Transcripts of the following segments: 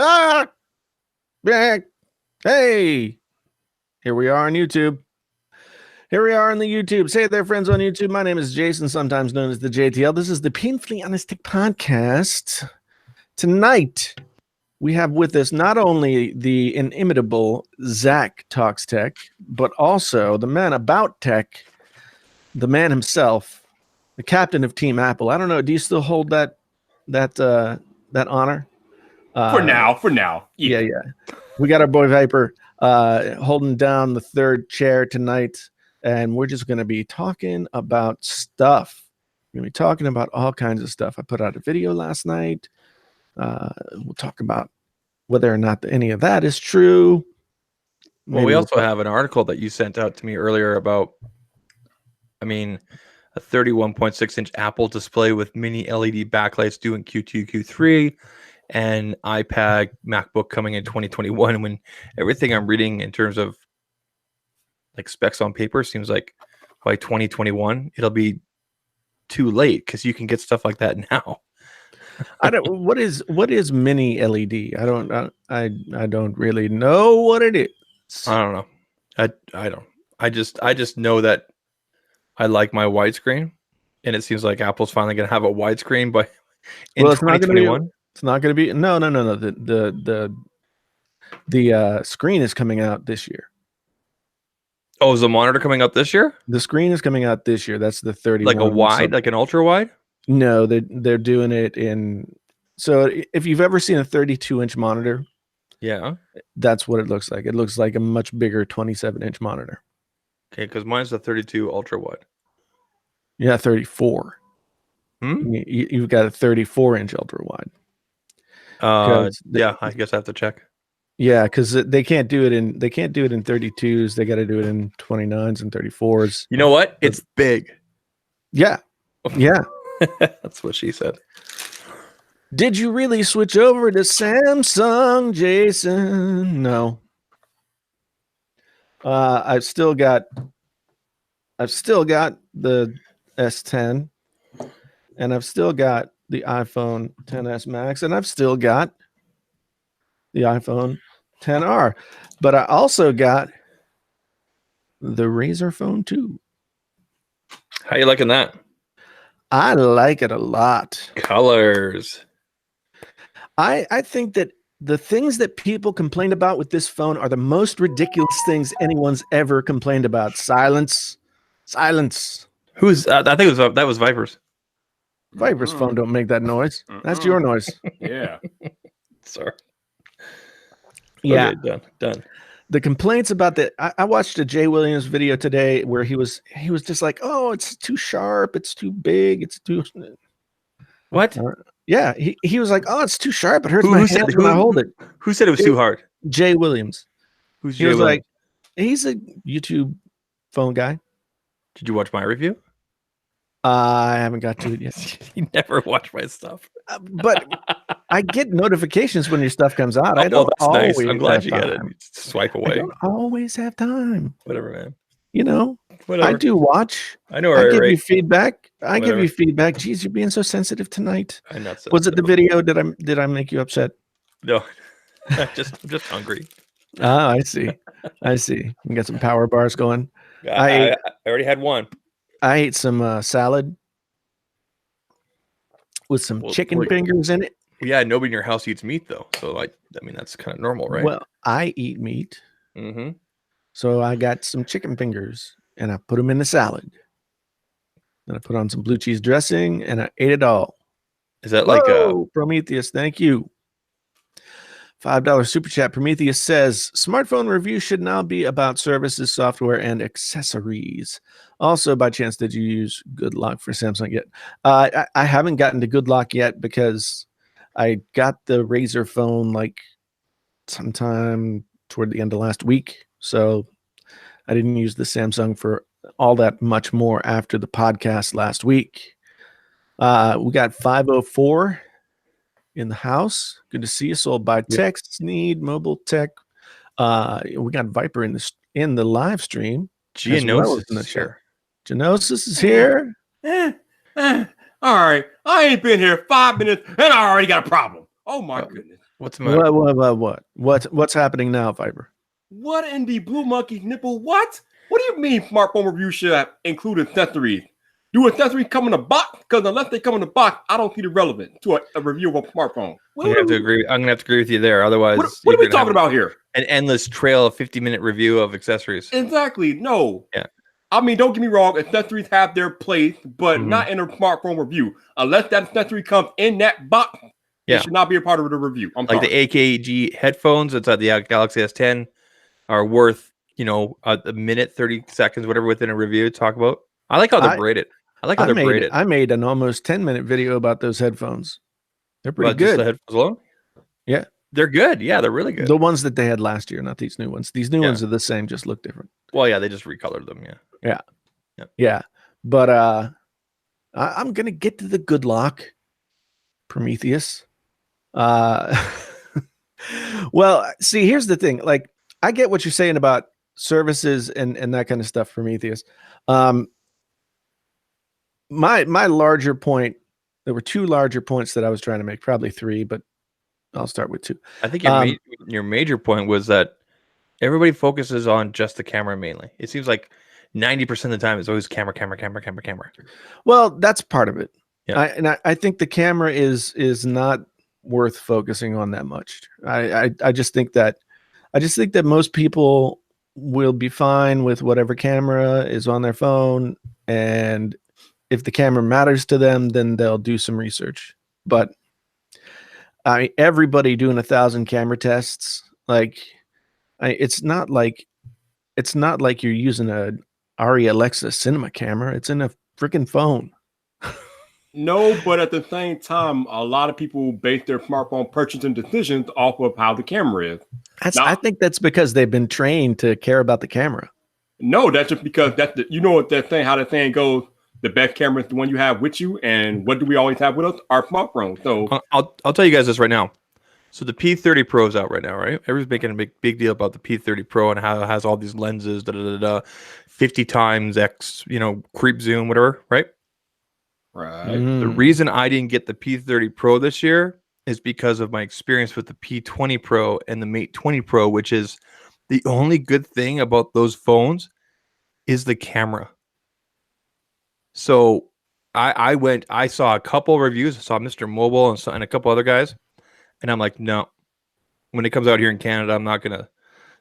Ah, back. Hey, here we are on YouTube. Here we are on the YouTube. Say it there, friends on YouTube. My name is Jason, sometimes known as the JTL. This is the Painfully Honestic Podcast. Tonight, we have with us not only the inimitable Zach Talks Tech, but also the man about tech, the man himself, the captain of Team Apple. I don't know. Do you still hold that honor? For now. Yeah. We got our boy Vyyyper holding down the third chair tonight, and we're just going to be talking about stuff. We're going to be talking about all kinds of stuff. I put out a video last night. We'll talk about whether or not any of that is true. Well, we also have an article that you sent out to me earlier about, a 31.6-inch Apple display with mini LED backlights due in Q2, Q3, and iPad, MacBook coming in 2021. When everything I'm reading in terms of like specs on paper seems like by 2021 it'll be too late because you can get stuff like that now. I don't. What is mini LED? I don't really know what it is. I don't know. I don't. I just know that I like my widescreen, and it seems like Apple's finally going to have a widescreen by in 2021. It's not going to be. No. The screen is coming out this year. Oh, is the monitor coming out this year? The screen is coming out this year. That's the 31. Like a wide, like an ultra wide? No, they're doing it in. So if you've ever seen a 32-inch monitor, yeah, that's what it looks like. It looks like a much bigger 27-inch monitor. Okay, because mine's the 32 ultra wide. Yeah, 34. You've got a 34-inch ultra wide. Yeah, I guess I have to check. Yeah, because they can't do it in 32s. They got to do it in 29s and 34s. You know what? It's big. Yeah. That's what she said. Did you really switch over to Samsung, Jason? No. I've still got the S10, and I've still got the iPhone XS Max, and I've still got the iPhone XR, but I also got the Razer Phone 2. How you liking that? I like it a lot. Colors. I think that the things that people complain about with this phone are the most ridiculous things anyone's ever complained about. Silence. Who's? I think that was Vyper's. Vyper's phone don't make that noise. That's your noise. Yeah. Sorry. Yeah. Okay, done. The complaints about that. I watched a Jay Williams video today where he was just like, "Oh, it's too sharp. It's too big. It's too." What? Yeah, he was like, "Oh, it's too sharp. It hurts my hands when I hold it." Who said it was too hard? Jay Williams. Who's Jay Jay was Williams? like, he's a YouTube phone guy. Did you watch my review? I haven't got to it yet. You never watch my stuff. But I get notifications when your stuff comes out. I don't that's always. Nice. I'm glad you time. get it. Swipe away. I don't always have time. Whatever, man. You know, Whatever. I do watch. I know. I give you feedback. Whatever. Geez, you're being so sensitive tonight. I'm not sensitive. Was it the video? Did I make you upset? No, I'm just hungry. Ah, I see. You got some power bars going. I already had one. I ate some salad with some chicken fingers in it. Yeah, nobody in your house eats meat though, so that's kind of normal, right? Well, I eat meat, so I got some chicken fingers and I put them in the salad. Then I put on some blue cheese dressing and I ate it all. Is that like Prometheus? Thank you. $5 super chat. Prometheus says smartphone review should now be about services, software, and accessories. Also, by chance, did you use Good Lock for Samsung yet? I haven't gotten to Good Lock yet because I got the Razer phone like sometime toward the end of last week. So I didn't use the Samsung for all that much more after the podcast last week. We got 504 in the house. Good to see you. Sold by text, need mobile tech. We got Vyyyper in the live stream. Geonosis is here. Geonosis is here. All right. I ain't been here 5 minutes and I already got a problem. Oh my goodness. What's the matter? What's happening now, Vyyyper? What in the blue monkey nipple? What? What do you mean smartphone review should include accessories? Do accessories come in a box? Because unless they come in a box, I don't see the relevance to a review of a smartphone. I'm gonna have to agree with you there. Otherwise, what are we talking about here? An endless trail of 50-minute review of accessories. Exactly. No. Yeah. I mean, don't get me wrong. Accessories have their place, but not in a smartphone review. Unless that accessory comes in that box, it should not be a part of the review. I'm sorry. The AKG headphones inside the Galaxy S10 are worth, a minute, 30 seconds, whatever, within a review to talk about. I like how they're braided. I made an almost 10-minute video about those headphones. They're pretty good. Just the headphones alone? Yeah. They're good. Yeah, they're really good. The ones that they had last year, not these new ones. These new ones are the same, just look different. Well, yeah, they just recolored them. Yeah. But I'm going to get to the good lock, Prometheus. Well, see, here's the thing. Like, I get what you're saying about services and that kind of stuff, Prometheus. My larger point, there were two larger points that I was trying to make, probably three, but I'll start with two. I think your major point was that everybody focuses on just the camera mainly. It seems like 90% of the time it's always camera. Well, that's part of it. Yeah. I think the camera is not worth focusing on that much. I just think that most people will be fine with whatever camera is on their phone, and if the camera matters to them, then they'll do some research. But everybody doing 1,000 camera tests, it's not like you're using a Arri Alexa cinema camera. It's in a freaking phone. No, but at the same time, a lot of people base their smartphone purchasing decisions off of how the camera is. I think that's because they've been trained to care about the camera. No, that's just because what that thing, how that saying goes. The best camera is the one you have with you, and what do we always have with us? Our smartphone. So I'll tell you guys this right now. So the P30 Pro is out right now, right? Everyone's making a big deal about the P30 Pro and how it has all these lenses, 50 times X, creep zoom, whatever, right? Right. The reason I didn't get the P30 Pro this year is because of my experience with the P20 Pro and the Mate 20 Pro, which is the only good thing about those phones is the camera. So I saw a couple reviews. I saw Mr. Mobile and a couple other guys, and I'm like, no. When it comes out here in Canada, I'm not gonna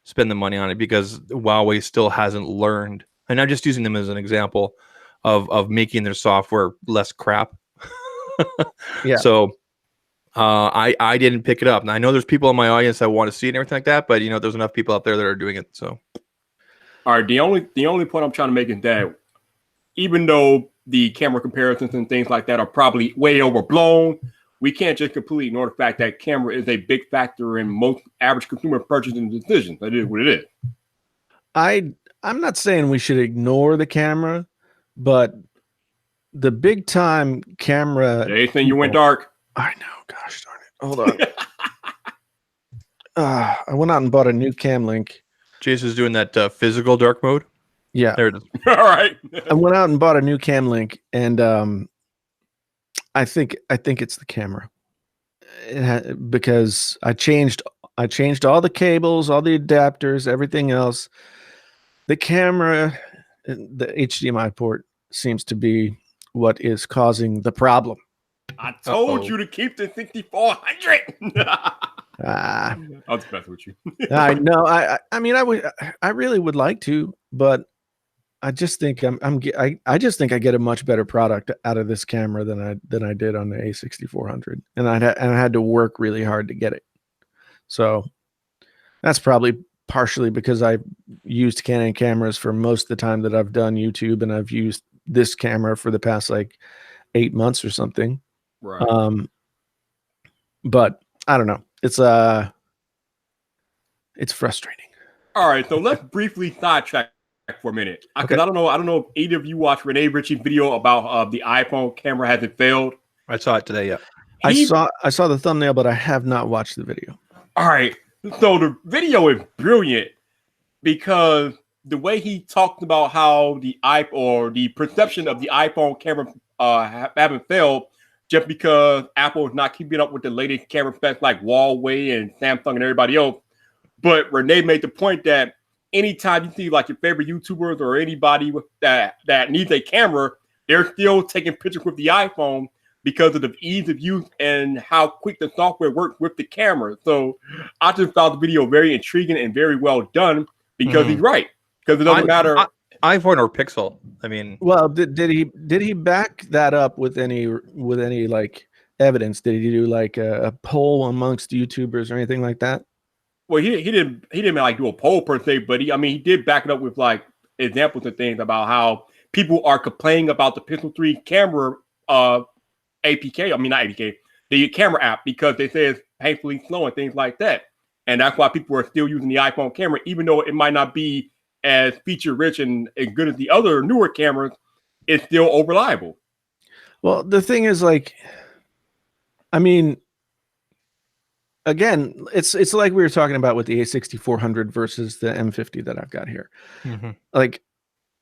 spend the money on it because Huawei still hasn't learned. And I'm just using them as an example of making their software less crap. Yeah. So I didn't pick it up. And I know there's people in my audience that want to see it and everything like that, but there's enough people out there that are doing it. So all right, the only point I'm trying to make is that even though the camera comparisons and things like that are probably way overblown, we can't just completely ignore the fact that camera is a big factor in most average consumer purchasing decisions. That is what it is. I'm not saying we should ignore the camera, but the big time camera. Jason, you went dark. I know. Gosh darn it. Hold on. I went out and bought a new cam link. Jason's doing that physical dark mode. Yeah. There it is. All right. I went out and bought a new cam link, and I think it's the camera. Because I changed all the cables, all the adapters, everything else. The camera, the HDMI port seems to be what is causing the problem. I told you to keep the 6400. I'll just mess with you. I know. I really would like to, but I just think I just think I get a much better product out of this camera than I did on the A6400, and I had to work really hard to get it. So that's probably partially because I used Canon cameras for most of the time that I've done YouTube, and I've used this camera for the past 8 months or something. Right. But I don't know. It's frustrating. All right, so let's briefly sidetrack for a minute, because I don't know if either of you watched Rene Ritchie's video about the iPhone camera hasn't failed. I saw it today. Yeah, I saw the thumbnail, but I have not watched the video. All right, so the video is brilliant because the way he talked about how the perception of the iPhone camera haven't failed just because Apple is not keeping up with the latest camera specs like Huawei and Samsung and everybody else. But Renee made the point that anytime you see like your favorite YouTubers or anybody that needs a camera, they're still taking pictures with the iPhone because of the ease of use and how quick the software works with the camera. So I just found the video very intriguing and very well done because he's right. Because it doesn't matter. iPhone or Pixel. I mean, well, did he back that up with any like evidence? Did he do like a poll amongst YouTubers or anything like that? Well, he didn't like do a poll per se, but he did back it up with like examples and things about how people are complaining about the Pixel 3 camera APK. I mean, not APK, the camera app, because they say it's painfully slow and things like that. And that's why people are still using the iPhone camera, even though it might not be as feature rich and as good as the other newer cameras. It's still reliable. Well, the thing is, like, I mean, again, it's like we were talking about with the A6400 versus the M50 that I've got here. Like,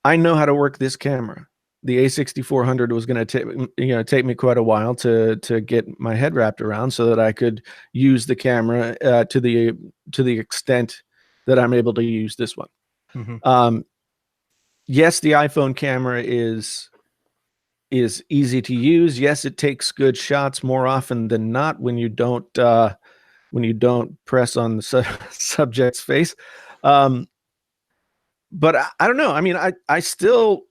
I know how to work this camera. The A6400 was going to take me quite a while to get my head wrapped around so that I could use the camera to the extent that I'm able to use this one. Yes, the iPhone camera is easy to use. Yes, it takes good shots more often than not when you don't press on the subject's face. But I don't know. I mean, I still,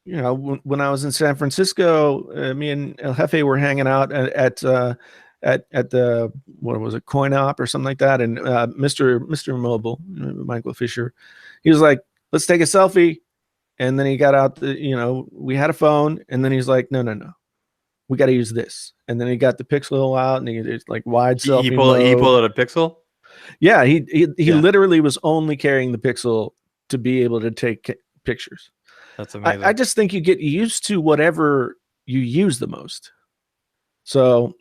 when I was in San Francisco, me and El Jefe were hanging out at the, what was it, Coin Op or something like that, and Mr. Mobile, Michael Fisher, he was like, let's take a selfie. And then he got out we had a phone, and then he's like, no, we got to use this. And then he got the Pixel out, and it's like wide selfie. He pulled out a Pixel. Yeah, he literally was only carrying the Pixel to be able to take pictures. That's amazing. I just think you get used to whatever you use the most. So,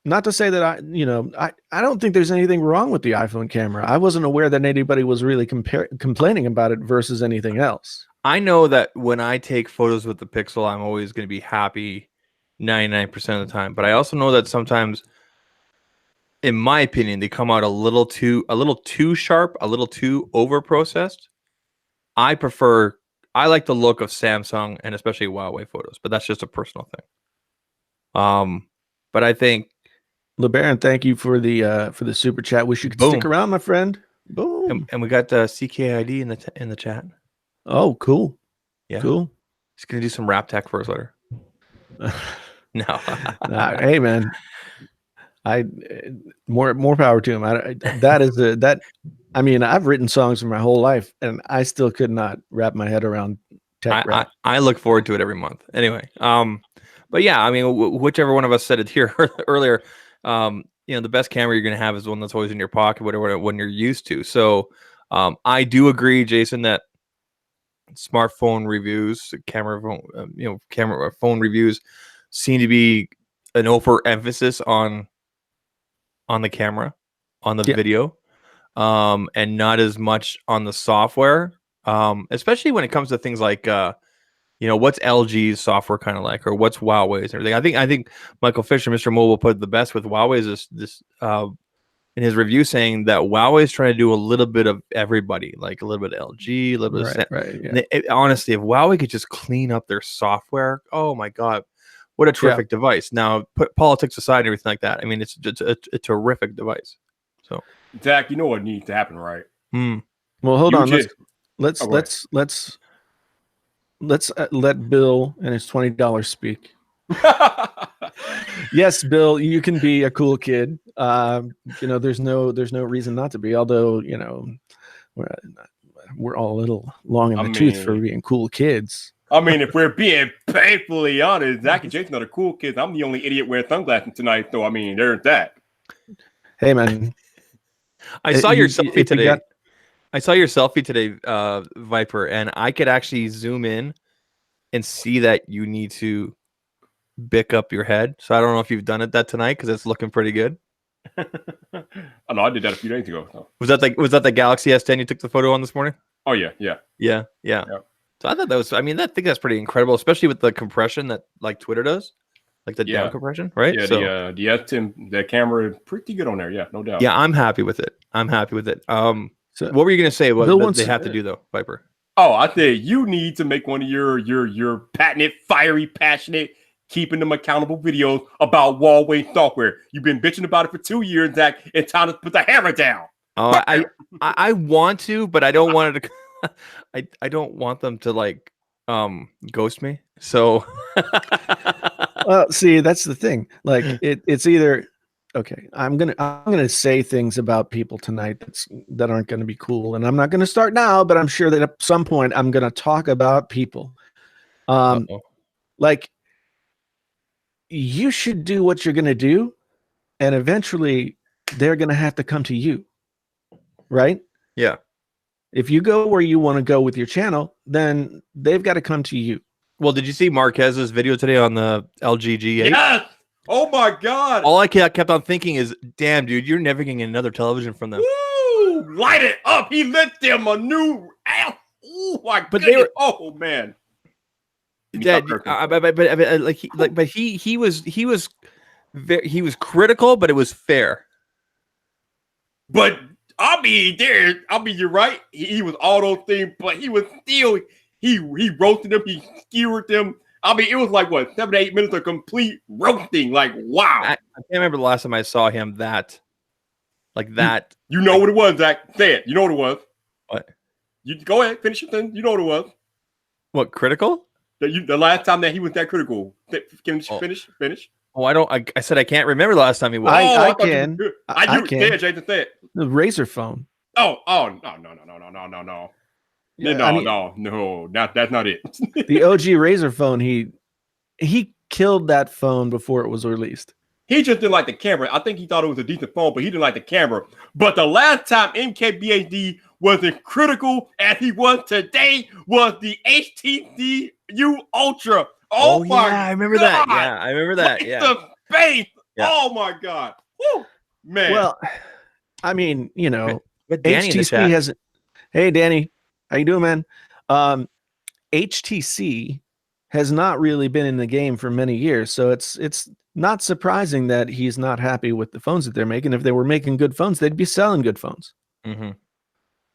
not to say that I don't think there's anything wrong with the iPhone camera. I wasn't aware that anybody was really complaining about it versus anything else. I know that when I take photos with the Pixel, I'm always going to be happy 99% of the time. But I also know that sometimes, in my opinion, they come out a little too sharp, a little too over processed. I like the look of Samsung and especially Huawei photos, but that's just a personal thing. But I think LeBaron, thank you for the super chat. Wish you could stick around, my friend. Boom. And we got the CKID in the chat. Oh, cool. Yeah, cool. He's gonna do some rap tech for us later. No. Hey, man. More power to him. I mean, I've written songs for my whole life, and I still could not wrap my head around tech rap. I look forward to it every month. Anyway, but yeah, I mean, whichever one of us said it here earlier, the best camera you're going to have is the one that's always in your pocket, whatever when you're used to. So, I do agree, Jason, that smartphone reviews, camera phone reviews seem to be an overemphasis on the camera, on the video, and not as much on the software, especially when it comes to things like what's LG's software kind of like, or what's Huawei's and everything. I think Michael Fisher, Mr. Mobile, put it the best with Huawei's this in his review, saying that Huawei is trying to do a little bit of everybody, like a little bit of LG, a little bit of honestly, if Huawei could just clean up their software, oh my god, what a terrific device. Now, put politics aside and everything like that, I mean, it's a terrific device. So, Zach, you know what needs to happen, right? Well, hold on. Let's let Bill and his $20 speak. Yes, Bill, you can be a cool kid. There's no reason not to be. Although we're all a little long in the tooth for being cool kids. I mean, if we're being painfully honest, Zach and Jason are the cool kids. I'm the only idiot wearing sunglasses tonight. So I mean, there's that. Hey, man, I saw your selfie today. I saw your selfie today, Vyyyper, and I could actually zoom in and see that you need to bick up your head. So I don't know if you've done that tonight because it's looking pretty good. I know I did that a few days ago. So. Was that the Galaxy S10 you took the photo on this morning? Oh yeah. So I thought that was. I mean, I think that's pretty incredible, especially with the compression that like Twitter does. like the Yeah. down compression, right? Yeah, So the S10, the camera is pretty good on there. Yeah, no doubt. yeah, I'm happy with it. So What were you gonna say? What Bill that wants they to- have to do though, Vyyyper? Oh, I think you need to make one of your patented, fiery, passionate, keeping them accountable videos about Huawei software. You've been bitching about it for 2 years, Zach. It's time to put the hammer down. Oh, I want to, but I don't want it to. I don't want them to like ghost me. So Well, see, that's the thing. Like it's either okay, I'm gonna say things about people tonight that aren't gonna be cool. And I'm not gonna start now, but I'm sure that at some point I'm gonna talk about people. Uh-oh. Like you should do what you're gonna do, and eventually they're gonna have to come to you. Right? Yeah. If you go where you want to go with your channel, then they've got to come to you. Well, did you see Marquez's video today on the LG G8? Yes. Oh my God. All I kept on thinking is, damn, dude, you're never getting another television from them. Woo! Light it up. He lit them a new. Oh my But goodness. they were- Oh man. That, but he was critical, but it was fair. But you're right. He was all those things, but he was still he roasted them, he skewered them. I mean, it was like what 7 to 8 minutes of complete roasting. Like, wow. I can't remember the last time I saw him that. You know what it was, Zach. Say it. You know what it was. What? You go ahead, finish your thing. You know what it was. What, critical? The last time that he was that critical. Finish. Oh, I said I can't remember the last time he was. I thought you can. were good. I You can. say it, Jason. Say it. The Razor phone. Oh, no. Yeah, I mean, No. That's not it. the OG Razor phone. He killed that phone before it was released. He just didn't like the camera. I think he thought it was a decent phone, but he didn't like the camera. But the last time MKBHD was as critical as he was today was the HTC U Ultra. Oh my! Yeah, I remember that. Yeah, I remember that. Like Yeah. the face. Yeah. Oh my God. Woo, man. Well, I mean, you know, But Danny in the HTC chat. has. Hey, Danny, how you doing, man? HTC has not really been in the game for many years, so it's not surprising that he's not happy with the phones that they're making. If they were making good phones, they'd be selling good phones. Mm-hmm.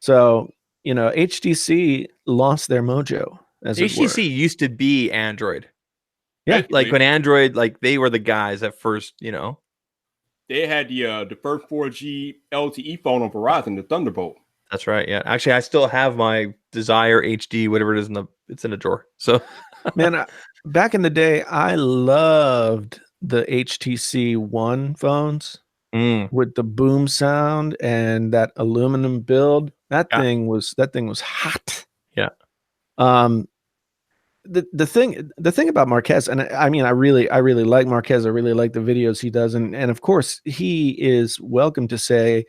So, you know, HTC lost their mojo. As it were. HTC used to be Android. Yeah. Like when Android, like they were the guys at first, they had the first 4G LTE phone on Verizon, the Thunderbolt. That's right. Yeah. Actually, I still have my Desire HD, whatever it is it's in a drawer. So Man, back in the day, I loved the HTC One phones with the boom sound and that aluminum build. That thing was hot. Yeah. The thing about Marquez, and I mean, I really like Marquez. I really like the videos he does, and of course, he is welcome to say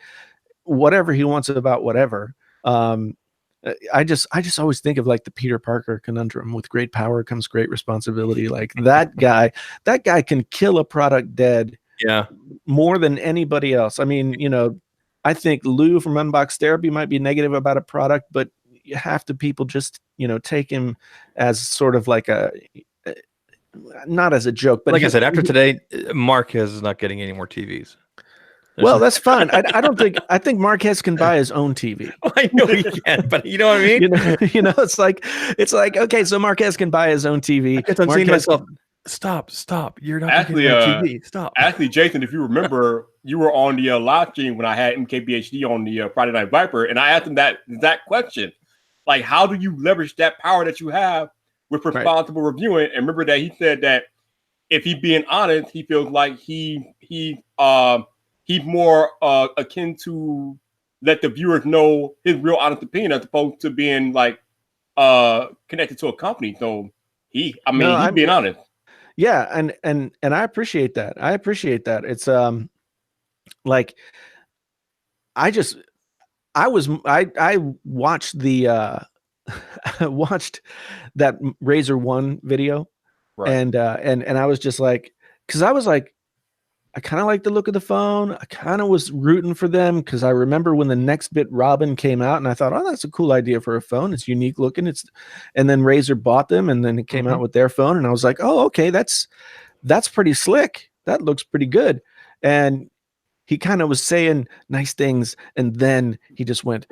whatever he wants about whatever. I just always think of like the Peter Parker conundrum: with great power comes great responsibility. Like that guy can kill a product dead. Yeah. More than anybody else. I mean, you know, I think Lou from Unbox Therapy might be negative about a product, but half the people just, you know, take him as sort of like not as a joke, but like I said, after today, Marquez is not getting any more TVs. Well, that's fine. I think Marquez can buy his own TV. I know he can, but you know what I mean? You know, it's like, okay, so Marquez can buy his own TV. I'm saying to myself, stop. You're not Actually, getting a TV. Stop. Actually, Jason, if you remember, you were on the live stream when I had MKBHD on the Friday Night Vyyyper, and I asked him that question. Like, how do you leverage that power that you have with responsible reviewing? And remember that he said that if he's being honest, he feels like he's more akin to let the viewers know his real honest opinion as opposed to being like connected to a company. So he's being honest. Yeah, and I appreciate that. It's like I watched the I watched that Razor One video, right. and I was just like, because I was like, I kind of like the look of the phone. I kind of was rooting for them because I remember when the Next Bit Robin came out, and I thought, oh, that's a cool idea for a phone. It's unique looking. And then Razer bought them, and then it came out with their phone, and I was like, oh, okay, that's that's pretty slick. That looks pretty good. And he kind of was saying nice things, and then he just went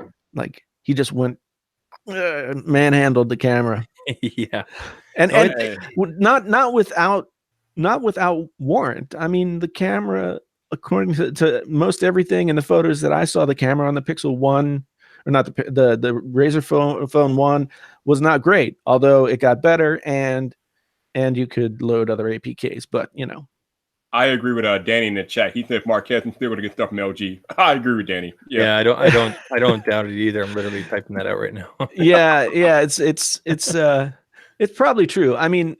manhandled the camera. Yeah. And Oh, not without warrant. I mean, the camera, according to most everything in the photos that I saw, the camera on the Pixel 1, or not the Razer phone 1, was not great, although it got better, and you could load other APKs. But I agree with Danny in the chat. He said Marquez is still going to get stuff from LG. I agree with Danny. Yeah, I don't doubt it either. I'm literally typing that out right now. yeah, it's probably true. I mean,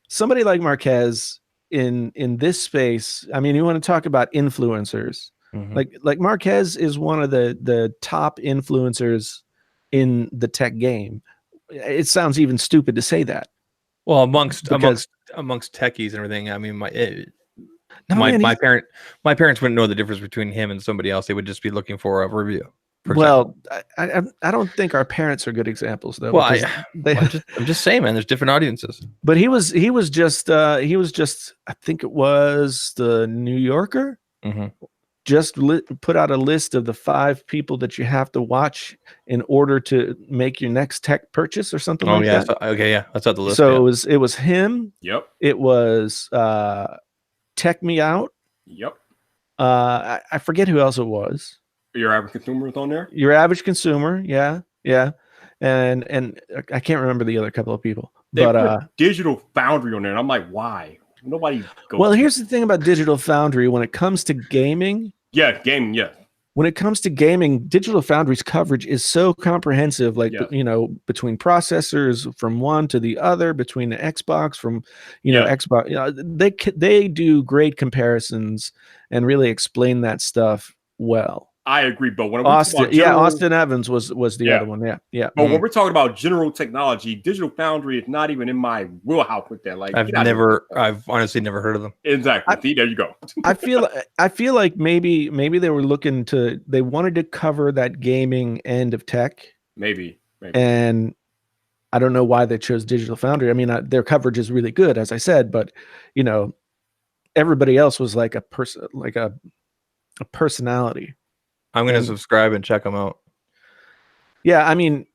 somebody like Marquez in this space. I mean, you want to talk about influencers. Like Marquez is one of the top influencers in the tech game. It sounds even stupid to say that. Well, amongst techies and everything, I mean, my parents wouldn't know the difference between him and somebody else. They would just be looking for a review. Well, I don't think our parents are good examples, though. Well, I'm just saying, man. There's different audiences. But he was just I think it was the New Yorker. Just put out a list of the 5 people that you have to watch in order to make your next tech purchase or something like that. So, okay, yeah, that's on the list. So it was him. Yep. It was Tech Me Out. Yep. I forget who else it was. Your average consumer is on there. Your average consumer, yeah, and I can't remember the other couple of people. They but put Digital Foundry on there, and I'm like, why? Nobody goes. Well, here's the thing about Digital Foundry when it comes to gaming. Yeah, gaming. Yeah. When it comes to gaming, Digital Foundry's coverage is so comprehensive. Like between processors from one to the other, between the Xbox from Xbox, they do great comparisons and really explain that stuff well. I agree, but when Austin Evans was the other one. Yeah. But when we're talking about general technology, Digital Foundry is not even in my wheelhouse with that. Like, I've honestly never heard of them. Exactly. See, there you go. I feel like maybe they were they wanted to cover that gaming end of tech. Maybe. And I don't know why they chose Digital Foundry. I mean, their coverage is really good, as I said, but everybody else was like a person, like a personality. I'm going to subscribe and check them out. Yeah, I mean,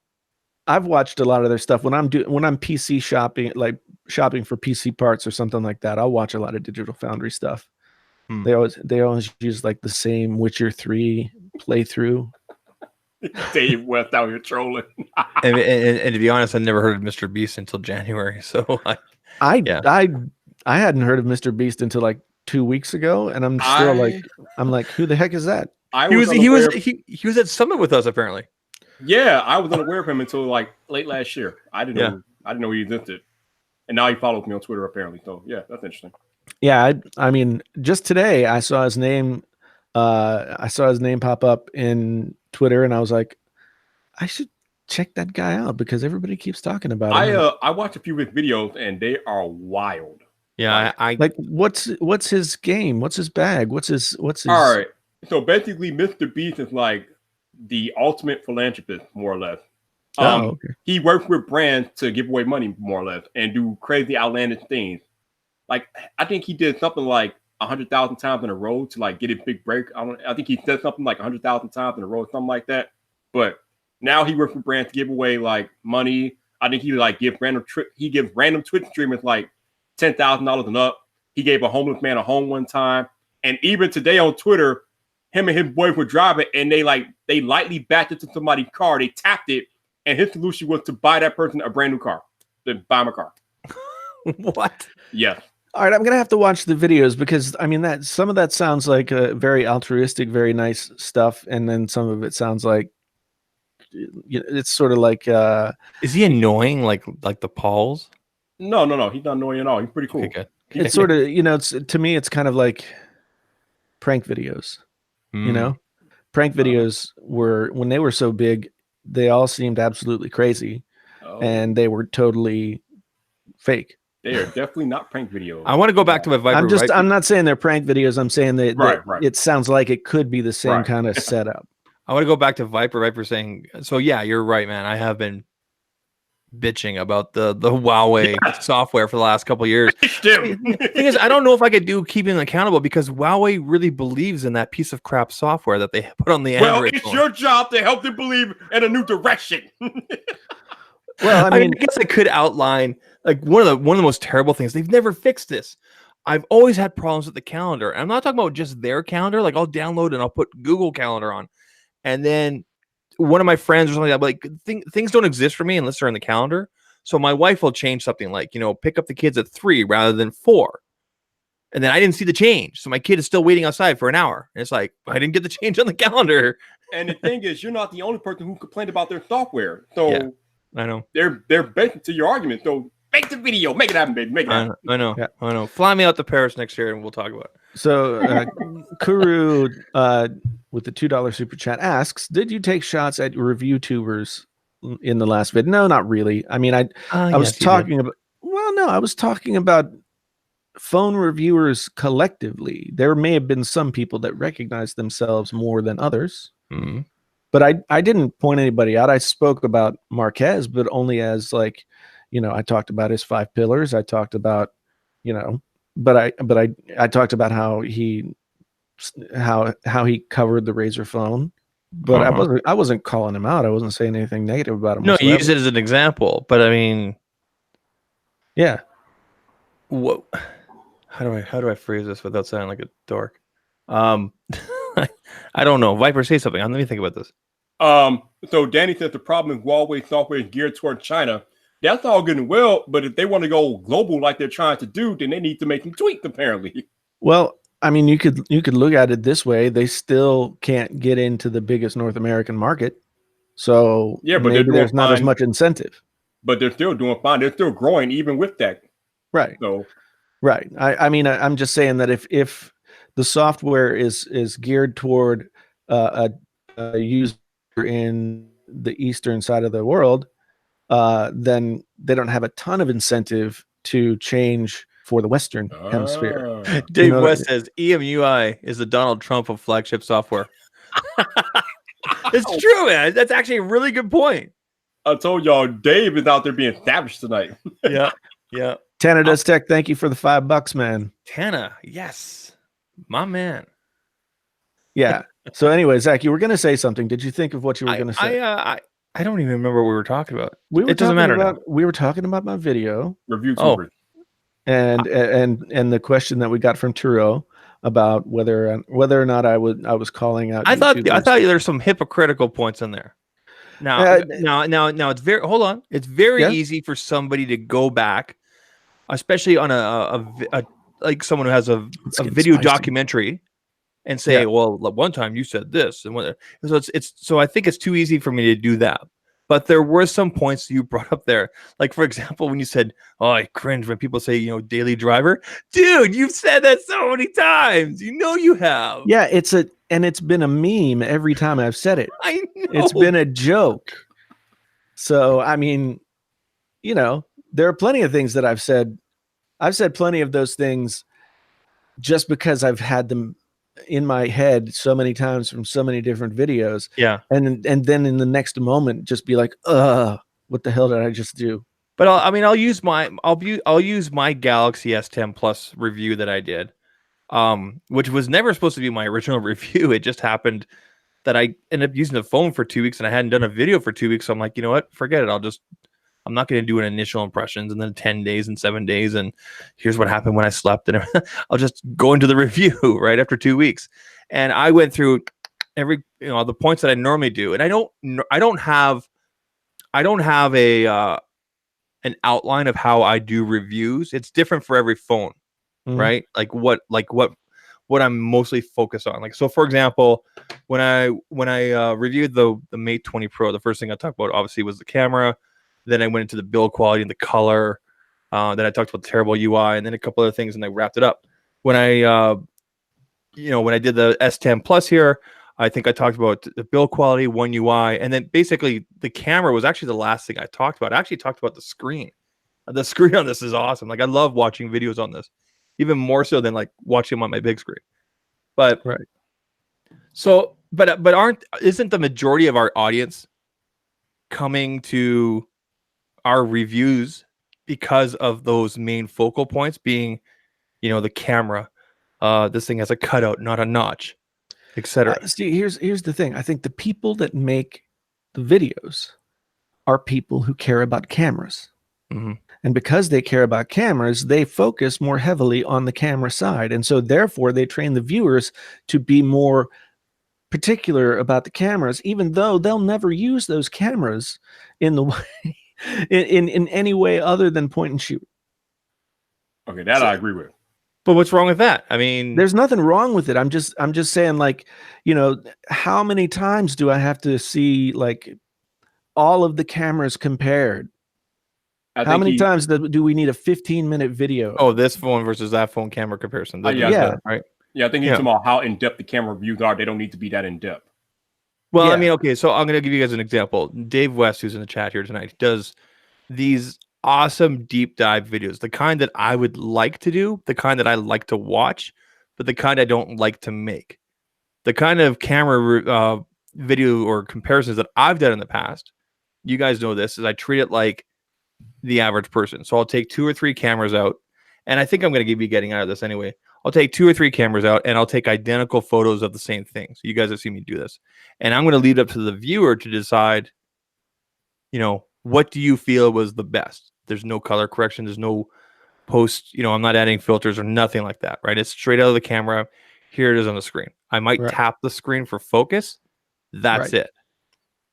I've watched a lot of their stuff when I'm PC shopping, like shopping for PC parts or something like that. I'll watch a lot of Digital Foundry stuff. They always use like the same Witcher 3 playthrough. Dave West out here trolling. and to be honest, I never heard of Mr. Beast until January. So I hadn't heard of Mr. Beast until like 2 weeks ago, and I'm still I'm like, who the heck is that? He was at Summit with us apparently. Yeah, I was unaware of him until like late last year. I didn't know he existed, and now he follows me on Twitter apparently. So yeah, that's interesting. Yeah, I mean, just today I saw his name. I saw his name pop up in Twitter, and I was like, I should check that guy out because everybody keeps talking about him. I watched a few of his videos, and they are wild. Yeah, I like what's his game? What's his bag? What's his? All right. So basically, Mr. Beast is like the ultimate philanthropist, more or less. Okay. He works with brands to give away money, more or less, and do crazy, outlandish things. Like, I think he did something like 100,000 times in a row to like get a big break. I think he said something like 100,000 times in a row, something like that. But now he works with brands to give away like money. I think he like gives random Twitch streamers like $10,000 and up. He gave a homeless man a home one time, and even today on Twitter, him and his boys were driving, and they lightly backed into somebody's car. They tapped it, and his solution was to buy that person a brand new car. To buy him a car. What? Yeah. All right, I'm gonna have to watch the videos because I mean that some of that sounds like very altruistic, very nice stuff, and then some of it sounds like it's sort of like. Is he annoying like the Pauls? No, he's not annoying at all. He's pretty cool. Okay, good. It's sort of it's to me it's kind of like prank videos. Prank videos were when they were so big, they all seemed absolutely crazy, and they were totally fake. They are definitely not prank videos. I want to go back to my Vyyyper. I'm not saying they're prank videos. I'm saying that it sounds like it could be the same kind of setup. I want to go back to Vyyyper saying, so yeah, you're right, man. I have been bitching about the Huawei software for the last couple of years. The thing is, I don't know if I could do keeping them accountable because Huawei really believes in that piece of crap software that they put on the Android it's phone. your job to help them believe in a new direction. Well, I mean, I guess I could outline like one of the most terrible things. They've never fixed this. I've always had problems with the calendar. And I'm not talking about just their calendar. Like I'll download and I'll put Google Calendar on, and then one of my friends or something like things don't exist for me unless they're in the calendar. So my wife will change something like, pick up the kids at 3 rather than 4. And then I didn't see the change. So my kid is still waiting outside for an hour. And it's like, I didn't get the change on the calendar. And the thing is, you're not the only person who complained about their software. So yeah, I know. They're bent to your argument. So make the video. Make it happen, baby. Make it happen. I know. Yeah. I know. Fly me out to Paris next year and we'll talk about it. So Kuru with the $2 super chat asks, did you take shots at review tubers in the last vid? No, not really. I mean, I was talking about, I was talking about phone reviewers collectively. There may have been some people that recognized themselves more than others, but I didn't point anybody out. I spoke about Marquez, but only as like, I talked about his 5 pillars. I talked about, but I talked about how he covered the Razor phone, but I wasn't calling him out. I wasn't saying anything negative about him. No, you used it as an example, but I mean, yeah. What? How do I phrase this without sounding like a dork? I don't know. Vyyyper, say something. Let me think about this. So Danny says the problem with Huawei software is geared toward China. That's all good and well, but if they want to go global like they're trying to do, then they need to make some tweaks, apparently. Well, I mean, you could look at it this way. They still can't get into the biggest North American market. So yeah, but maybe there's not as much incentive. But they're still doing fine. They're still growing even with that. Right. So right. I mean, I'm just saying that if the software is geared toward a user in the eastern side of the world, then they don't have a ton of incentive to change for the Western hemisphere. Dave West says EMUI is the Donald Trump of flagship software. It's true, man. That's actually a really good point. I told y'all Dave is out there being savage tonight. Yeah. Tana Does Tech, thank you for the $5, man. Tana, yes. My man. Yeah. So anyway, Zach, you were going to say something. Did you think of what you were going to say? I don't even remember what we were talking about. It doesn't matter now. We were talking about my video. Review tubers. And the question that we got from Turo about whether or not I was calling out. I thought there's some hypocritical points in there. Now it's very, hold on. It's very easy for somebody to go back, especially on a like someone who has a video documentary, and say, well, one time you said this, and so I think it's too easy for me to do that. But there were some points you brought up there, like for example, when you said, "Oh, I cringe when people say, daily driver." Dude, you've said that so many times. You have. Yeah, it's been a meme every time I've said it. I know. It's been a joke. So I mean, there are plenty of things that I've said. I've said plenty of those things just because I've had them in my head so many times from so many different videos. Yeah. And then in the next moment, just be like, what the hell did I just do? But I'll use my Galaxy S10 Plus review that I did, which was never supposed to be my original review. It just happened that I ended up using the phone for 2 weeks and I hadn't done a video for 2 weeks. So I'm like, you know what? Forget it. I'm not going to do an initial impressions and then 10 days and 7 days. And here's what happened when I slept. And I'll just go into the review right after 2 weeks. And I went through every, the points that I normally do. And I don't have an outline of how I do reviews. It's different for every phone, right? Like what I'm mostly focused on. Like, so for example, when I reviewed the Mate 20 Pro, the first thing I talked about obviously was the camera. Then I went into the build quality and the color. Then I talked about the terrible UI and then a couple other things, and I wrapped it up. When I did the S10 Plus here, I think I talked about the build quality, One UI, and then basically the camera was actually the last thing I talked about. I actually talked about the screen. The screen on this is awesome. Like I love watching videos on this, even more so than like watching them on my big screen. But right. So, isn't the majority of our audience coming to our reviews because of those main focal points being, the camera. This thing has a cutout, not a notch, etc. See, here's the thing. I think the people that make the videos are people who care about cameras. Mm-hmm. And because they care about cameras, they focus more heavily on the camera side. And so therefore they train the viewers to be more particular about the cameras, even though they'll never use those cameras in the way in any way other than point and shoot. Okay, that I agree with. But what's wrong with that? I mean, there's nothing wrong with it. I'm just saying, like, how many times do I have to see like all of the cameras compared? How many times do we need a 15-minute video? Oh, this phone versus that phone camera comparison. Yeah. Right. Yeah, I think he's talking about how in-depth the camera reviews are. They don't need to be that in-depth. Well, I mean, okay, so I'm going to give you guys an example. Dave West, who's in the chat here tonight, does these awesome deep dive videos, the kind that I would like to do, the kind that I like to watch, but the kind I don't like to make. The kind of camera video or comparisons that I've done in the past, you guys know this, is I treat it like the average person. So I'll take 2 or 3 cameras out, and I think I'm going to be getting out of this anyway. I'll take 2 or 3 cameras out, and I'll take identical photos of the same thing. So you guys have seen me do this. And I'm going to leave it up to the viewer to decide, what do you feel was the best? There's no color correction. There's no post, I'm not adding filters or nothing like that, right? It's straight out of the camera. Here it is on the screen. I might tap the screen for focus. That's it.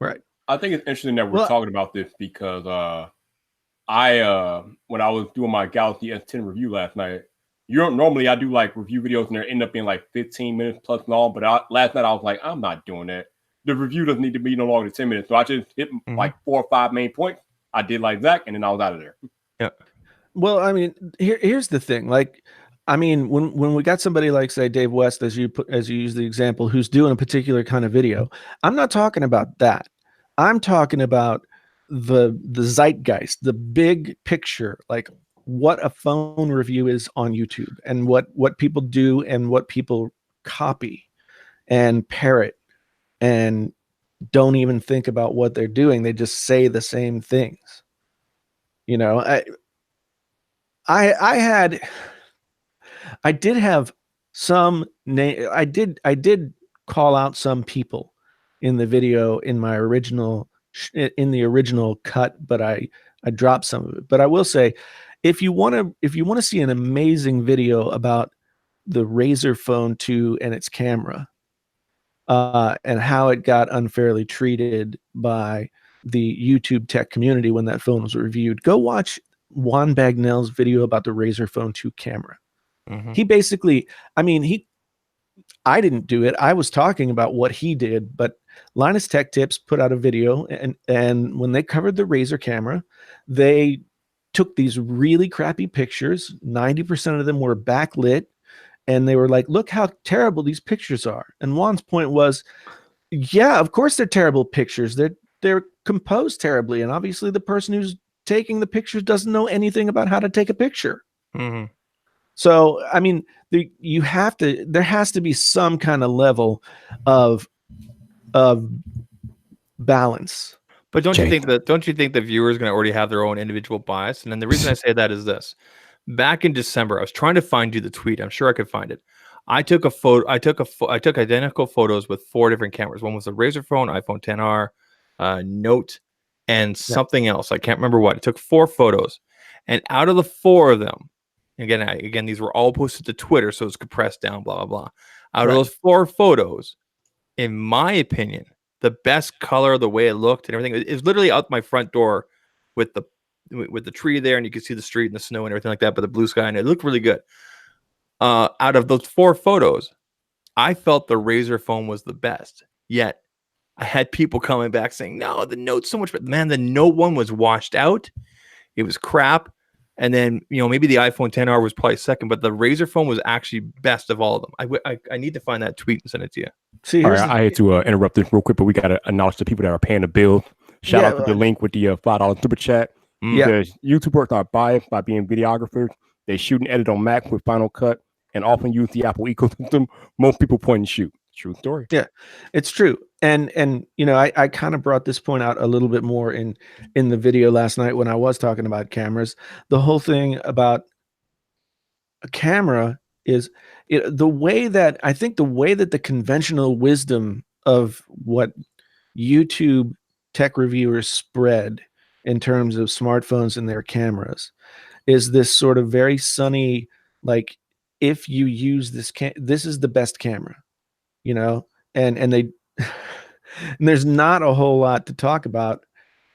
Right. I think it's interesting that we're talking about this because when I was doing my Galaxy S10 review last night, normally I do like review videos and they end up being like 15 minutes plus long. But last night I was like, I'm not doing that. The review doesn't need to be no longer than 10 minutes. So I just hit like 4 or 5 main points. I did like Zach, and then I was out of there. Yeah. Well, I mean, here's the thing. Like, I mean, when we got somebody like, say, Dave West, as you use the example, who's doing a particular kind of video, I'm not talking about that. I'm talking about the zeitgeist, the big picture, like what a phone review is on YouTube and what people do and what people copy and parrot and don't even think about what they're doing. They just say the same things. I did have some I did call out some people in the video in my original cut, but I dropped some of it. But I will say, if you want to see an amazing video about the Razr Phone 2 and its camera, and how it got unfairly treated by the YouTube tech community when that phone was reviewed, go watch Juan Bagnell's video about the Razr Phone 2 camera. Mm-hmm. He basically, I didn't do it. I was talking about what he did, but Linus Tech Tips put out a video, and when they covered the Razr camera, they took these really crappy pictures. 90% of them were backlit. And they were like, look how terrible these pictures are. And Juan's point was, yeah, of course they're terrible pictures. They're composed terribly. And obviously the person who's taking the pictures doesn't know anything about how to take a picture. Mm-hmm. So, I mean, there has to be some kind of level of balance. But don't you think the viewer is going to already have their own individual bias? And then the reason I say that is this. Back in December, I was trying to find you the tweet. I'm sure I could find it. I took a photo. I took identical photos with 4 different cameras. One was a Razr phone, iPhone XR, Note, and something else. I can't remember what. I took 4 photos, and out of the 4 of them, again, these were all posted to Twitter, so it's compressed down. Blah blah blah. Out of those 4 photos, in my opinion, the best color, the way it looked, and everything is literally out my front door with the tree there, and you can see the street and the snow and everything like that, but the blue sky, and it looked really good. Out of those 4 photos, I felt the Razr phone was the best. Yet I had people coming back saying, no, the Note's so much better. Man, the Note one was washed out. It was crap. And then, maybe the iPhone XR was probably second, but the Razr phone was actually best of all of them. I need to find that tweet and send it to you. See, all right, I had to interrupt this real quick, but we got to acknowledge the people that are paying the bill. Shout out to the link with the $5 super chat. Because YouTubers are biased by being videographers. They shoot and edit on Mac with Final Cut and often use the Apple ecosystem. Most people point and shoot. True story. Yeah, it's true. And you know, I kind of brought this point out a little bit more in the video last night when I was talking about cameras. The whole thing about a camera is the way that I think the way that the conventional wisdom of what YouTube tech reviewers spread in terms of smartphones and their cameras is this sort of very sunny, like, if you use this is the best camera, you know, and they and there's not a whole lot to talk about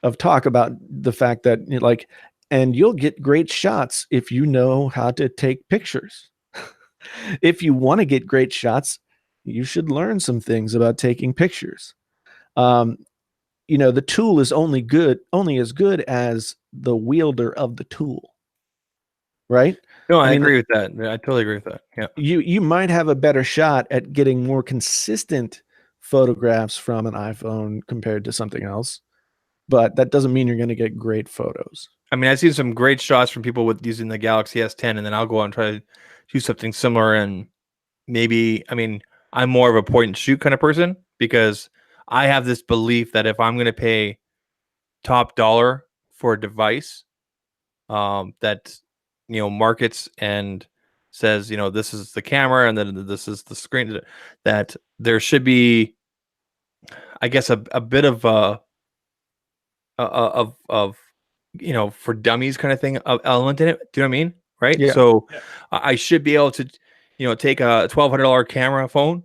the fact that, you know, like, and you'll get great shots if you know how to take pictures. If you want to get great shots, you should learn some things about taking pictures. You know, the tool is only as good as the wielder of the tool. Right? No, I agree with that. I totally agree with that. Yeah. You might have a better shot at getting more consistent photographs from an iPhone compared to something else, but that doesn't mean you're going to get great photos. I mean, I've seen some great shots from people with using the Galaxy S10, and then I'll go out and try to do something similar. And maybe, I mean, I'm more of a point and shoot kind of person because I have this belief that if I'm going to pay top dollar for a device that, you know, markets and says, you know, this is the camera and then this is the screen, that there should be, I guess, a bit of you know, for dummies kind of thing of element in it. Do you know what I mean? Right. Yeah. So I should be able to, you know, take a $1,200 camera phone,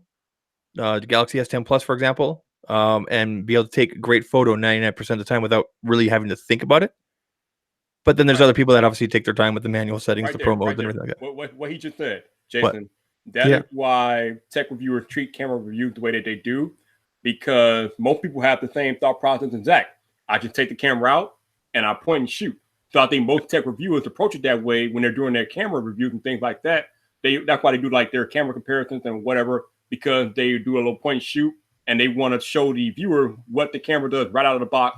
the Galaxy S10 Plus, for example, and be able to take a great photo 99% of the time without really having to think about it. But then there's other people that obviously take their time with the manual settings, the pro modes, and everything like that. What he just said, Jason, that is why tech reviewers treat camera reviews the way that they do, because most people have the same thought process as Zach. I just take the camera out and I point and shoot. So I think most tech reviewers approach it that way when they're doing their camera reviews and things like that. That's why they do like their camera comparisons and whatever, because they do a little point and shoot and they want to show the viewer what the camera does right out of the box.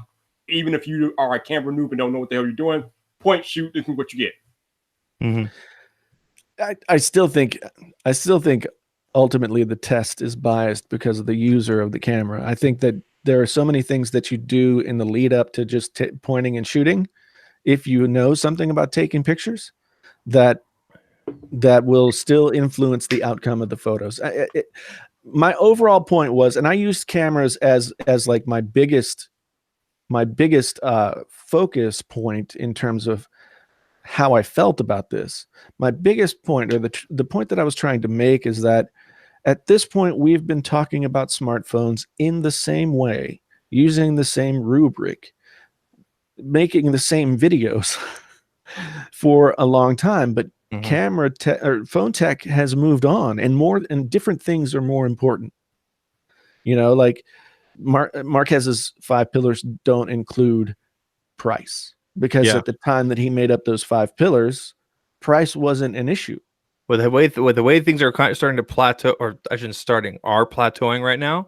Even if you are a camera noob and don't know what the hell you're doing, point, shoot, this is what you get. Mm-hmm. I still think ultimately the test is biased because of the user of the camera. I think that there are so many things that you do in the lead up to just pointing and shooting, if you know something about taking pictures, that will still influence the outcome of the photos. My overall point was, and I used cameras as like my biggest focus point in terms of how I felt about this. My biggest point, or the point that I was trying to make, is that at this point we've been talking about smartphones in the same way, using the same rubric, making the same videos for a long time, but camera tech or phone tech has moved on, and different things are more important. You know, like Marquez's 5 pillars don't include price, because at the time that he made up those 5 pillars, price wasn't an issue. With the way things are kind of starting to plateau, or I shouldn't are plateauing right now.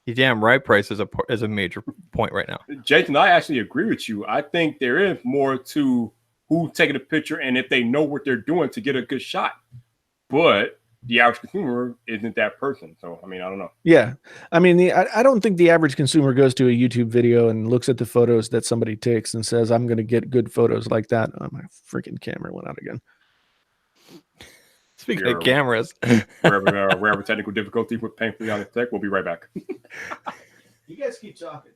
You're damn right. Price is a major point right now. Jason, I actually agree with you. I think there is more to who's taking a picture and if they know what they're doing to get a good shot. But the average consumer isn't that person. So, I mean, I don't know. Yeah. I mean, I don't think the average consumer goes to a YouTube video and looks at the photos that somebody takes and says, I'm going to get good photos like that. Oh, my freaking camera went out again. Speaking of cameras, wherever technical difficulty with painfully on the tech, we'll be right back. You guys keep talking.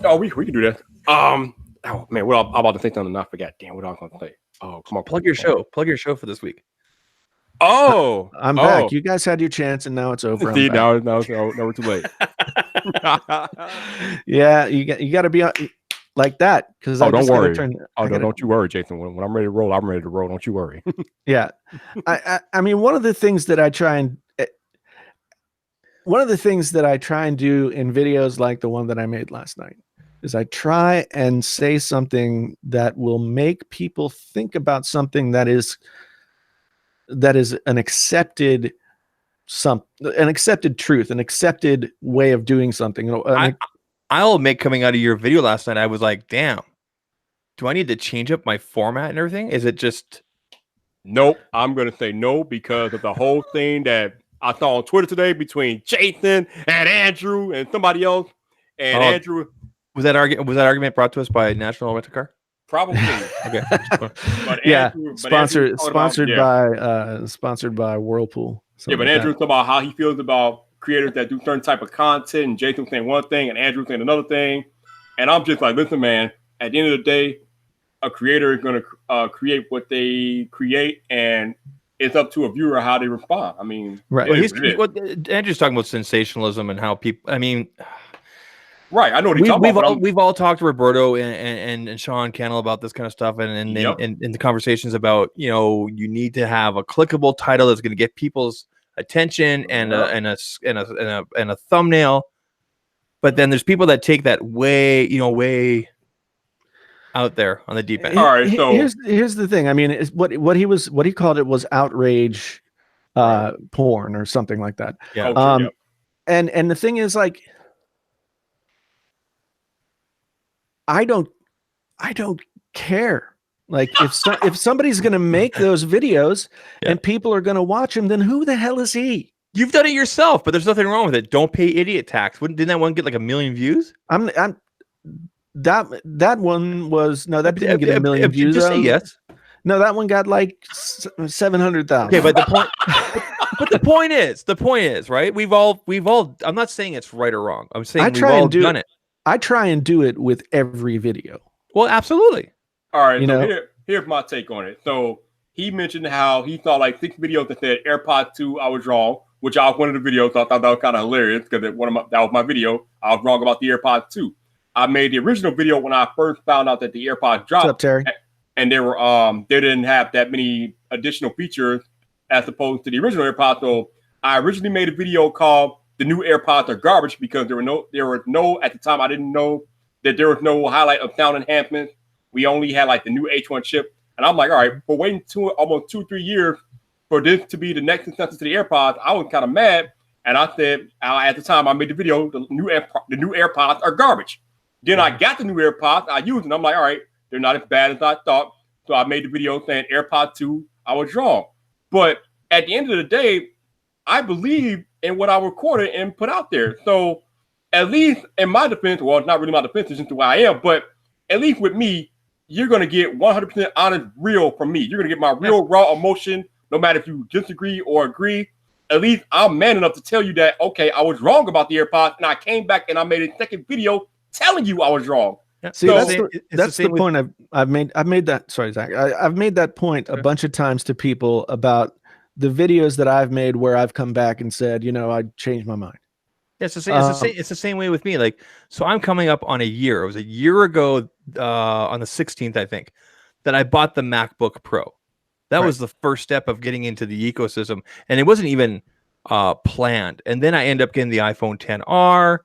Oh, we can do that. Oh man, I'm about to say something and I forgot. Damn, what I was going to say. Oh, come on, plug your show. Plug your show for this week. Oh, I'm back. You guys had your chance, and now it's over. See, now we're too late. Yeah, you got to be like that, because don't worry. Don't you worry, Jason. When I'm ready to roll, I'm ready to roll. Don't you worry. Yeah, I mean, one of the things that I try and do in videos like the one that I made last night is I try and say something that will make people think about something that is an accepted truth, an accepted way of doing something. I'll admit, coming out of your video last night, I was like, damn, do I need to change up my format and everything? Is it just... Nope. I'm going to say no, because of the whole thing that I saw on Twitter today between Jason and Andrew and somebody else. And Andrew was that argument brought to us by National Rent a Car? Probably. Okay. But yeah, Andrew, sponsored by Whirlpool. Yeah, but Andrew talking about how he feels about creators that do certain type of content, and Jason saying one thing and Andrew saying another thing. And I'm just like, listen, man, at the end of the day, a creator is going to create what they create, and it's up to a viewer how they respond. I mean, right. Well, Andrew's talking about sensationalism and how people, I mean, right. I know what he's talking about. We've all talked to Roberto and Sean Cannell about this kind of stuff, and the conversations about, you know, you need to have a clickable title that's going to get people's attention and a thumbnail. But then there's people that take that way out there on the deep end. All right, so here's the thing. I mean, what he called it was outrage porn or something like that. Yeah. And the thing is, like, I don't care. Like, if somebody's going to make those videos and people are going to watch them, then who the hell is he? You've done it yourself, but there's nothing wrong with it. Don't pay idiot tax. Didn't that one get like 1 million views? That one was no, that didn't get 1 million views. Just say yes. No, that one got like 700,000. Okay, but the point is, right? We've all. I'm not saying it's right or wrong. I'm saying we've all done it. I try and do it with every video. Well, absolutely. All right, here's my take on it. So he mentioned how he thought like 6 videos that said AirPods 2, I was wrong, which I was one of the videos. So I thought that was kind of hilarious because that was my video. I was wrong about the AirPods 2. I made the original video when I first found out that the AirPods dropped. What's up, Terry? And they didn't have that many additional features as opposed to the original AirPods. So I originally made a video called "The New AirPods Are Garbage" because there was no at the time I didn't know that there was no highlight of sound enhancements. We only had like the new H1 chip, and I'm like, all right, for waiting almost 2-3 years for this to be the next successor to the AirPods, I was kind of mad, and I said at the time I made the video, the new AirPods are garbage. Then I got the new AirPods, I used them. I'm like, all right, they're not as bad as I thought. So I made the video saying AirPods 2, I was wrong. But at the end of the day, I believe in what I recorded and put out there. So at least in my defense, well, it's not really my defense, it's just who I am, but at least with me, you're going to get 100% honest, real from me. You're going to get my real raw emotion, no matter if you disagree or agree. At least I'm man enough to tell you that, okay, I was wrong about the AirPods, and I came back and I made a second video telling you I was wrong. See, that's the point I've made. I've made that. Sorry, Zach. I've made that point a bunch of times to people about the videos that I've made where I've come back and said, you know, I changed my mind. Yeah, it's the same way with me. Like, so I'm coming up on a year. It was a year ago on the 16th, I think, that I bought the MacBook Pro. That was the first step of getting into the ecosystem, and it wasn't even planned. And then I end up getting the iPhone XR,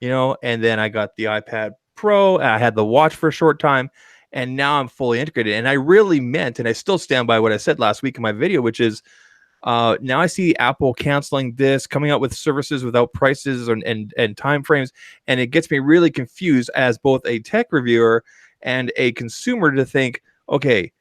you know, and then I got the iPad Pro. I had the watch for a short time, and now I'm fully integrated. And I really meant, and I still stand by what I said last week in my video, which is now I see Apple canceling this, coming out with services without prices and time frames, and it gets me really confused as both a tech reviewer and a consumer to think, okay,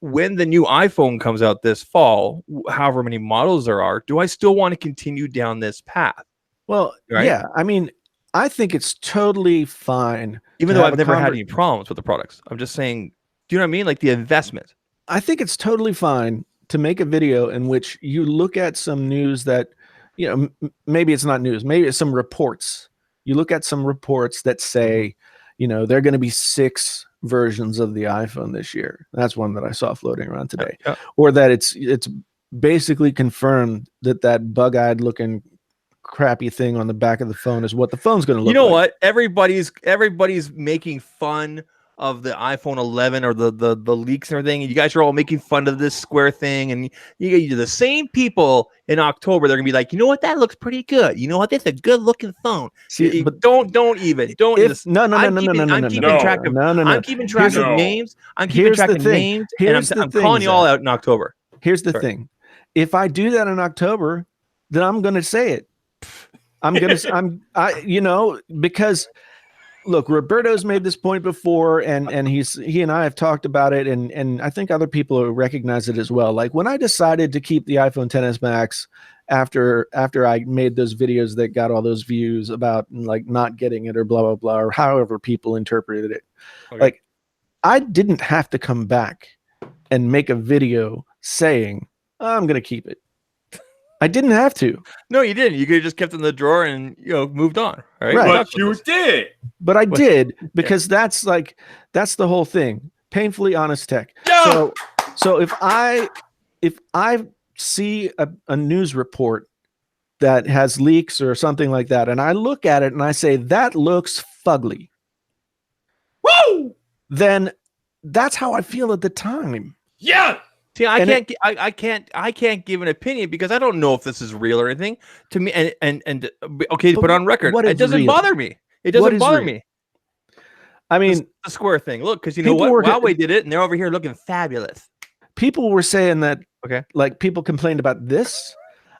when the new iPhone comes out this fall, however many models there are, do I still want to continue down this path? Well, yeah, I mean, I think it's totally fine. Even though I've never had any problems with the products. I'm just saying, do you know what I mean? Like the investment. I think it's totally fine to make a video in which you look at some news that, you know, maybe it's not news, maybe it's some reports. You look at some reports that say, you know, there are going to be 6 versions of the iPhone this year. That's one that I saw floating around today. Yeah. Or that it's basically confirmed that bug-eyed looking crappy thing on the back of the phone is what the phone's going to look like. You know what? Everybody's making fun of the iPhone 11 or the leaks and everything. You guys are all making fun of this square thing, and you the same people in October. They're gonna be like, you know what? That looks pretty good. You know what? That's a good looking phone. See, but don't even. I'm keeping track of names. I'm keeping track of names, and I'm calling you all out in October. Here's the thing: if I do that in October, then I'm gonna say it. Because look, Roberto's made this point before, and he and I have talked about it, and I think other people recognize it as well. Like when I decided to keep the iPhone XS Max after I made those videos that got all those views about like not getting it or blah blah blah or however people interpreted it, like I didn't have to come back and make a video saying I'm gonna keep it. I didn't have to. No, you didn't. You could have just kept it in the drawer and moved on. Right? But you did. But I did because that's the whole thing. Painfully honest tech. Yeah. So if I see a news report that has leaks or something like that, and I look at it and I say that looks fugly, woo, then that's how I feel at the time. Yeah. See, I can't give an opinion because I don't know if this is real or anything. To me, and okay, to put on record, it doesn't bother me. It doesn't bother me. I mean, the square thing. Look, because you know what, Huawei did it, and they're over here looking fabulous. People were saying that. Okay, like people complained about this.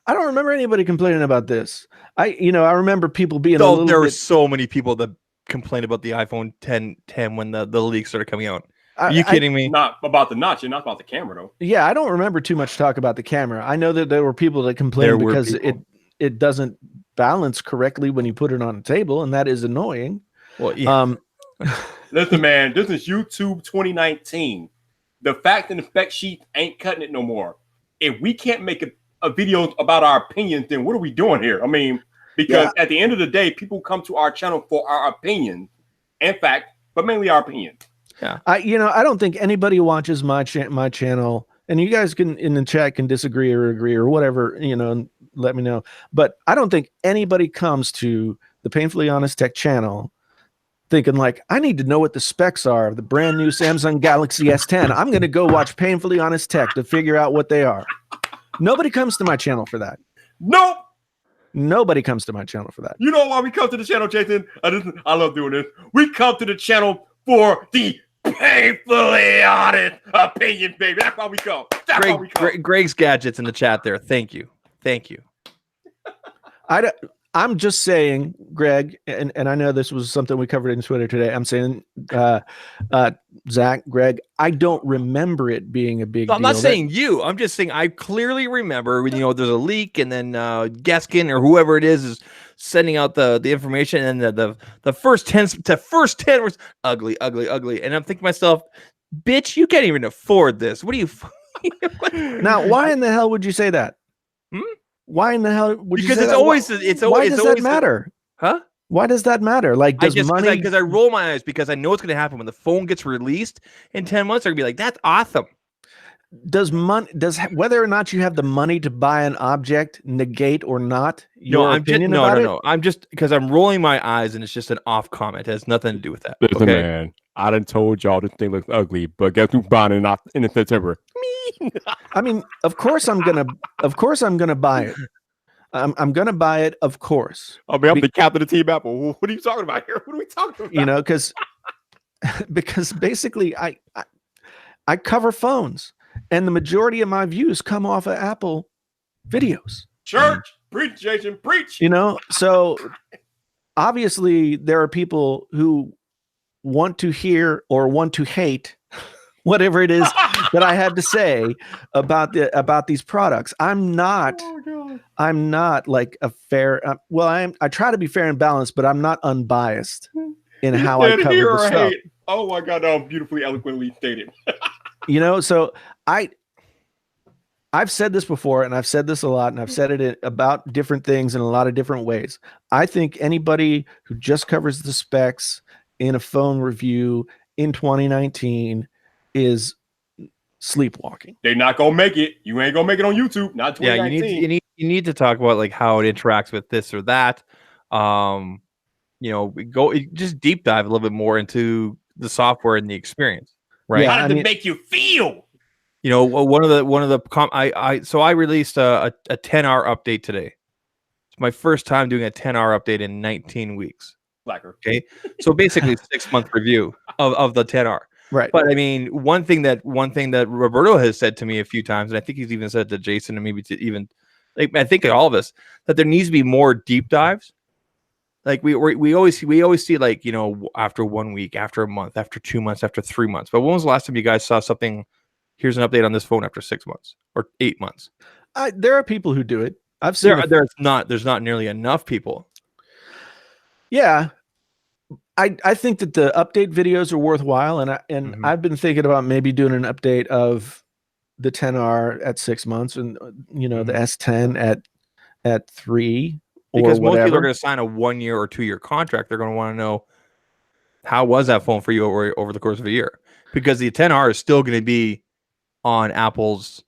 I don't remember anybody complaining about this. I remember people being a little. There were so many people that complained about the iPhone 10 when the leaks started coming out. Are you kidding me? Not about the notch, and not about the camera, though. Yeah, I don't remember too much talk about the camera. I know that there were people that complained because it doesn't balance correctly when you put it on a table, and that is annoying. Well, yeah. Listen, man, this is YouTube 2019. The fact and the spec sheet ain't cutting it no more. If we can't make a video about our opinions, then what are we doing here? I mean, because at the end of the day, people come to our channel for our opinion, in fact, but mainly our opinion. Yeah, I don't think anybody watches my channel, and you guys can in the chat can disagree or agree or whatever, and let me know. But I don't think anybody comes to the Painfully Honest Tech channel thinking like, I need to know what the specs are of the brand new Samsung Galaxy S10. I'm going to go watch Painfully Honest Tech to figure out what they are. Nobody comes to my channel for that. Nope. Nobody comes to my channel for that. You know why we come to the channel, Jason? I love doing this. We come to the channel for the painfully honest opinion, baby. That's why we come. Greg's gadgets in the chat there. Thank you. I'm just saying, Greg, and I know this was something we covered in Twitter today. I'm saying, Zach, Greg, I don't remember it being a big deal. I'm not saying you. I'm just saying I clearly remember when, there's a leak and then Gaskin or whoever it is sending out the information, and the first 10 was ugly. And I'm thinking to myself, bitch, you can't even afford this. What do you now? Why in the hell would you say that? Why in the hell would you say that? Why does that matter? Huh? Why does that matter? Like, does money? Because I roll my eyes because I know what's going to happen when the phone gets released in 10 months. They're going to be like, that's awesome. Does whether or not you have the money to buy an object negate or not your opinion about it? No. I'm just because I'm rolling my eyes and it's just an off comment. It has nothing to do with that. Listen, man, I done told y'all this thing looks ugly, but guess who's buying it not in September? Me. I mean, of course I'm gonna buy it. I'm gonna buy it, of course. I mean, I'm the captain of Team Apple. What are you talking about here? What are we talking about? Because basically I cover phones, and the majority of my views come off of Apple videos. Church, preach, Jason, preach. So obviously there are people who want to hear or want to hate whatever it is that I have to say about these products. I'm not like a fair. I try to be fair and balanced, but I'm not unbiased in how I cover the stuff. Oh my God, that was beautifully eloquently stated. So I've said this before, and I've said this a lot, and I've said it about different things in a lot of different ways. I think anybody who just covers the specs in a phone review in 2019 is sleepwalking. They're not gonna make it. You ain't gonna make it on YouTube. Not 2019. Yeah, you need to talk about like how it interacts with this or that. Just deep dive a little bit more into the software and the experience. Right? How does it make you feel? One of the so I released a 10-hour update today. It's my first time doing a 10-hour update in 19 weeks. Blacker. Okay, so basically 6-month review of the 10-hour. Right. But I mean, one thing that Roberto has said to me a few times, and I think he's even said to Jason and maybe to even, I think all of us, that there needs to be more deep dives. like we always see like, you know, after 1 week, after a month, after 2 months, after 3 months. But when was the last time you guys saw something? Here's an update on this phone after 6 months or 8 months. There are people who do it. I've seen there's not nearly enough people. Yeah. I think that the update videos are worthwhile, and I've been thinking about maybe doing an update of the 10R at 6 months, and you know, the S10 at 3, because or most whatever. people are going to sign a 1 year or 2 year contract. They're going to want to know, how was that phone for you over the course of a year? Because the 10R is still going to be on Apple's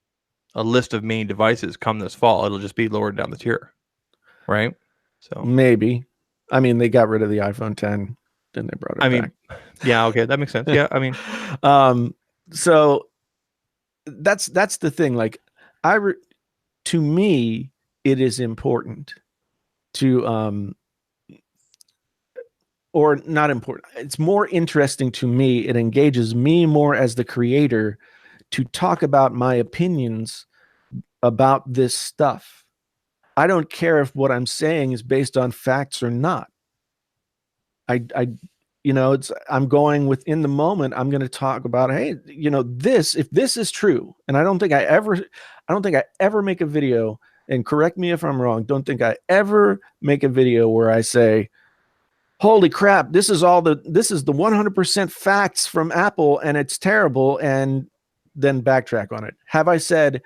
a list of main devices come this fall. It'll just be lowered down the tier, right? So maybe. I mean, they got rid of the iPhone 10, then they brought it back. Yeah, okay, that makes sense. Yeah, I mean, so that's the thing. Like, to me, it is important to or not important. It's more interesting to me. It engages me more as the creator to talk about my opinions about this stuff. I don't care if what I'm saying is based on facts or not. You know, I'm going within the moment. I'm going to talk about, hey, you know, if this is true, and I don't think I ever make a video, and correct me if I'm wrong, don't think I ever make a video where I say, holy crap, this is the 100% facts from Apple and it's terrible, and then backtrack on it. Have I said,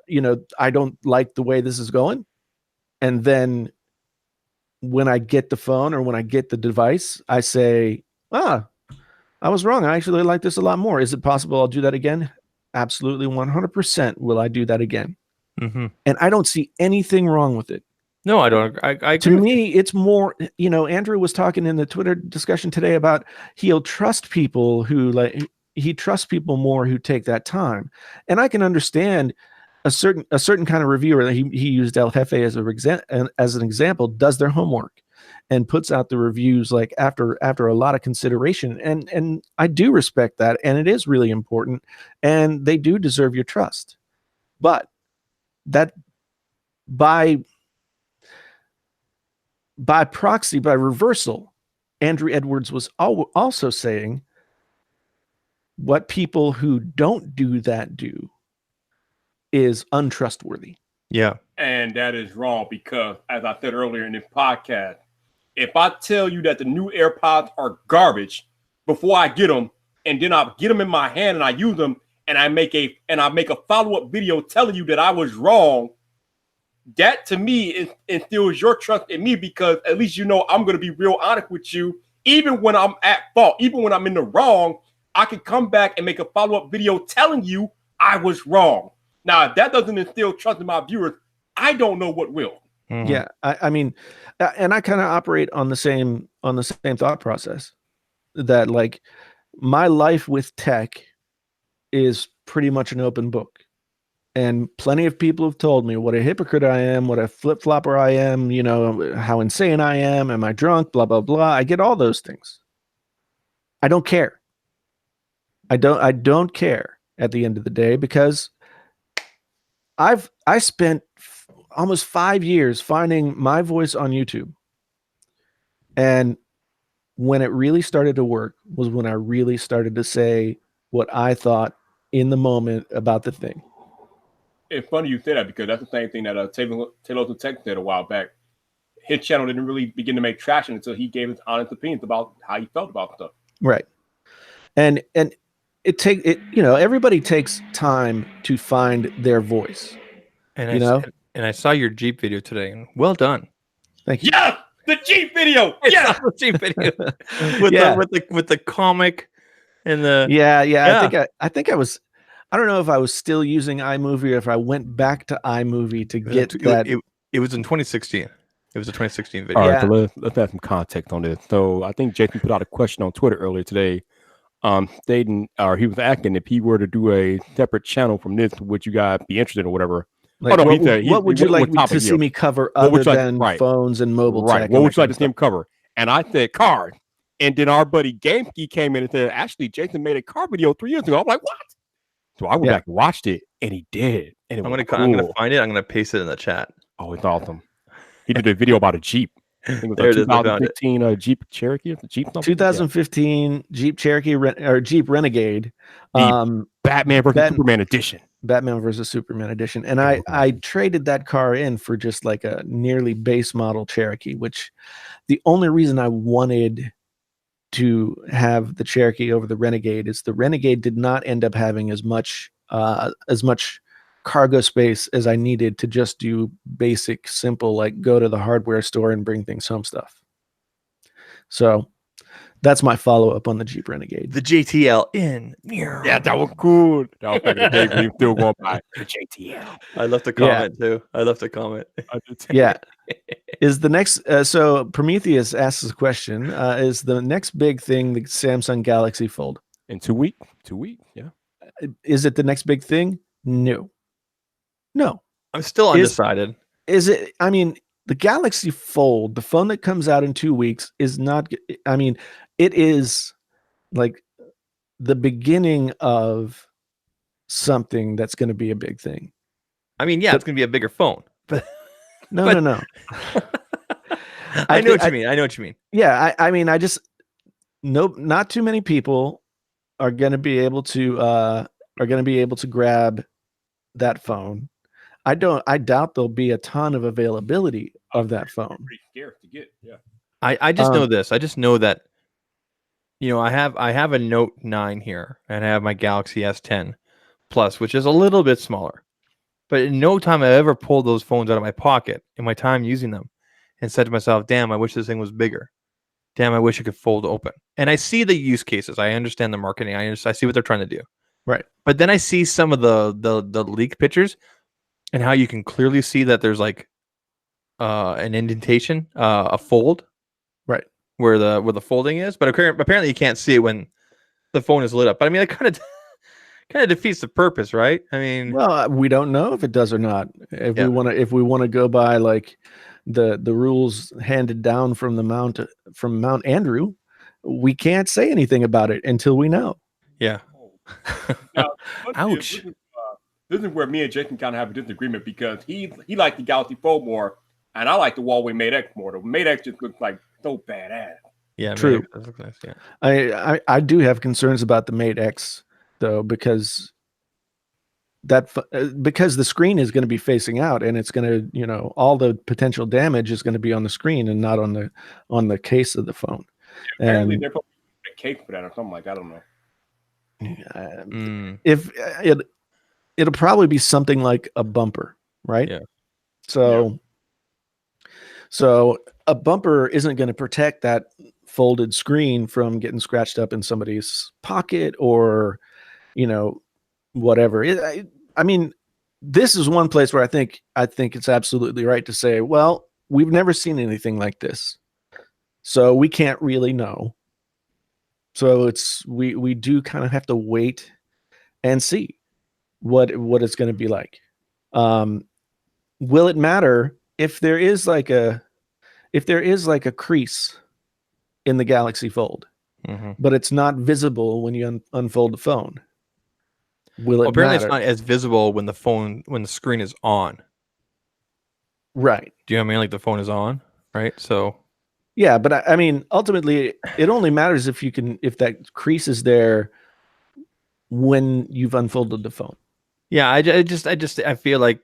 you know, I don't like the way this is going, and then when I get the phone or when I get the device, I say, I was wrong. I actually like this a lot more. Is it possible I'll do that again? Absolutely, 100% will I do that again. And I don't see anything wrong with it. No, I don't. I agree. To me, it's more, you know, Andrew was talking in the Twitter discussion today about he trusts people more who take that time. And I can understand a certain kind of reviewer that he used El Jefe as an example, does their homework and puts out the reviews like after a lot of consideration. And I do respect that, and it is really important, and they do deserve your trust. But that by proxy, by reversal, Andrew Edwards was also saying what people who don't do that do is untrustworthy. Yeah. And that is wrong because, as I said earlier in this podcast, if I tell you that the new AirPods are garbage before I get them, and then I get them in my hand and I use them, and I make a follow-up video telling you that I was wrong, that to me instills your trust in me, because at least you know I'm going to be real honest with you. Even when I'm at fault, even when I'm in the wrong, I can come back and make a follow-up video telling you I was wrong. Now, if that doesn't instill trust in my viewers, I don't know what will. Yeah, I mean, and I kind of operate on the same thought process, that like my life with tech is pretty much an open book. And plenty of people have told me what a hypocrite I am, what a flip-flopper I am, you know, how insane I am I drunk, blah, blah, blah. I get all those things. I don't care. I don't care at the end of the day, because I spent almost 5 years finding my voice on YouTube. And when it really started to work was when I really started to say what I thought in the moment about the thing. It's funny you say that, because that's the same thing that Taylor Tech said a while back. His channel didn't really begin to make traction until he gave his honest opinions about how he felt about stuff. Right. And you know, everybody takes time to find their voice. And I saw your Jeep video today, and well done. Thank you. Yeah, the Jeep video. Yeah, the Jeep video with the comic and the I think I was. I don't know if I was still using iMovie or if I went back to iMovie to get that. It was in 2016. It was a 2016 video. All right, so let's add some context on this. So I think Jason put out a question on Twitter earlier today, stating, or he was asking if he were to do a separate channel from this, would you guys be interested or whatever? Like, what would you like to see me cover other than phones and mobile tech? What would you like to see him cover? And I said car. And then our buddy GameKey came in and said, actually, Jason made a car video 3 years ago. I'm like, what? So I went back and watched it, and he did. And I'm gonna find it. I'm gonna paste it in the chat. Oh, it's awesome. He did a video about a Jeep. I think it was There a it is, I found it. 2015 Jeep Cherokee, Jeep something. 2015 Jeep Cherokee or Jeep Renegade, Batman versus Bat- Superman edition. Batman versus Superman edition, and Yeah. I traded that car in for just like a nearly base model Cherokee, which the only reason I wanted to have the Cherokee over the Renegade is the Renegade did not end up having as much cargo space as I needed to just do basic, simple, like go to the hardware store and bring things home stuff. So that's my follow up on the Jeep Renegade. The JTL in. Yeah, that was cool. That was back in the day when he was still going by the JTL. I left a comment too. I left a comment. Yeah. Is the next so Prometheus asks a question, is the next big thing the Samsung Galaxy Fold? In 2 weeks. 2 weeks, yeah. Is it the next big thing? No. I'm still undecided. Is it, I mean, the Galaxy Fold, the phone that comes out in 2 weeks, is not, I mean, it is like the beginning of something that's going to be a big thing. I mean, yeah, But- it's gonna be a bigger phone. But No. I know what you mean. I know what you mean. Yeah, I mean, I just not too many people are going to be able to grab that phone. I doubt there'll be a ton of availability of that phone. Pretty scarce to get. Yeah. I just know this. I just know that, you know, I have a Note 9 here, and I have my Galaxy S10 Plus, which is a little bit smaller. But in no time I ever pulled those phones out of my pocket in my time using them and said to myself, damn, I wish this thing was bigger. Damn, I wish it could fold open. And I see the use cases. I understand the marketing. I see what they're trying to do. Right. But then I see some of the leak pictures and how you can clearly see that there's like an indentation, a fold. Right. Where the folding is. But apparently you can't see it when the phone is lit up. But I mean, it kind of defeats the purpose, right? I mean, Well, we don't know if it does or not. If we want to go by like the rules handed down from Mount Andrew, we can't say anything about it until we know. yeah. Now, Ouch. This is where me and Jason kind of have a disagreement because he liked the Galaxy Fold more, and I like the Huawei Mate X more. The Mate X just looks like so badass. Yeah, True. Maybe, that's nice, yeah. I do have concerns about the Mate X though, because the screen is going to be facing out, and it's going to, you know, all the potential damage is going to be on the screen and not on the case of the phone. Apparently, And they're probably a cake for that or something like I don't know. if it'll probably be something like a bumper, right? Yeah. So a bumper isn't going to protect that folded screen from getting scratched up in somebody's pocket or, you know, whatever. I mean, this is one place where I think it's absolutely right to say, well, we've never seen anything like this, so we can't really know. So we do kind of have to wait and see what it's going to be like. Will it matter if there is like a crease in the Galaxy Fold, but it's not visible when you unfold the phone? Will it Apparently, matter? it's not as visible when the screen is on. Right. Do you know what I mean? Like the phone is on, right? So Yeah, but I mean, ultimately, it only matters if that crease is there when you've unfolded the phone. yeah, I feel like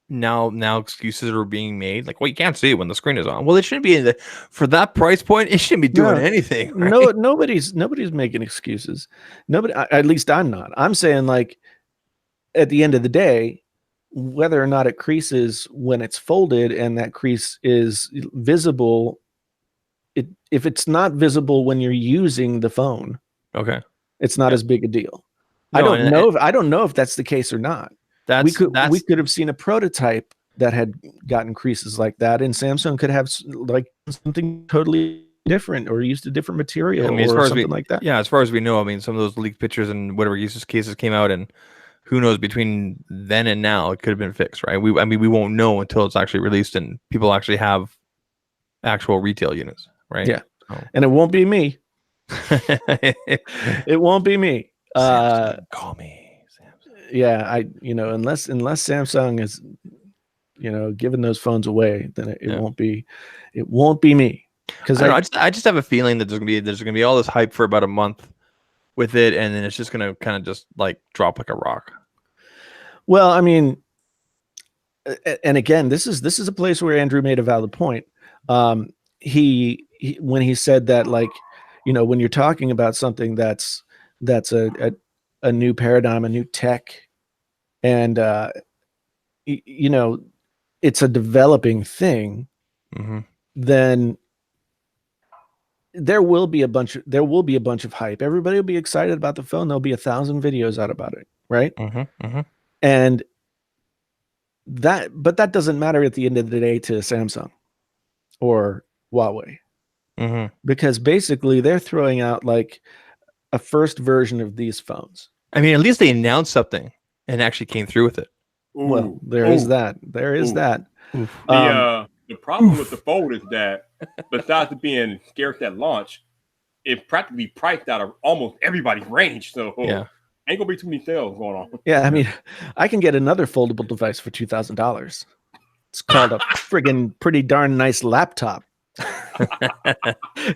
now excuses are being made. Like, well, you can't see it when the screen is on. Well, it shouldn't be for that price point. It shouldn't be doing No. anything. Right? No, nobody's making excuses. Nobody, at least I'm not. I'm saying, like, at the end of the day, whether or not it creases when it's folded and that crease is visible, if it's not visible when you're using the phone, Okay, it's not as big a deal. No, I don't know if that's the case or not. We could have seen a prototype that had gotten creases like that, and Samsung could have like something totally different or used a different material or something like that. Yeah, as far as we know, I mean, some of those leaked pictures and whatever use cases came out, and who knows, between then and now, it could have been fixed, right? We won't know until it's actually released and people actually have actual retail units, right? Yeah, and it won't be me. It won't be me. Samsung, call me. Samsung. Yeah, unless Samsung is giving those phones away, then it won't be me. Because I just have a feeling that there's gonna be all this hype for about a month with it, and then it's just gonna kind of just like drop like a rock. Well, I mean, and again, this is a place where Andrew made a valid point. He when he said that, like, when you're talking about something that's a new paradigm, a new tech, and it's a developing thing, then there will be a bunch of hype. Everybody will be excited about the phone. There'll be 1,000 videos out about it, right? And but that doesn't matter at the end of the day to Samsung or Huawei, because basically they're throwing out like a first version of these phones. I mean, at least they announced something and actually came through with it. Well, there is that. The problem with the Fold is that besides it being scarce at launch, it practically priced out of almost everybody's range. So ain't gonna be too many sales going on. Yeah, I mean, I can get another foldable device for $2,000. It's called a friggin' pretty darn nice laptop.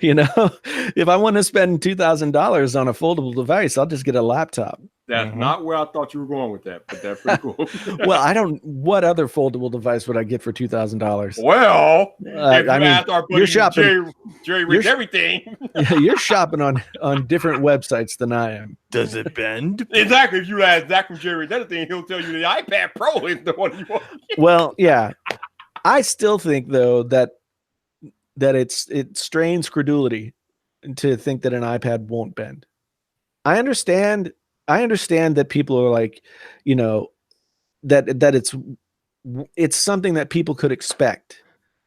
If I want to spend $2,000 on a foldable device, I'll just get a laptop. That's not where I thought you were going with that, but that's pretty cool. Well, what other foldable device would I get for $2,000? Well, you're shopping. Jerry reads everything. You're shopping on different websites than I am. Does it bend? Exactly. If you ask Zach from Jerry that thing, he'll tell you the iPad Pro is the one you want. Well, yeah. I still think though that it strains credulity to think that an iPad won't bend. I understand that people are like, that it's something that people could expect.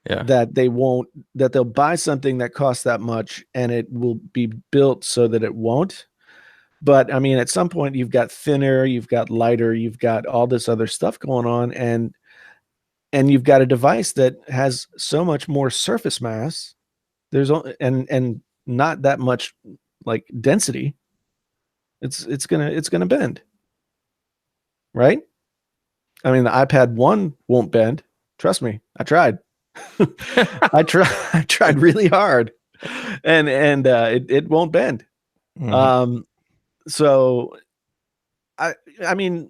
Yeah. That they'll buy something that costs that much and it will be built so that it won't. But I mean, at some point you've got thinner, you've got lighter, you've got all this other stuff going on, and you've got a device that has so much more surface mass. And not that much like density. It's gonna bend, right? I mean, the iPad 1 won't bend. Trust me, I tried. I tried really hard, and it won't bend. So I mean,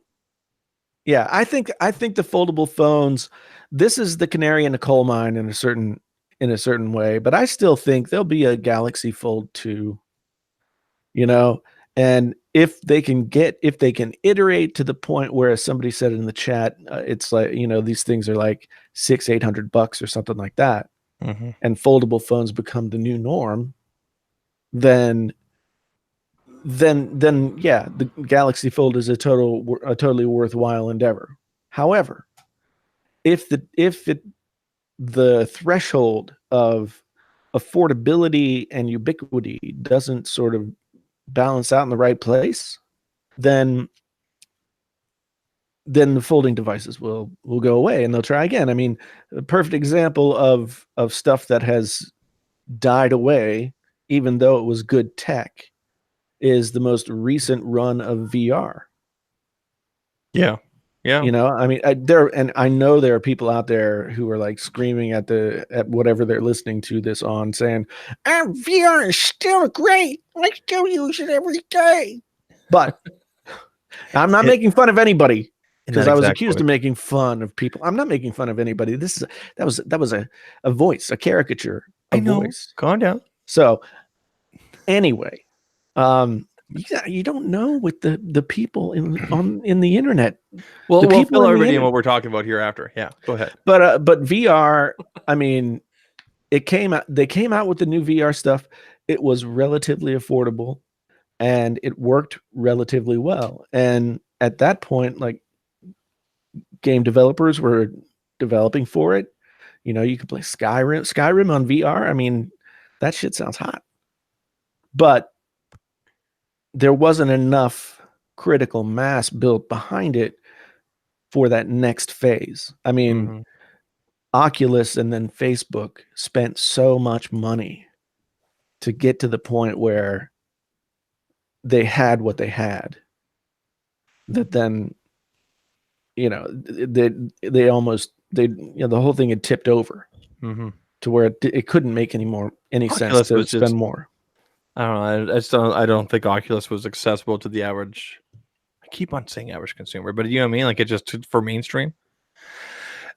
yeah, I think the foldable phones, this is the canary in the coal mine in a certain way, but I still think there'll be a Galaxy Fold 2, and if they can iterate to the point where, as somebody said in the chat, it's like, these things are like $600-800 or something like that, and foldable phones become the new norm, then yeah, the Galaxy Fold is a totally worthwhile endeavor. However, if the threshold of affordability and ubiquity doesn't sort of balance out in the right place, then the folding devices will go away and they'll try again. I mean, a perfect example of stuff that has died away, even though it was good tech, is the most recent run of VR. Yeah. I mean, I know there are people out there who are like screaming at whatever they're listening to this on, saying, VR is still great. I still use it every day. But I'm not making fun of anybody, because I was accused of making fun of people. I'm not making fun of anybody. That was a voice, a caricature, voice. Calm down. So anyway, you don't know with the people in the internet. Well, the people fill everybody in what we're talking about here after. Yeah, go ahead. But VR, I mean, they came out with the new VR stuff. It was relatively affordable and it worked relatively well. And at that point, like, game developers were developing for it. You could play Skyrim on VR. I mean, that shit sounds hot. But there wasn't enough critical mass built behind it for that next phase. I mean, Oculus and then Facebook spent so much money to get to the point where they had what they had, that then, they almost the whole thing had tipped over Mm-hmm. to where it couldn't make any sense Oculus to was spend just- more. I don't know. I don't think Oculus was accessible to the average. I keep on saying average consumer, but you know what I mean. Like it just for mainstream.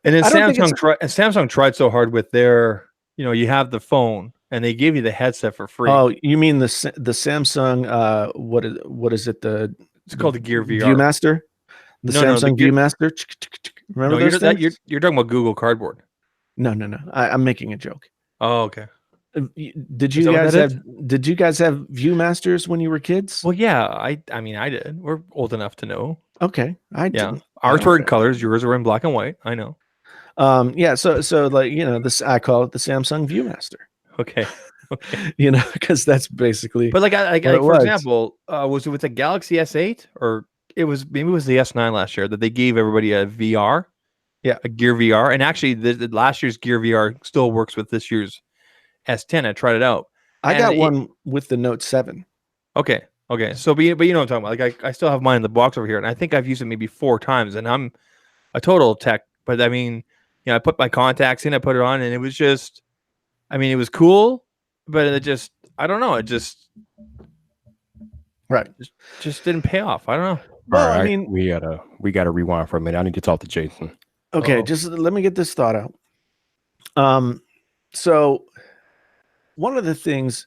And then I don't think Samsung tried so hard with their. You have the phone, and they gave you the headset for free. Oh, you mean the Samsung? What is it? It's called the Gear VR. ViewMaster. The No, Samsung the Gear- ViewMaster. Remember those things? You're talking about Google Cardboard. No. I'm making a joke. Oh, okay. Did Is you that what guys that have? Did you guys have ViewMasters when you were kids? Well, yeah. I mean, I did. We're old enough to know. Okay, I Yeah, didn't. ours were in colors. Yours were in black and white. I know. Yeah. So like this, I call it the Samsung ViewMaster. Okay. Because that's basically. But like what it for was. example, was it with the Galaxy S8 or maybe it was the S9 last year that they gave everybody a VR? Yeah, a Gear VR, and actually, the last year's Gear VR still works with this year's S10. I tried it out. I got one with the Note 7. Okay. So, but you know what I'm talking about. Like I still have mine in the box over here, and I think I've used it maybe 4 times, and I'm a total tech. But I mean, I put my contacts in, I put it on, and it was just, I mean, it was cool, but it just, I don't know, it just right, just didn't pay off. I don't know. Well, I mean, we gotta rewind for a minute. I need to talk to Jason. Okay, just let me get this thought out. So one of the things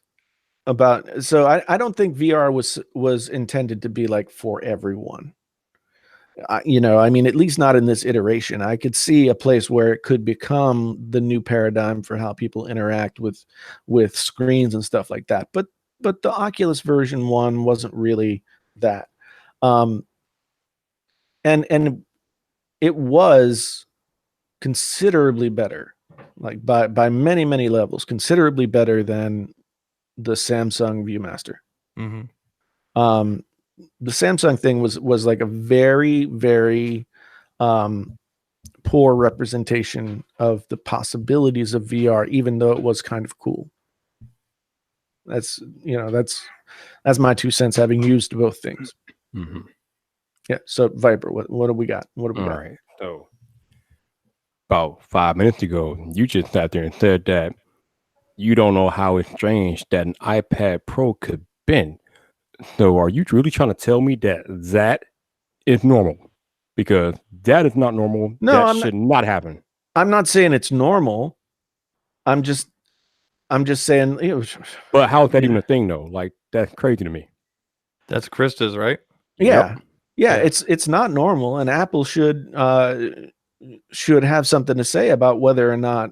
about I don't think VR was intended to be like for everyone. I mean, at least not in this iteration. I could see a place where it could become the new paradigm for how people interact with screens and stuff like that. But the Oculus version 1 wasn't really that. And it was considerably better, like by many levels, considerably better than the Samsung ViewMaster. Mm-hmm. The Samsung thing was like a very, very poor representation of the possibilities of VR, even though it was kind of cool. That's my 2 cents, having used both things. Mm-hmm. Yeah. So Vyyyper, what do we got? All right. So about 5 minutes ago, you just sat there and said that you don't know how it's strange that an iPad Pro could bend. So are you really trying to tell me that is normal? Because that is not normal. No, that should not happen. I'm not saying it's normal. I'm just saying. But how is that even a thing, though? Like, that's crazy to me. That's Krista's, right? Yeah. Yep. Yeah, it's not normal, and Apple should have something to say about whether or not.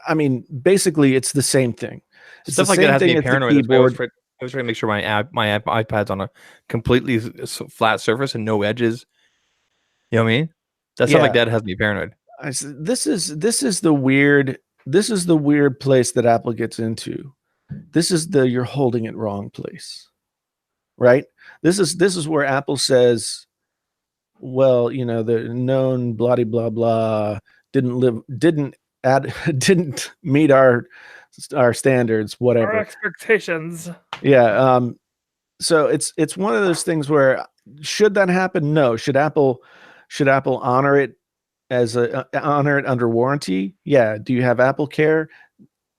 I mean, basically, it's the same thing. It's Stuff the like same that has thing me as the paranoid. keyboard. I was trying to make sure my iPad's on a completely flat surface and no edges. You know what I mean? That stuff like that has me paranoid. This is the weird place that Apple gets into. This is the you're holding it wrong place, right? This is where Apple says, well, the known blah blah blah didn't meet our standards, whatever, our expectations. Yeah. So it's one of those things where, should that happen? No. Should Apple honor it honor it under warranty? Yeah. Do you have Apple Care?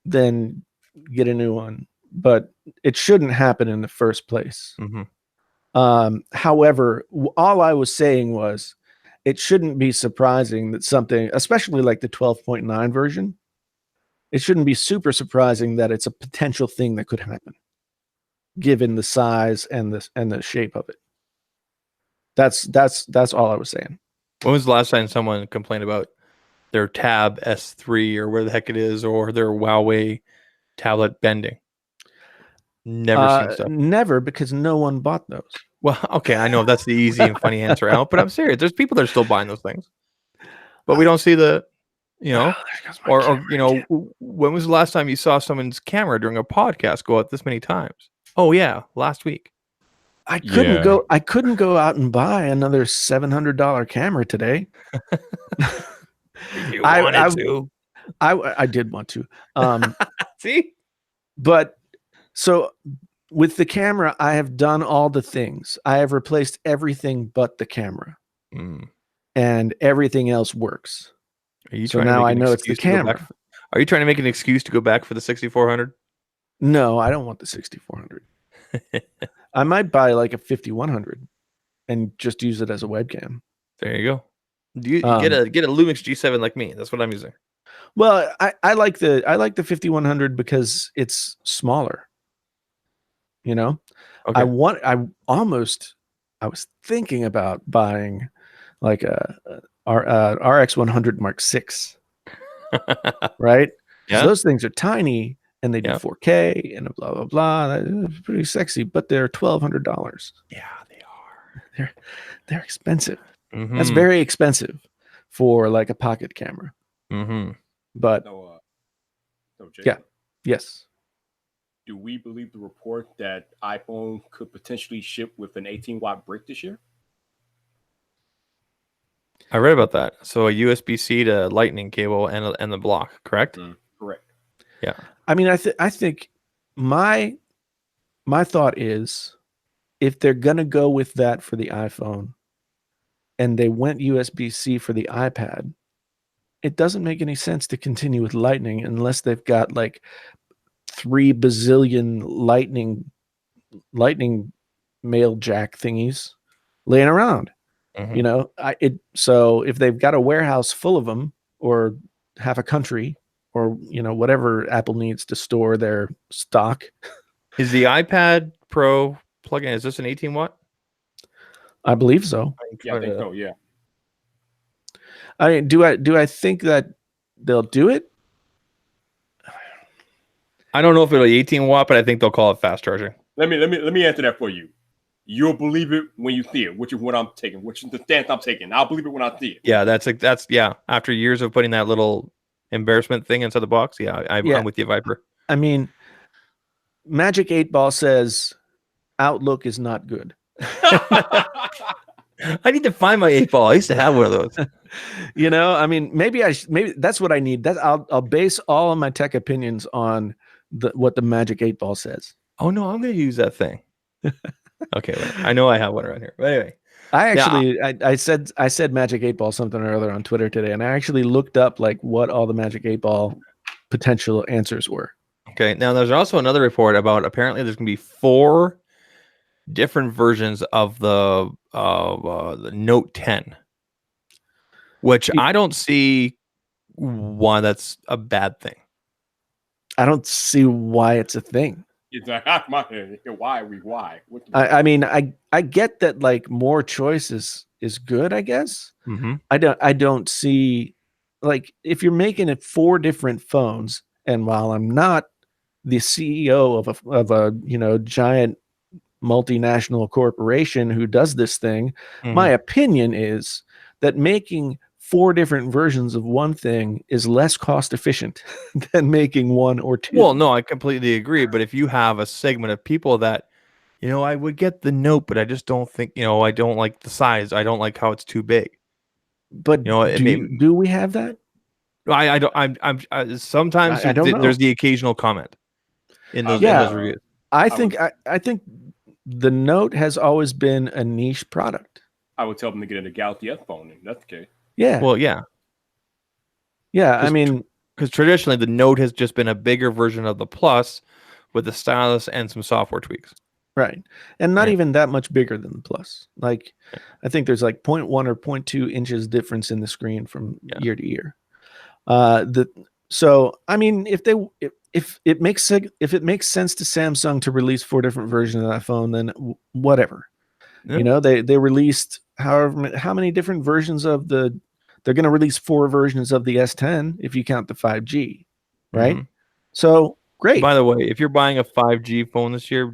Then get a new one. But it shouldn't happen in the first place. Mm-hmm. However, all I was saying was, it shouldn't be surprising that something, especially like the 12.9 version, it shouldn't be super surprising that it's a potential thing that could happen, given the size and the shape of it. That's all I was saying. When was the last time someone complained about their Tab S3 or where the heck it is, or their Huawei tablet bending? Never seen stuff. Never, because no one bought those. Well, okay, I know that's the easy and funny answer out, but I'm serious. There's people that are still buying those things, but we don't see the, or when was the last time you saw someone's camera during a podcast go out this many times? Oh yeah, last week. I couldn't go out and buy another $700 camera today. You wanted to. I did want to. See? But so with the camera, I have done all the things. I have replaced everything but the camera. and everything else works. Are you So trying to now make I an know it's the excuse to go back camera. Are you trying to make an excuse to go back for the 6400? No, I don't want the 6400. I might buy like a 5100 and just use it as a webcam. There you go. You get a Lumix G7 like me. That's what I'm using. Well, I like the 5100 because it's smaller. You know, Okay. I was thinking about buying like a RX 100 Mark 6, right? Because Yeah. those things are tiny and they do Yeah. 4K and blah blah blah. It's pretty sexy, but they're $1,200. Yeah, they are. They're expensive. Mm-hmm. That's very expensive for like a pocket camera. Mm-hmm. But So Jacob, yeah, yes. do we believe the report that iPhone could potentially ship with an 18-watt brick this year? I read about that. So a USB-C to Lightning cable and the block, correct? Correct. Yeah. I mean, I think my thought is if they're gonna go with that for the iPhone, and they went USB-C for the iPad, it doesn't make any sense to continue with Lightning unless they've got like 3 bazillion lightning mail jack thingies laying around. Mhm. You know, so if they've got a warehouse full of them, or half a country, or whatever Apple needs to store their stock. Is the iPad Pro plug-in, is this an 18 watt? I believe so. Yeah, I think so. Yeah. I mean, do I think that they'll do it? I don't know if it'll be 18 watt, but I think they'll call it fast charging. Let me answer that for you. You'll believe it when you see it, which is what I'm taking, which is the stance I'm taking. I'll believe it when I see it. Yeah, that's after years of putting that little embarrassment thing inside the box. Yeah, I'm with you, Vyyyper. I mean, Magic 8 Ball says Outlook is not good. I need to find my 8 ball. I used to have one of those. I mean, maybe that's what I need. That I'll base all of my tech opinions on what the Magic 8 Ball says. Oh no, I'm going to use that thing. Okay, whatever. I know I have one around here. But anyway, I actually I said Magic 8 Ball something or other on Twitter today, and I actually looked up like what all the Magic 8 Ball potential answers were. Okay, now there's also another report about apparently there's going to be 4 different versions of the Note 10, which I don't see why that's a bad thing. I don't see why it's a thing. Why? I mean, I get that like more choice is good, I guess. Mm-hmm. I don't see, like, if you're making it 4 different phones, and while I'm not the CEO of a giant multinational corporation who does this thing, my opinion is that making 4 different versions of one thing is less cost efficient than making 1 or 2. Well, no, I completely agree. But if you have a segment of people that, I would get the Note, but I just don't think, I don't like the size. I don't like how it's too big. But do we have that? I don't. Sometimes I don't know. There's the occasional comment in those reviews. I think the Note has always been a niche product. I would tell them to get a Galaxy S phone, and that's the case. Yeah. Well, yeah. Yeah, I mean, because traditionally the Note has just been a bigger version of the Plus with the stylus and some software tweaks. Right. And not even that much bigger than the Plus. Like, I think there's like 0.1 or 0.2 inches difference in the screen from year to year. So I mean, if it makes sense to Samsung to release 4 different versions of that phone, then whatever. Yeah. They released how many different versions of they're going to release 4 versions of the S10 if you count the 5G, right? So great. By the way, if you're buying a 5G phone this year,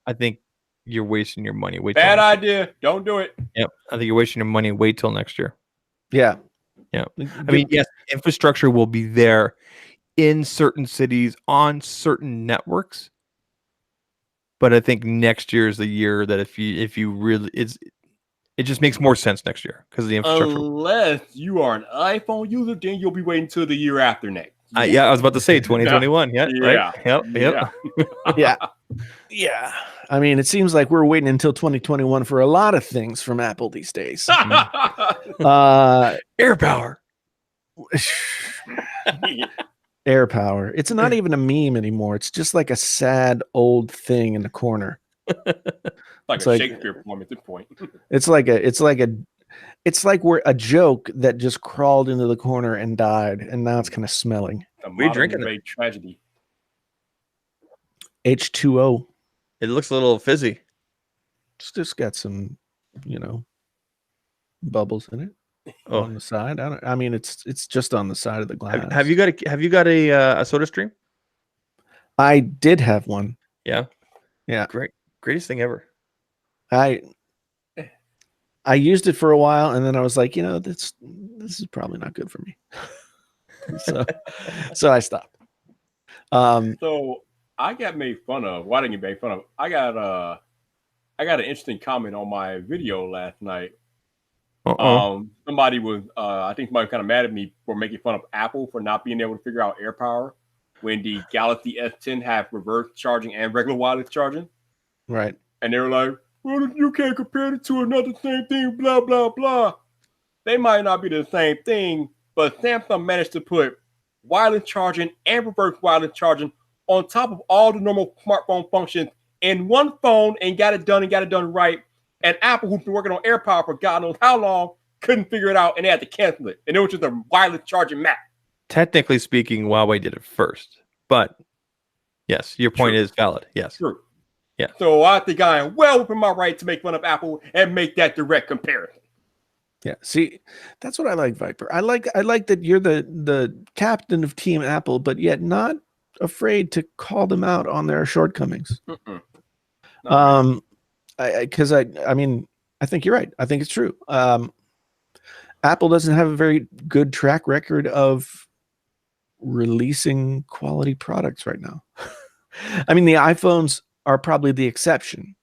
I think you're wasting your money. Bad idea. Don't do it. Yep. I think you're wasting your money. Wait till next year. Yeah. Yeah. I mean, yes, infrastructure will be there in certain cities on certain networks. But I think next year is the year that if you really, it just makes more sense next year because of the infrastructure. Unless you are an iPhone user, then you'll be waiting till the year after next. I was about to say 2021. Yeah. Yeah. Right. Yep. Yeah. Yeah. Yeah. I mean, it seems like we're waiting until 2021 for a lot of things from Apple these days. Air power. Air power. It's not even a meme anymore. It's just like a sad old thing in the corner. Like It's a like- Shakespeare poem at this point. It's like we're a joke that just crawled into the corner and died, and now it's kind of smelling. The What are you modern drinking day tragedy. H2O. It looks a little fizzy. It's just got some, bubbles in it on the side. I mean, it's just on the side of the glass. Have you got a soda stream? I did have one. Yeah. Yeah. Greatest thing ever. I used it for a while, and then I was like, this is probably not good for me. so I stopped. So I got made fun of. Why didn't get made fun of? I got an interesting comment on my video last night. Somebody was I think somebody was kind of mad at me for making fun of Apple for not being able to figure out air power when the Galaxy S10 have reverse charging and regular wireless charging. Right. And they were like, well, you can't compare it to another same thing, blah, blah, blah. They might not be the same thing, but Samsung managed to put wireless charging and reverse wireless charging on top of all the normal smartphone functions in one phone and got it done right. And Apple, who's been working on AirPower for God knows how long, couldn't figure it out, and they had to cancel it. And it was just a wireless charging map. Technically speaking, Huawei did it first, but yes, your point is valid. Yes. True. Yeah. So I think I am well within my right to make fun of Apple and make that direct comparison. Yeah. See, that's what I like, Vyyyper. I like that you're the captain of Team Apple, but yet not afraid to call them out on their shortcomings. Because I mean, I think you're right. I think it's true. Apple doesn't have a very good track record of releasing quality products right now. I mean, the iPhones are probably the exception.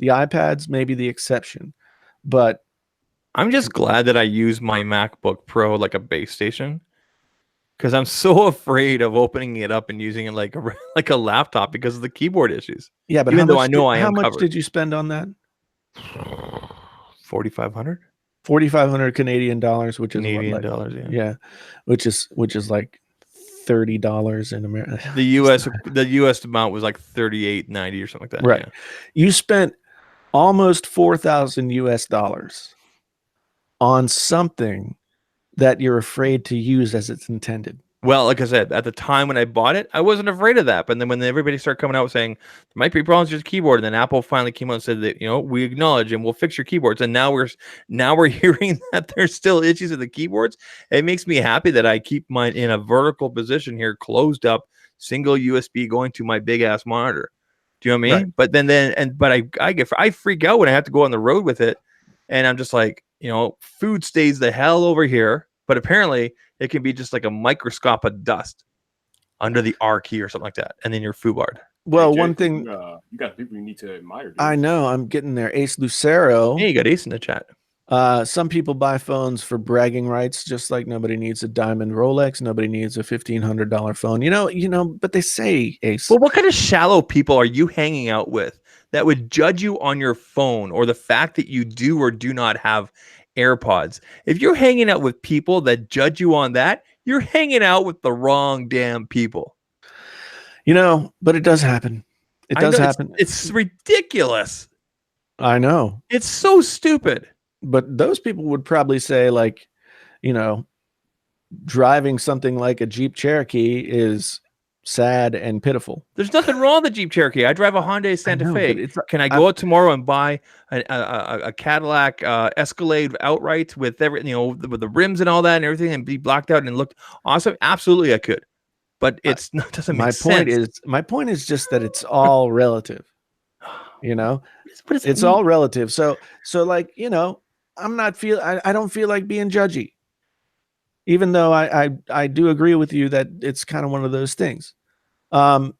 The iPads may be the exception, but I'm just glad that I use my MacBook Pro like a base station, because I'm so afraid of opening it up and using it like a laptop because of the keyboard issues. yeah, but Even how though I know I am how much covered. did you spend on that? 4,500 $4,500 Canadian dollars, which is Canadian dollars. Yeah. yeah, which is like $30 in America. The US amount was like 38.90 or something like that. Right. Yeah. You spent almost 4,000 US dollars on something that you're afraid to use as it's intended. Well, like I said, at the time when I bought it, I wasn't afraid of that. But then when everybody started coming out saying there might be problems with your keyboard, and then Apple finally came out and said that, we acknowledge and we'll fix your keyboards. And now we're hearing that there's still issues with the keyboards. It makes me happy that I keep mine in a vertical position here, closed up, single USB going to my big ass monitor. Do you know what I mean? Right. But then I freak out when I have to go on the road with it, and I'm just like, food stays the hell over here. But apparently it can be just like a microscope of dust under the R key or something like that, and then you're foobarred. Well, Hey, one Jake, thing you got people you need to admire. Dude. I know, I'm getting there. Ace Lucero. Hey, you got Ace in the chat. Some people buy phones for bragging rights, just like nobody needs a diamond Rolex, nobody needs a $1,500 phone. But they say, Ace. Well, what kind of shallow people are you hanging out with that would judge you on your phone or the fact that you do or do not have AirPods? If you're hanging out with people that judge you on that, you're hanging out with the wrong damn people. But it does happen. It does happen. It's ridiculous. I know. It's so stupid. But those people would probably say, like, driving something like a Jeep Cherokee is sad and pitiful. There's nothing wrong with the Jeep Cherokee. I drive a Hyundai Santa Fe. Can I go out tomorrow and buy a Cadillac Escalade outright with with the rims and all that and everything and be blacked out and look awesome? Absolutely, I could. But it doesn't make sense. My point is just that it's all relative. But it's all relative. So like, I don't feel like being judgy. Even though I do agree with you that it's kind of one of those things. So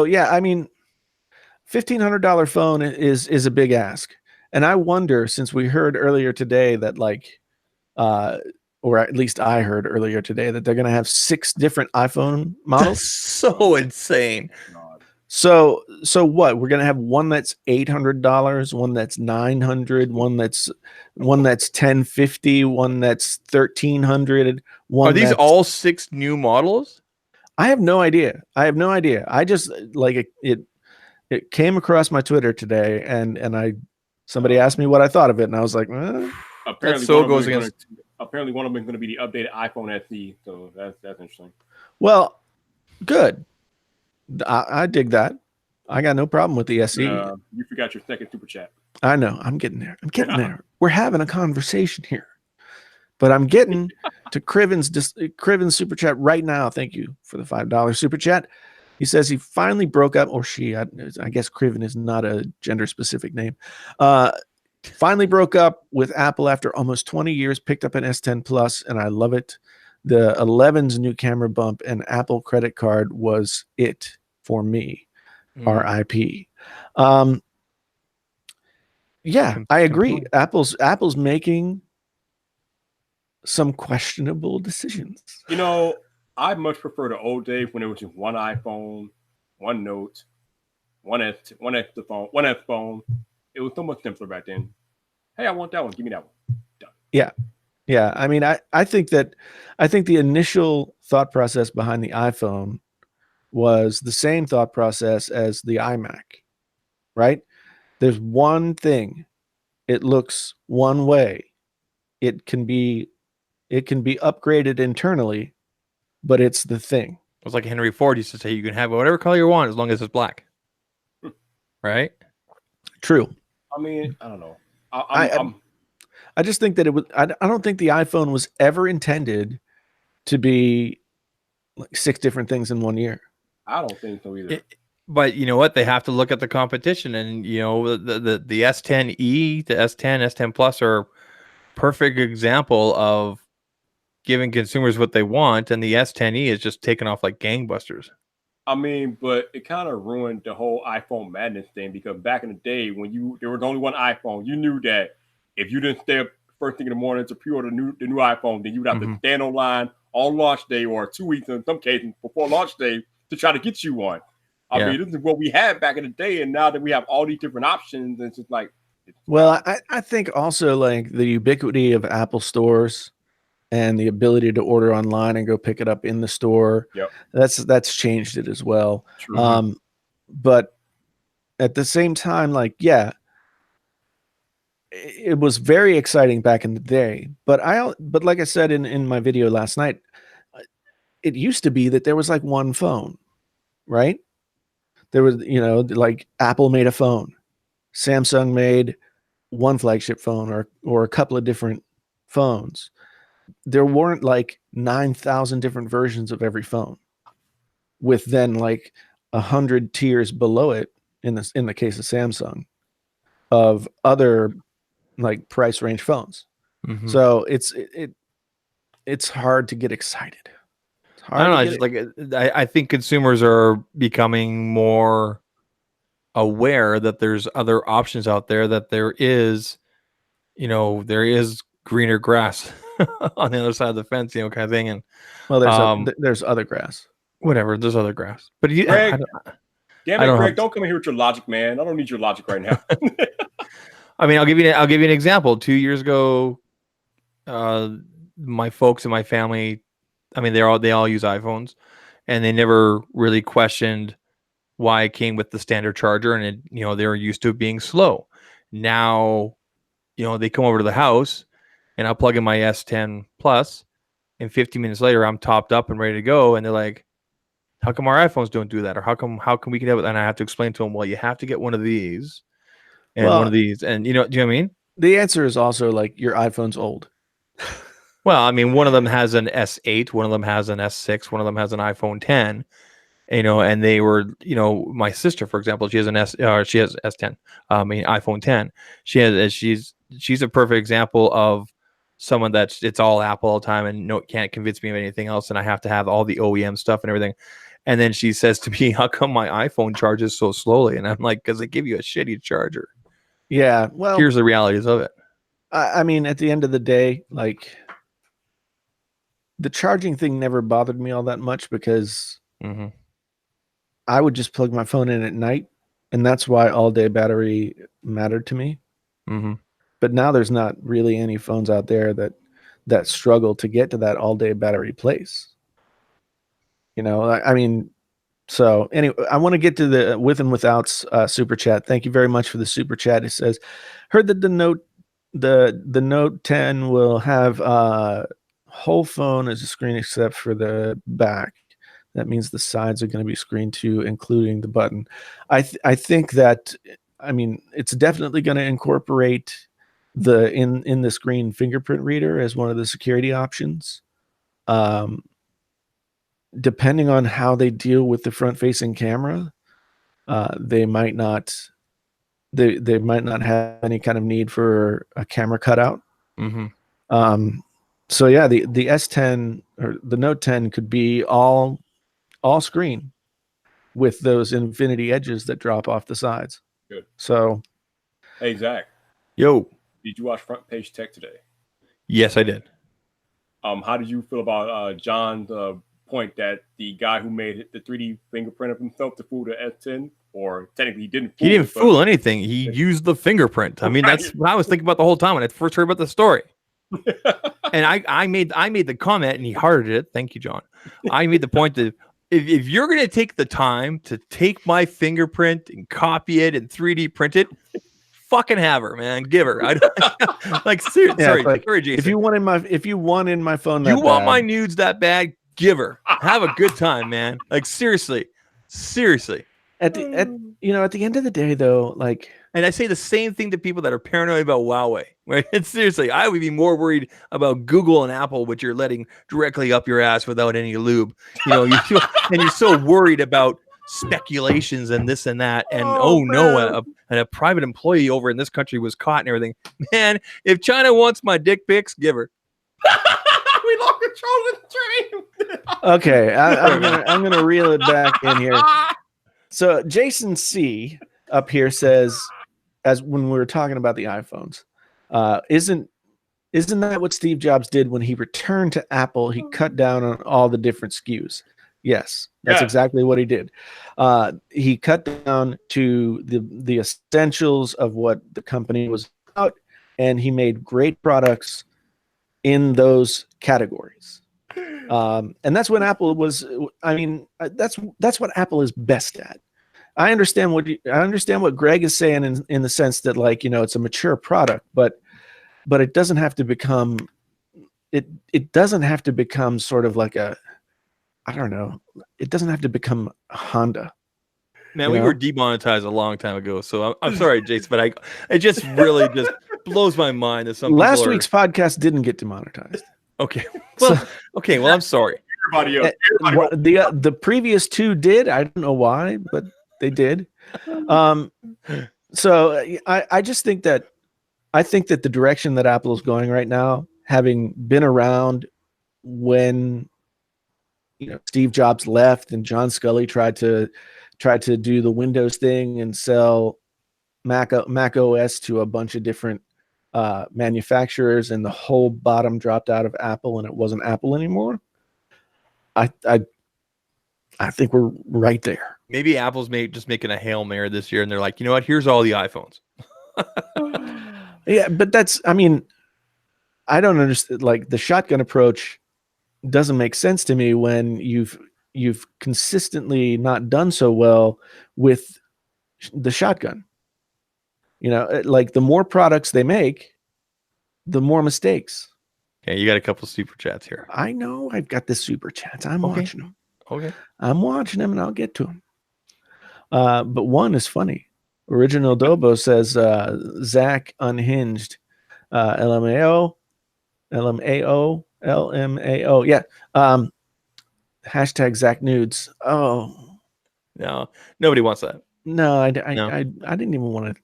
yeah, I mean, $1,500 phone is a big ask. And I wonder, since we heard earlier today that or at least I heard earlier today that they're going to have 6 different iPhone models. That's so insane. So what? We're gonna have one that's $800, one that's $900, one that's $1,050, one that's $1,300. One Are these that's, all 6 new models? I have no idea. I just like it came across my Twitter today, and somebody asked me what I thought of it, and I was like, Apparently, so one of them goes is against- apparently one of them is going to be the updated iPhone SE. So that's interesting. well, good. I dig that. I got no problem with the SE. You forgot your second super chat. I know. I'm getting there. There. We're having a conversation here, but I'm getting to Criven's super chat right now. Thank you for the $5 super chat. He says he finally broke up, or she. I guess Criven is not a gender specific name. Finally broke up with Apple after almost 20 years. Picked up an S10 Plus, and I love it. The 11's new camera bump and Apple credit card was it for me. RIP. Yeah, I agree. Apple's making some questionable decisions. You know, I much prefer the old days when it was just one iPhone, one Note, one S phone. It was so much simpler back then. Hey, I want that one. Give me that one. Done. Yeah. I mean, I think the initial thought process behind the iPhone was the same thought process as the iMac, right? There's one thing. It looks one way. It can be upgraded internally, but it's the thing. It was like Henry Ford used to say, you can have whatever color you want as long as it's black. Right? True. I mean, I don't know. I just think that it was. I don't think the iPhone was ever intended to be like 6 different things in 1 year. I don't think so either. But you know what? They have to look at the competition, and you know the S10e, the S10, S10 Plus are perfect example of giving consumers what they want, and the S10e is just taking off like gangbusters. I mean, but it kind of ruined the whole iPhone madness thing, because back in the day when there was only one iPhone, you knew that if you didn't stay up first thing in the morning to pre-order the new iPhone, then you would have to stand online on launch day or 2 weeks in some cases before launch day to try to get you one. I mean, this is what we had back in the day, and now that we have all these different options, it's just like. Well, I think also like the ubiquity of Apple stores and the ability to order online and go pick it up in the store. Yep. That's changed it as well. True. But at the same time, like, yeah, it was very exciting back in the day. But like I said in my video last night, it used to be that there was like one phone, right? There was, like Apple made a phone, Samsung made one flagship phone or a couple of different phones. There weren't like 9,000 different versions of every phone, with then like 100 tiers below it in the case of Samsung of other like price range phones. So it's hard to get excited. I don't know. I think consumers are becoming more aware that there's other options out there, that there is greener grass on the other side of the fence, kind of thing. And well, there's other grass. Whatever, there's other grass. But Greg, Greg, don't come in here with your logic, man. I don't need your logic right now. I mean, I'll give you an example. 2 years ago, my folks and my family, I mean, they all use iPhones, and they never really questioned why it came with the standard charger, and they were used to it being slow. Now, they come over to the house, and I'll plug in my S10 Plus, and 15 minutes later, I'm topped up and ready to go, and they're like, "How come our iPhones don't do that? Or how come we can have it?" And I have to explain to them, well, you have to get one of these, and one of these, and do you know what I mean? The answer is also like your iPhone's old. Well, I mean, one of them has an S8, one of them has an S6, one of them has an iPhone 10. And they were, my sister, for example, she has she has S10, iPhone 10. She's a perfect example of someone it's all Apple all the time, and can't convince me of anything else, and I have to have all the OEM stuff and everything. And then she says to me, "How come my iPhone charges so slowly?" And I'm like, "Because they give you a shitty charger." Yeah, well, here's the realities of it. I mean, at the end of the day, like, the charging thing never bothered me all that much because I would just plug my phone in at night, and that's why all-day battery mattered to me. Mm-hmm. But now there's not really any phones out there that struggle to get to that all-day battery place. I mean, so anyway, I want to get to the with and without super chat. Thank you very much for the super chat. It says, heard that the Note 10 will have whole phone as a screen except for the back. That means the sides are going to be screened too, including the button. I think that, I mean, it's definitely going to incorporate the in the screen fingerprint reader as one of the security options. Depending on how they deal with the front facing camera, they might not have any kind of need for a camera cutout. Mm-hmm. So yeah, the S10 or the Note 10 could be all screen with those infinity edges that drop off the sides. Good. So, Hey Zach, Yo. did you watch Front Page Tech today? Yes, I did. How did you feel about John's point that the guy who made the 3D fingerprint of himself to fool the S10, or technically he didn't fool anything. He used the fingerprint. I mean, that's what I was thinking about the whole time when I first heard about the story. And I made the comment, and he hearted it. Thank you, John. I made the point that if you're going to take the time to take my fingerprint and copy it and 3D print it, fucking have her, man. Give her. Like, seriously. yeah, like, sorry, Jason. if you want in my phone, you want my nudes that bad, give her. Have a good time, man. Like, seriously. At the end of the day, though, like, and I say the same thing to people that are paranoid about Huawei. Right? And seriously, I would be more worried about Google and Apple, which you're letting directly up your ass without any lube. And you're so worried about speculations and this and that. And a private employee over in this country was caught and everything. Man, if China wants my dick pics, give her. We lost control of the stream. Okay, I'm gonna reel it back in here. So Jason C up here says, as when we were talking about the iPhones, isn't that what Steve Jobs did when he returned to Apple? He cut down on all the different SKUs. Yes, that's exactly what he did. He cut down to the essentials of what the company was about, and he made great products in those categories. And that's when Apple was. I mean, that's what Apple is best at. I understand what Greg is saying in the sense that, like, it's a mature product, but it doesn't have to become it doesn't have to become sort of like a, I don't know. It doesn't have to become Honda. Man, we were demonetized a long time ago, so I'm sorry, Jason, but it just really just blows my mind that some last week's podcast didn't get demonetized. Okay, well, I'm sorry. The previous two did. I don't know why, but they did. So I just think that the direction that Apple is going right now, having been around when Steve Jobs left and John Scully tried to do the Windows thing and sell Mac OS to a bunch of different manufacturers, and the whole bottom dropped out of Apple and it wasn't Apple anymore. I think we're right there. Maybe Apple's just making a Hail Mary this year, and they're like, you know what? Here's all the iPhones. Yeah, but I don't understand. Like, the shotgun approach doesn't make sense to me when you've consistently not done so well with the shotgun. Like, the more products they make, the more mistakes. Okay, you got a couple super chats here. I know I've got the super chats. I'm watching them. Okay. I'm watching them, and I'll get to them. But one is funny. Original Dobo says, Zach unhinged. LMAO. Yeah. Hashtag Zach nudes. Oh. No, nobody wants that. No, I didn't even want to.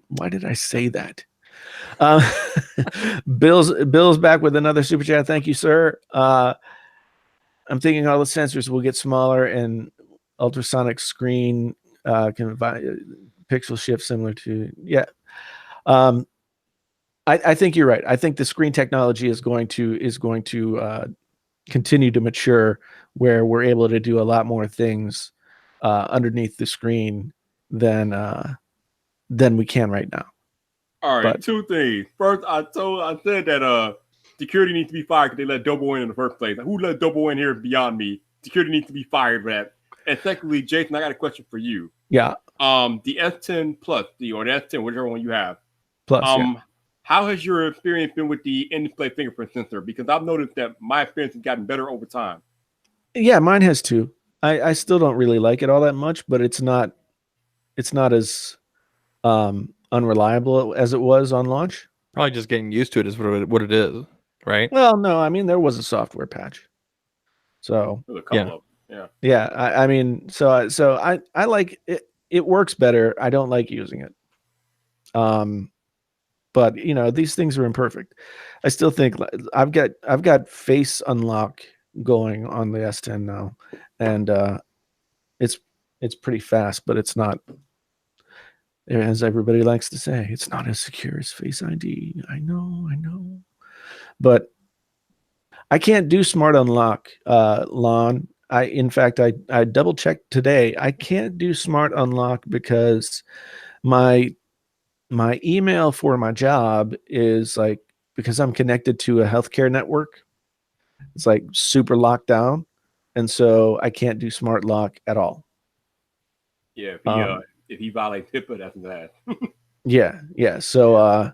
Why did I say that? Bill's back with another super chat. Thank you, sir. I'm thinking all the sensors will get smaller and ultrasonic screen can pixel shift similar to I think you're right. I think the screen technology is going to continue to mature, where we're able to do a lot more things underneath the screen than we can right now. All right, But- two things. First, I said that security needs to be fired because they let Dobo in the first place. Who let Dobo in here beyond me? Security needs to be fired for that. And secondly, Jason, I got a question for you. Yeah. The S10 Plus, or the S10, whichever one you have. Plus, yeah. How has your experience been with the in-display fingerprint sensor? Because I've noticed that my experience has gotten better over time. Yeah, mine has too. I still don't really like it all that much, but it's not as unreliable as it was on launch. Probably just getting used to it is what it is, right? Well, no, I mean there was a software patch. So There's a couple of them. yeah, I mean, so I like it. It works better. I don't like using it. But you know, these things are imperfect. I still think I've got face unlock going on the S10 now, and it's pretty fast, but it's not, as everybody likes to say, it's not as secure as Face ID. I know, but I can't do smart unlock, Lon. In fact, I double checked today. I can't do smart unlock because my email for my job is like, because I'm connected to a healthcare network, it's like super locked down, and so I can't do smart lock at all. Yeah, if he violates HIPAA, that's bad. Yeah. So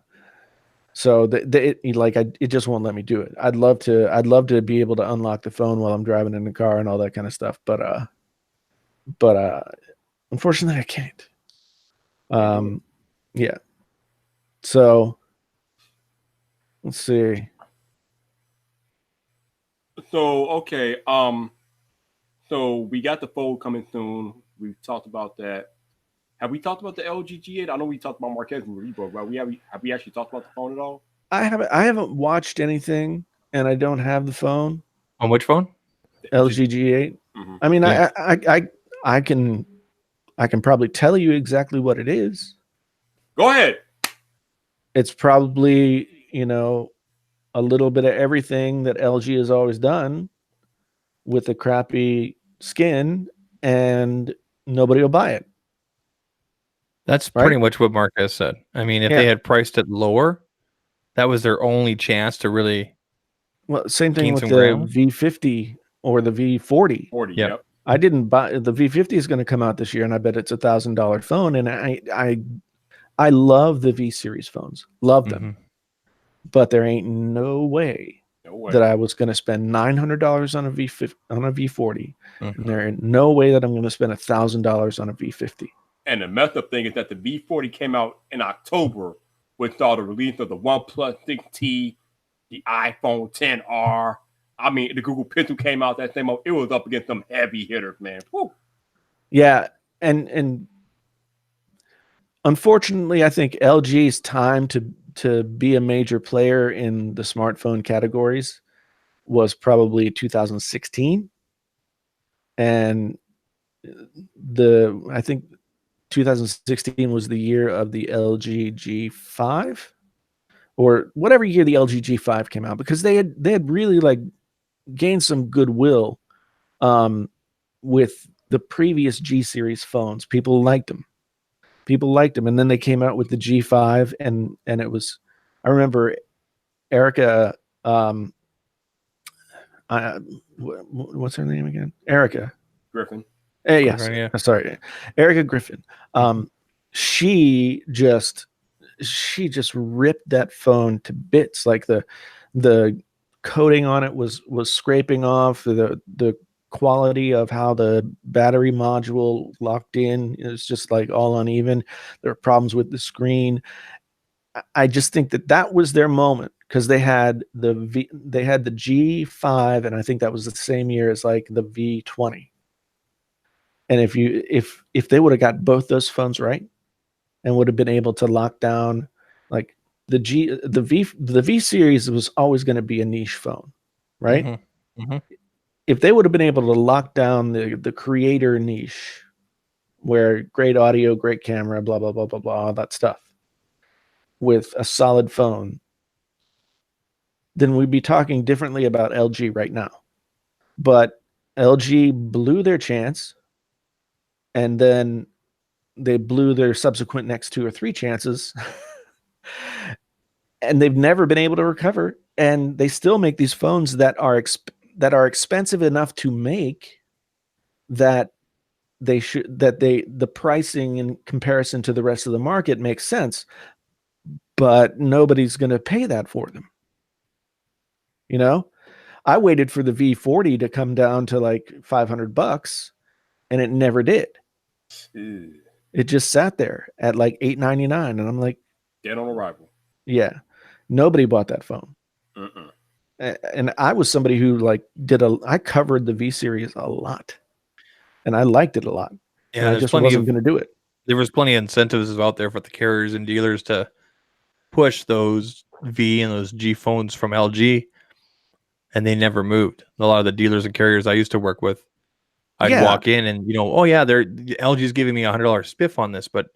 it just won't let me do it. I'd love to be able to unlock the phone while I'm driving in the car and all that kind of stuff, but unfortunately I can't. Yeah. So let's see. So okay, so we got the Fold coming soon. We've talked about that. Have we talked about the LG G8? I know we talked about Marquez and Reebok, right? Have we actually talked about the phone at all? I haven't watched anything, and I don't have the phone. On which phone? LG G8. Mm-hmm. I mean, Yeah. I can probably tell you exactly what it is. Go ahead. It's probably, you know, a little bit of everything that LG has always done with a crappy skin, and nobody will buy it. That's Right? pretty much what Marquez said. I mean, if Yeah. they had priced it lower, that was their only chance to really. Well, same thing Gain with some the ground? V50 or the V40. 40. Yep. Yep. I didn't buy the V50 is going to come out this year, and I bet it's $1,000 phone. And I love the V series phones, love them, but there ain't no way No way. that I was going to spend $900 on a V40, Mhm. and there ain't no way that I'm going to spend $1,000 on a V50. And the messed up thing is that the V40 came out in October with all the release of the OnePlus 6T, the iPhone 10R. I mean, the Google Pixel came out that same month. It was up against some heavy hitters, man. Whew. Yeah, and unfortunately, I think LG's time to be a major player in the smartphone categories was probably 2016, and I think 2016 was the year of the LG G5, or whatever year the LG G5 came out, because they had really like gained some goodwill with the previous G series phones. People liked them, and then they came out with the G5, and it was, I remember Erica, what's her name again? Erica Griffin. Yes, Griffin, yeah. sorry, Erica Griffin. She just ripped that phone to bits. Like the coating on it was scraping off. The quality of how the battery module locked in is just like all uneven. There were problems with the screen. I just think that was their moment, because they had the G5, and I think that was the same year as like the V20. And if they would have got both those phones right, and would have been able to lock down, like the V series was always going to be a niche phone, right? Mhm. If they would have been able to lock down the creator niche, where great audio, great camera, blah blah blah blah blah, all that stuff, with a solid phone, then we'd be talking differently about LG right now. But LG blew their chance. and then they blew their subsequent next 2 or 3 chances, and they've never been able to recover. And they still make these phones that are expensive enough to make, that the pricing in comparison to the rest of the market makes sense, but nobody's going to pay that for them. You know, I waited for the V40 to come down to like $500, and it never did. Ew. It just sat there at like $899, and I'm like, Dead on arrival. yeah, nobody bought that phone. And I was somebody who like I covered the V series a lot, and I liked it a lot. Yeah, and I there's just plenty wasn't of- going to do it. There was plenty of incentives out there for the carriers and dealers to push those V and those G phones from LG, and they never moved. A lot of the dealers and carriers I used to work with, I'd Yeah. walk in and, oh yeah, LG's giving me $100 spiff on this, but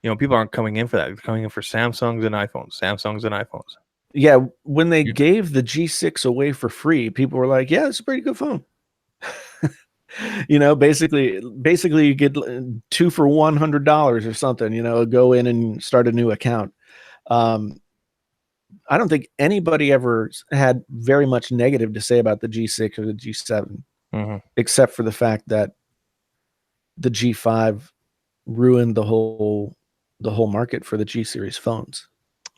people aren't coming in for that. They're coming in for Samsungs and iPhones. Yeah, when they You- gave the G6 away for free, people were like, "Yeah, it's a pretty good phone." Basically you get 2 for $100 or something. Go in and start a new account. I don't think anybody ever had very much negative to say about the G6 or the G7, except for the fact that the G5 ruined the whole market for the G series phones.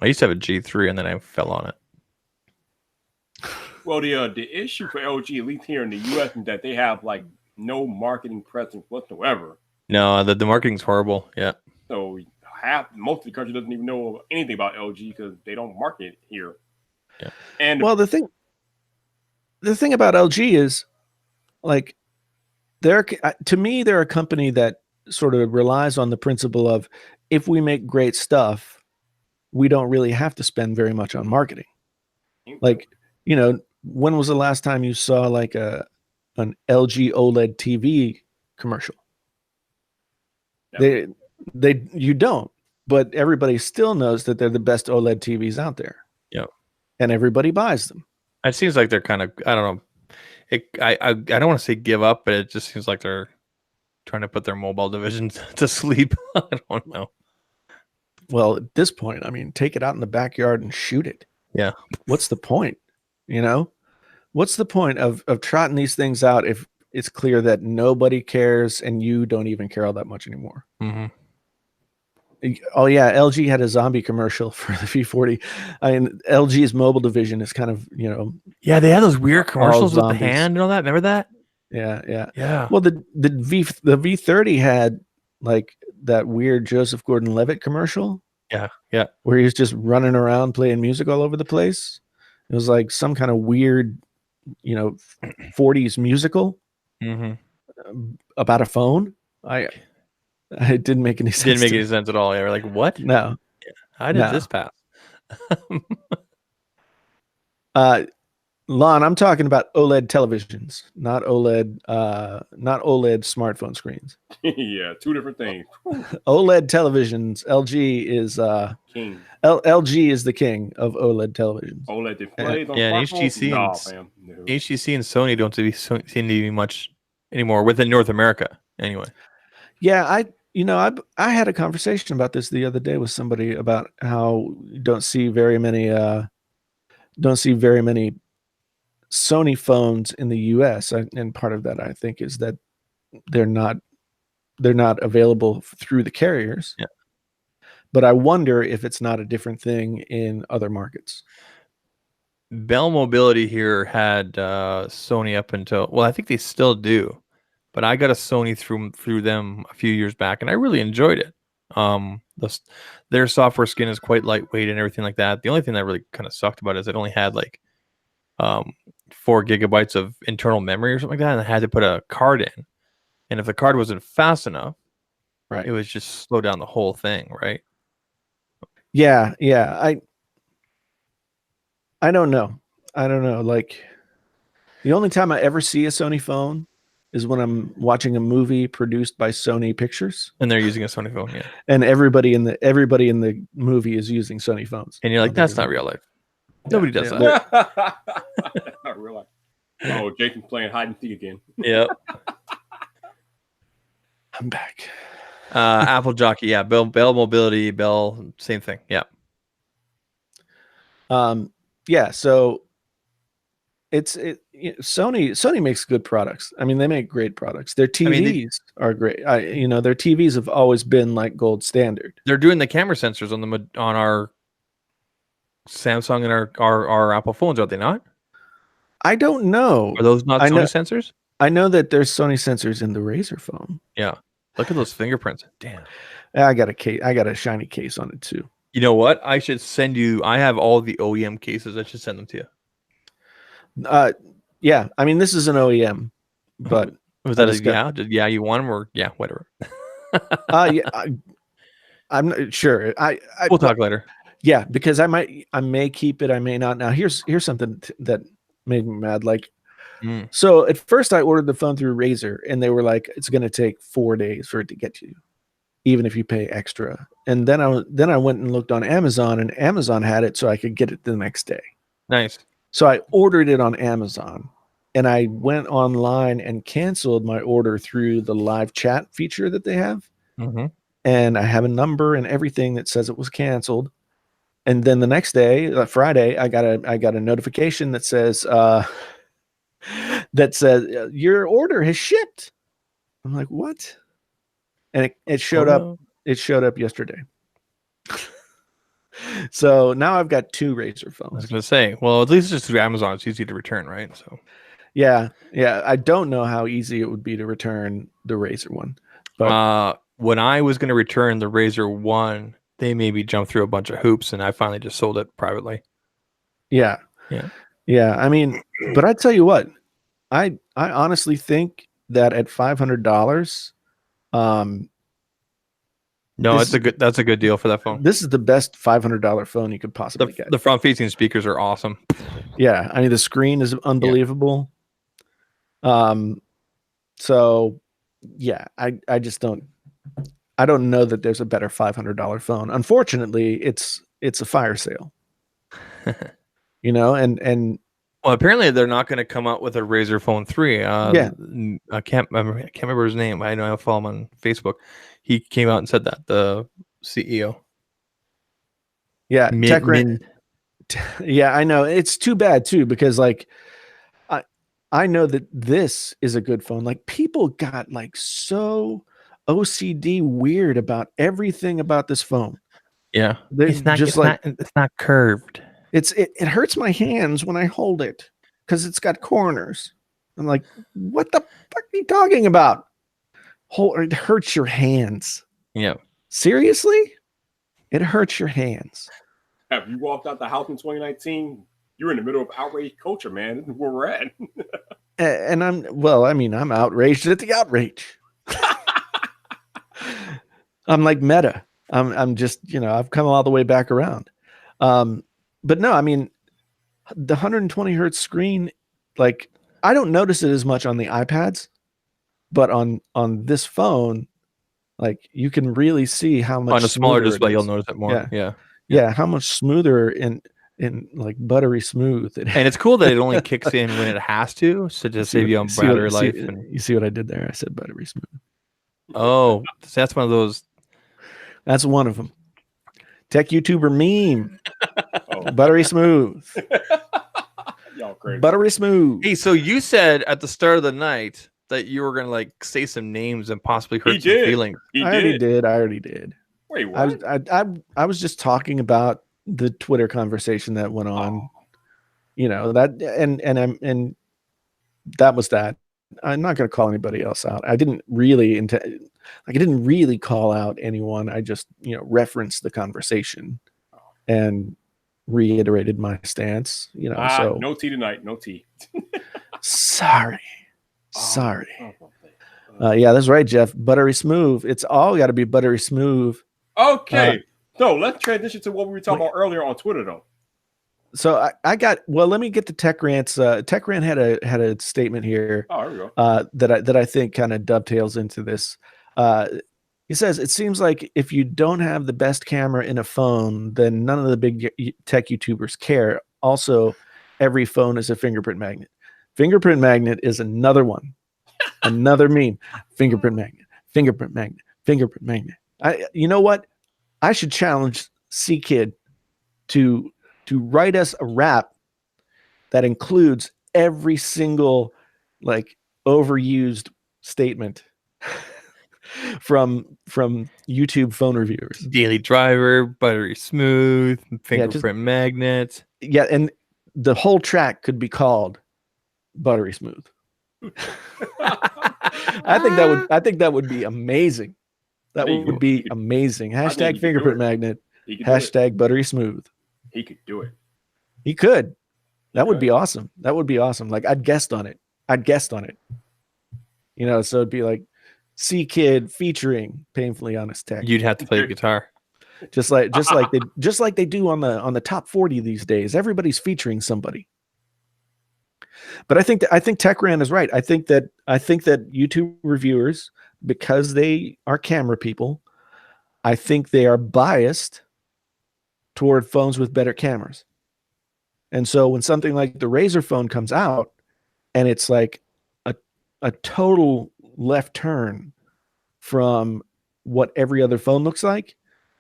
I used to have a G3 and then I fell on it. Well, the issue for LG, at least here in the US, is that they have like no marketing presence whatsoever. No, the marketing's horrible. Yeah. So most of the country doesn't even know anything about LG because they don't market here. Yeah. And Well, the thing about LG is, like, to me, they're a company that sort of relies on the principle of, if we make great stuff, we don't really have to spend very much on marketing. Like, when was the last time you saw like an LG OLED TV commercial? You don't, but everybody still knows that they're the best OLED TVs out there. Yeah. And everybody buys them. It seems like they're kind of, I don't know. I don't want to say give up, but it just seems like they're trying to put their mobile division to sleep. I don't know. Well, at this point, I mean, take it out in the backyard and shoot it. Yeah. What's the point? What's the point of trotting these things out if it's clear that nobody cares and you don't even care all that much anymore? Mm-hmm. Oh yeah, LG had a zombie commercial for the V40. I mean, LG's mobile division is kind of, Yeah, they had those weird commercials with the zombies. hand and all that. Remember that? Yeah. Well, the V30 had like that weird Joseph Gordon-Levitt commercial. Yeah. Where he was just running around playing music all over the place. It was like some kind of weird, 40s musical about a phone. It didn't make any sense. Didn't make any sense at all. Yeah, we're like, what? No. How did this pass? Lon, I'm talking about OLED televisions, not OLED smartphone screens. Yeah, two different things. OLED televisions. LG is King. LG is the king of OLED televisions. OLED displays on and smartphones? HTC and Sony don't seem to be much anymore within North America. Anyway. Yeah, I had a conversation about this the other day with somebody about how you don't see very many Sony phones in the US, and part of that I think is that they're not available through the carriers. Yeah. But I wonder if it's not a different thing in other markets. Bell Mobility here had Sony up until, well, I think they still do, but I got a Sony through them a few years back, and I really enjoyed it. Their software skin is quite lightweight and everything like that. The only thing that really kind of sucked about it is it only had like 4 gigabytes of internal memory or something like that, and I had to put a card in. And if the card wasn't fast enough, right, it was just slow down the whole thing, right? Yeah. I don't know. Like, the only time I ever see a Sony phone is when I'm watching a movie produced by Sony Pictures, and they're using a Sony phone, yeah. And everybody in the movie is using Sony phones. And you're like, that's not real life. Nobody does that. That's not real life. Oh, Jason's playing hide and seek again. Yep. I'm back. Apple Jockey, yeah. Bell Mobility, Bell, same thing. Yeah. Yeah. So Sony makes good products. I mean, they make great products. Their TVs are great. Their TVs have always been like gold standard. They're doing the camera sensors on our Samsung and our Apple phones, are they not? I don't know. Are those not Sony sensors? I know that there's Sony sensors in the Razer phone. Yeah. Look at those fingerprints. Damn. I got a shiny case on it too. You know what? I should send you. I have all the OEM cases. I should send them to you. Yeah. I mean, this is an OEM, but was that yeah? You want them or yeah, whatever. Yeah. I'm not sure. We'll talk later. Yeah, because I may keep it. I may not. Now here's something that made me mad. Like, so at first I ordered the phone through Razer, and they were like, it's going to take 4 days for it to get to you, even if you pay extra. And then I went and looked on Amazon, and Amazon had it, so I could get it the next day. Nice. So I ordered it on Amazon, and I went online and canceled my order through the live chat feature that they have. Mm-hmm. And I have a number and everything that says it was canceled. And then the next day, Friday, I got a notification that says your order has shipped. I'm like, what? And it showed up. It showed up yesterday. So now I've got 2 Razer phones. I was going to say, well, at least it's just through Amazon. It's easy to return, right? So yeah. I don't know how easy it would be to return the Razer one. But when I was going to return the Razer one, they made me jump through a bunch of hoops, and I finally just sold it privately. Yeah. I mean, but I tell you what, I honestly think that at $500, no, that's a good deal for that phone. This is the best $500 phone you could possibly get. The front-facing speakers are awesome. Yeah, I mean the screen is unbelievable. Yeah. So yeah, I just don't know that there's a better $500 phone. Unfortunately, it's a fire sale. And well, apparently they're not going to come out with a Razer Phone 3. Yeah, I can't remember his name. I know I follow him on Facebook. He came out and said that, the CEO. Yeah, yeah, I know. It's too bad too, because like I know that this is a good phone. Like people got like so OCD weird about everything about this phone. Yeah. It's not curved. It hurts my hands when I hold it because it's got corners. I'm like, what the fuck are you talking about? It hurts your hands. Yeah. Seriously? It hurts your hands. Have you walked out the house in 2019? You're in the middle of outrage culture, man. This is where we're at. And I'm outraged at the outrage. I'm like meta. I'm just, I've come all the way back around. But no, I mean, the 120 hertz screen, like I don't notice it as much on the iPads, but on this phone, like you can really see how much on a smaller display you'll notice it more. Yeah, how much smoother in like buttery smooth and it's cool that it only kicks in when it has to save you on battery life. You see what I did there? I said buttery smooth. Oh, that's one of those. That's one of them. Tech YouTuber meme. Buttery smooth. Y'all crazy. Buttery smooth. Hey, so you said at the start of the night that you were gonna like say some names and possibly hurt some feelings. I already did. Wait, what? I was just talking about the Twitter conversation that went on. That and that was that. I'm not going to call anybody else out. I didn't really call out anyone. I just, referenced the conversation and reiterated my stance, so no tea tonight. No tea. Sorry. Yeah, that's right, Jeff. Buttery smooth. It's all got to be buttery smooth. Okay. So let's transition to what we were talking about earlier on Twitter, though. So let me get to Tech Rant's. Tech Rant had a statement here. Oh, there we go. That I think kind of dovetails into this. He says, it seems like if you don't have the best camera in a phone, then none of the big tech YouTubers care. Also, every phone is a fingerprint magnet. Fingerprint magnet is another one. Another meme. Fingerprint magnet. Fingerprint magnet. You know what? I should challenge C Kid to write us a rap that includes every single like overused statement from YouTube phone reviewers. Daily driver, buttery smooth, fingerprint magnet. Yeah, and the whole track could be called Buttery Smooth. I think that would be amazing. That would be amazing. Hashtag fingerprint magnet. Hashtag buttery smooth. He could do it. He could. That would be awesome. That would be awesome. Like I'd guest on it. You know, so it'd be like C Kid featuring Painfully Honest Tech. You'd have to play the guitar. Just like they do on the top 40 these days. Everybody's featuring somebody. But I think TechRant is right. I think that YouTube reviewers, because they are camera people, I think they are biased toward phones with better cameras. And so when something like the Razer phone comes out and it's like a total left turn from what every other phone looks like,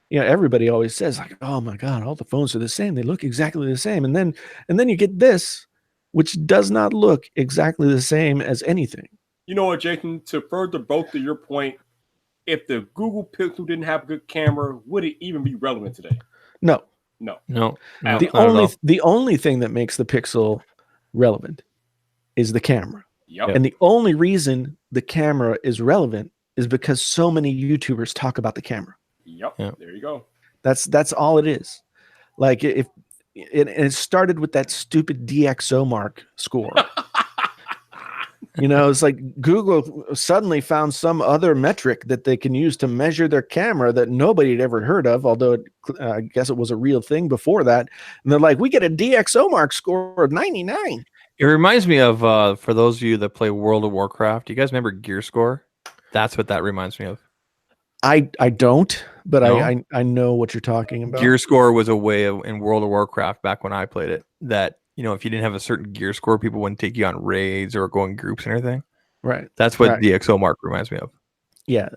you know, everybody always says like, oh my God, all the phones are the same. They look exactly the same. And then you get this, which does not look exactly the same as anything. You know what, Jason, to further both of your point, if the Google Pixel didn't have a good camera, would it even be relevant today? No. The only thing that makes the Pixel relevant is the camera. Yep. And the only reason the camera is relevant is because so many YouTubers talk about the camera. Yep. There you go. That's all it is. Like if it started with that stupid DxO mark score. You know, it's like Google suddenly found some other metric that they can use to measure their camera that nobody had ever heard of, although I guess it was a real thing before that. And they're like, we get a DxO mark score of 99. It reminds me of, for those of you that play World of Warcraft, do you guys remember Gear Score? That's what that reminds me of. I don't, but No? I know what you're talking about. Gear Score was a way of, in World of Warcraft back when I played it, that, you know, if you didn't have a certain gear score, people wouldn't take you on raids or go in groups and everything. Right. That's what the DxO mark reminds me of. Yeah.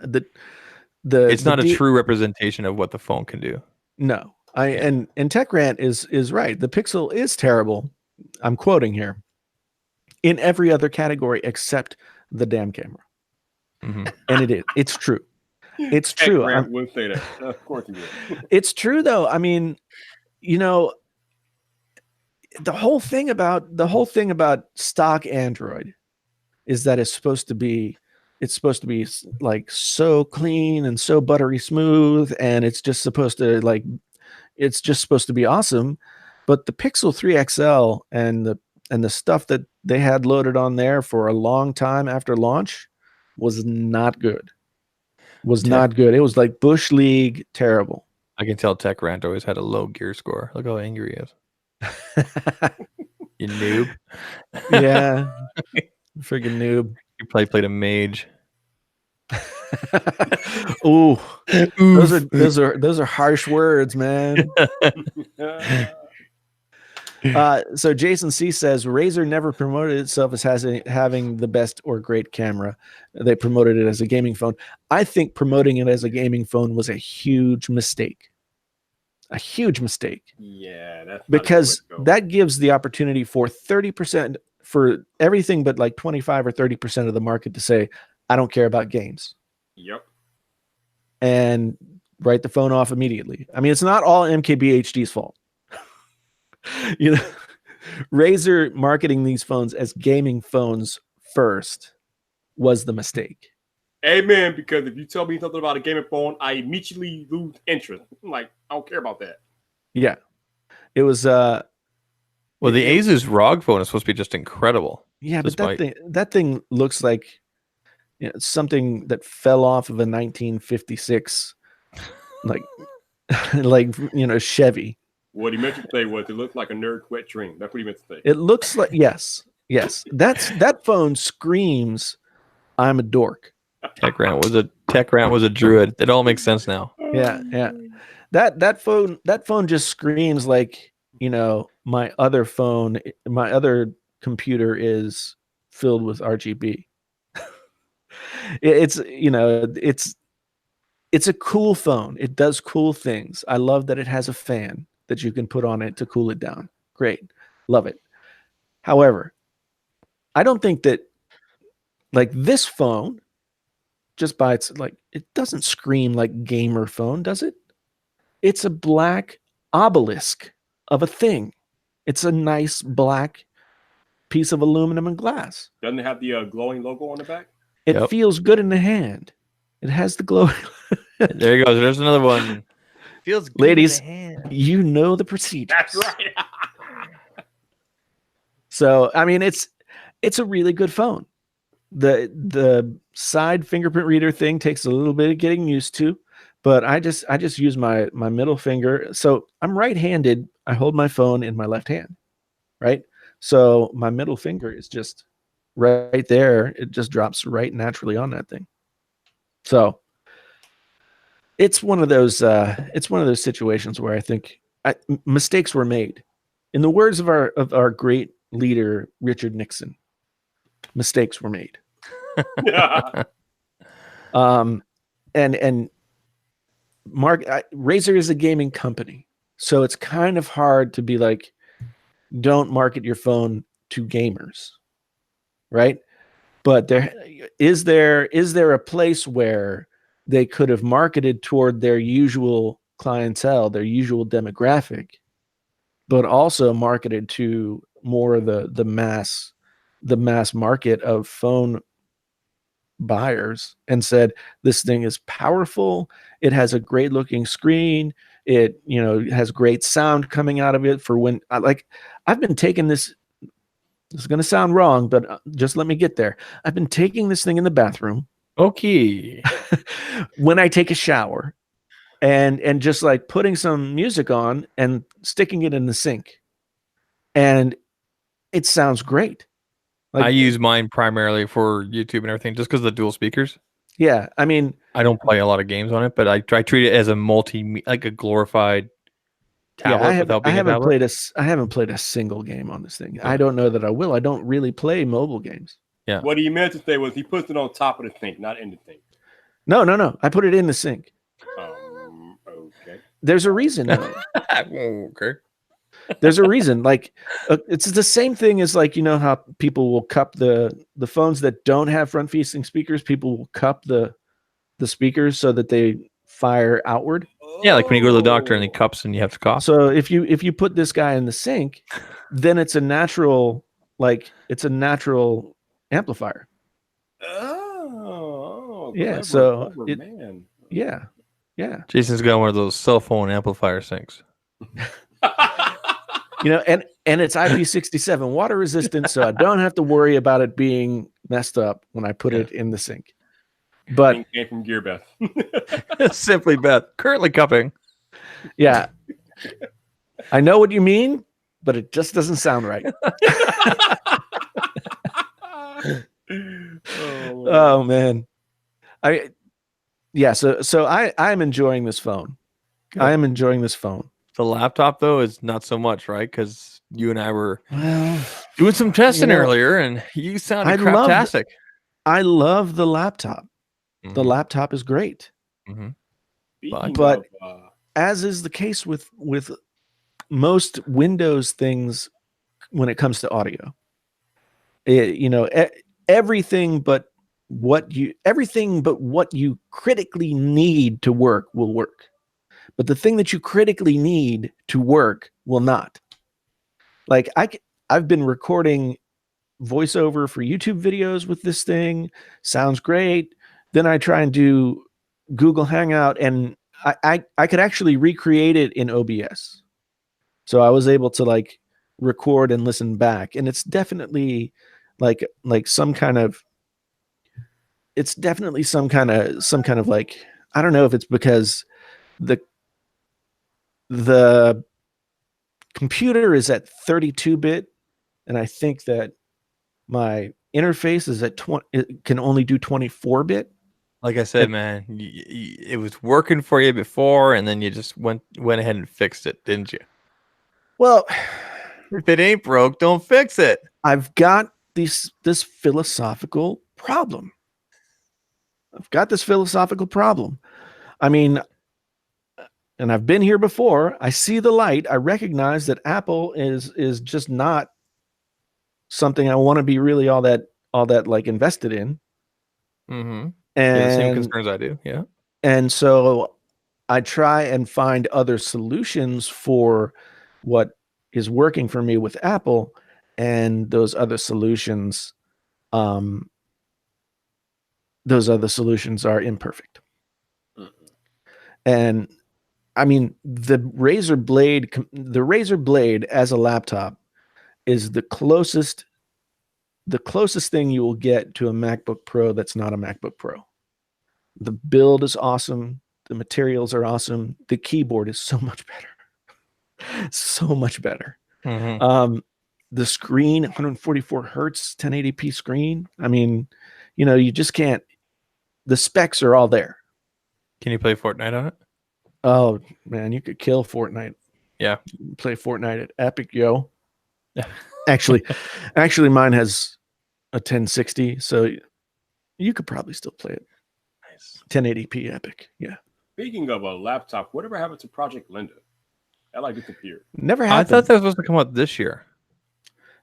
It's not a true representation of what the phone can do. No. And TechRant is right. The Pixel is terrible. I'm quoting here. In every other category except the damn camera. Mm-hmm. And it is. It's true. It's true. TechRant wouldn't say that. Of course he would. It's true though. I mean, you know, the whole thing about stock Android is that it's supposed to be like so clean and so buttery smooth, and it's just supposed to be awesome. But the Pixel 3 XL and the stuff that they had loaded on there for a long time after launch was not good. Not good. It was like Bush League terrible. I can tell TechRant always had a low gear score. Look how angry he is. You noob. Yeah. Friggin' noob. You probably played a mage. Ooh. Those are harsh words, man. So Jason C says Razer never promoted itself as having the best or great camera. They promoted it as a gaming phone. I think promoting it as a gaming phone was a huge mistake. A huge mistake. Yeah, that's because that gives the opportunity for 30% for everything but like 25 or 30% of the market to say, I don't care about games. Yep. And write the phone off immediately. I mean, it's not all MKBHD's fault. You know, Razer marketing these phones as gaming phones first was the mistake. Amen. Because if you tell me something about a gaming phone, I immediately lose interest. I'm like, I don't care about that. Yeah. It was well, the Asus ROG phone is supposed to be just incredible. Yeah, but that thing looks like, you know, something that fell off of a 1956 like you know, Chevy. What he meant to say was it looked like a nerd's wet dream. That's what he meant to say. It looks like yes. That phone screams, I'm a dork. TechRant was a druid. It all makes sense now. Yeah. That phone just screams like, you know, my other computer is filled with RGB. it's it's a cool phone. It does cool things. I love that it has a fan that you can put on it to cool it down. Great. Love it. However, I don't think that like this phone just by its like it doesn't scream like gamer phone, does it? It's a black obelisk of a thing. It's a nice black piece of aluminum and glass. Doesn't it have the glowing logo on the back? It Yep. feels good in the hand. It has the glow. There you go. There's another one. Feels good Ladies, in the hand. you know the procedures. That's right. So I mean, it's a really good phone. The side fingerprint reader thing takes a little bit of getting used to, but I just use my middle finger. So I'm right-handed. I hold my phone in my left hand, right? So my middle finger is just right there. It just drops right naturally on that thing. So it's one of those situations where I think mistakes were made. In the words of our great leader Richard Nixon, mistakes were made. Yeah. And Razer is a gaming company, so it's kind of hard to be like, don't market your phone to gamers, right? But is there a place where they could have marketed toward their usual clientele, their usual demographic, but also marketed to more of the mass market of phone buyers and said, this thing is powerful, it has a great looking screen, it has great sound coming out of it for when I've been taking this is going to sound wrong, but just let me get there. I've been taking this thing in the bathroom Okay. when I take a shower and just like putting some music on and sticking it in the sink, and it sounds great. I use mine primarily for YouTube and everything just because of the dual speakers. Yeah, I mean, I don't play a lot of games on it, but I treat it as a glorified tablet without being a tablet. I haven't played a single game on this thing. Yeah. I don't know that I will. I don't really play mobile games. Yeah. What he meant to say was he puts it on top of the sink, not in the sink. No. I put it in the sink. Okay. There's a reason though. Okay. There's a reason. Like it's the same thing as like, how people will cup the phones that don't have front facing speakers. People will cup the speakers so that they fire outward. Yeah, like when you go to the doctor and he cups and you have to cough. So if you put this guy in the sink, then it's a natural amplifier. Oh, Yeah. Clever, man. Yeah. Jason's got one of those cell phone amplifier sinks. And it's IP67 water resistant, so I don't have to worry about it being messed up when I put it in the sink. But It came from Gearbeth. Simply Beth, currently cupping. yeah, I know what you mean, but it just doesn't sound right. Oh man. So I'm enjoying this phone. Good. I am enjoying this phone. The laptop though is not so much, right? Because you and I were doing some testing earlier, and you sounded craptastic. I love the laptop. Mm-hmm. The laptop is great. Mm-hmm. But as is the case with most Windows things when it comes to audio, everything but what you critically need to work will work. But the thing that you critically need to work will not. Like I've been recording voiceover for YouTube videos with this thing. Sounds great. Then I try and do Google Hangout, and I could actually recreate it in OBS. So I was able to like record and listen back, and it's definitely like some kind of like, I don't know if it's because the computer is at 32-bit, and I think that my interface is at it can only do 24-bit. Like I said, man, it was working for you before, and then you just went ahead and fixed it, didn't you? Well, if it ain't broke, don't fix it. I've got this philosophical problem. I've got this philosophical problem. I mean, and I've been here before. I see the light. I recognize that Apple is just not something I want to be really all that like invested in. Mm-hmm. And Yeah, the same concerns I do. Yeah. and so I try and find other solutions for what is working for me with Apple, and those other solutions are imperfect. And I mean, the Razer Blade as a laptop is the closest thing you will get to a MacBook Pro that's not a MacBook Pro. The build is awesome. The materials are awesome. The keyboard is so much better. So much better. Mm-hmm. The screen, 144 hertz, 1080p screen. I mean, you just can't. The specs are all there. Can you play Fortnite on it? Oh man, you could kill Fortnite. Yeah. Play Fortnite at Epic, yo. Actually, mine has a 1060, so you could probably still play it. Nice. 1080p Epic, yeah. Speaking of a laptop, whatever happened to Project Linda? That like disappeared. Never I happened. thought that was supposed to come out this year.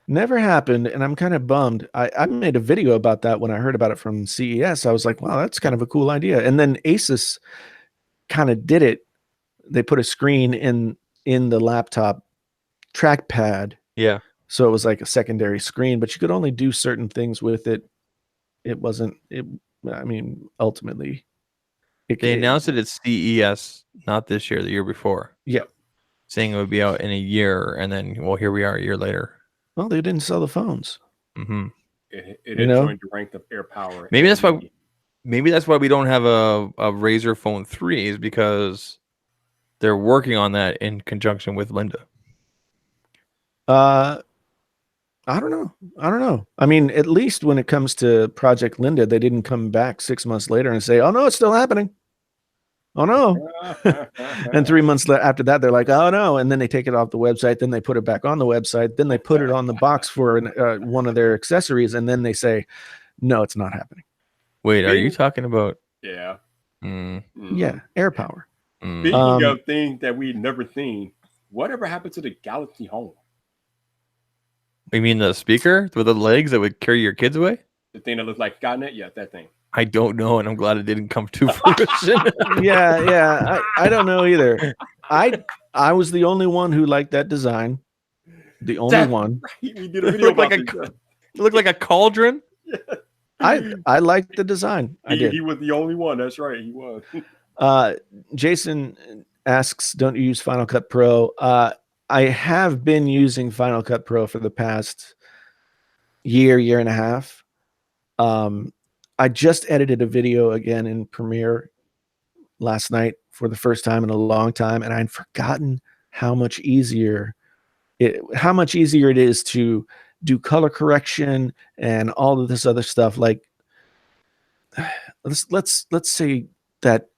Never happened, and I'm kind of bummed. I made a video about that when I heard about it from CES. I was like, wow, that's kind of a cool idea. And then Asus kind of did it. They put a screen in the laptop trackpad. Yeah. So it was like a secondary screen, but you could only do certain things with it. It wasn't, I mean, ultimately. They announced it at CES, not this year, the year before. Yeah. Saying it would be out in a year, and then, well, here we are a year later. Well, they didn't sell the phones. Mm-hmm. It had joined the rank of AirPower. Maybe that's why we don't have a Razer Phone 3 is because they're working on that in conjunction with Linda. I don't know. I mean, at least when it comes to Project Linda, they didn't come back 6 months later and say, "Oh no, it's still happening." Oh no. And 3 months after that, they're like, "Oh no," and then they take it off the website. Then they put it back on the website. Then they put it on the box for one of their accessories, and then they say, "No, it's not happening." Wait, are you talking about? Yeah. Yeah, AirPower. Speaking of things that we've never seen, whatever happened to the Galaxy Home? You mean the speaker with the legs that would carry your kids away? The thing that looks like Skynet? Yeah, that thing. I don't know, and I'm glad it didn't come to fruition. Yeah. I don't know either. I was the only one who liked that design. The only one. Right. We did a video about it looked like a cauldron. Yeah. I liked the design. I did. He was the only one. That's right. He was. Jason asks, "Don't you use Final Cut Pro?" I have been using Final Cut Pro for the past year and a half. I just edited a video again in Premiere last night for the first time in a long time, and I'd forgotten how much easier it is to do color correction and all of this other stuff. Like, let's say that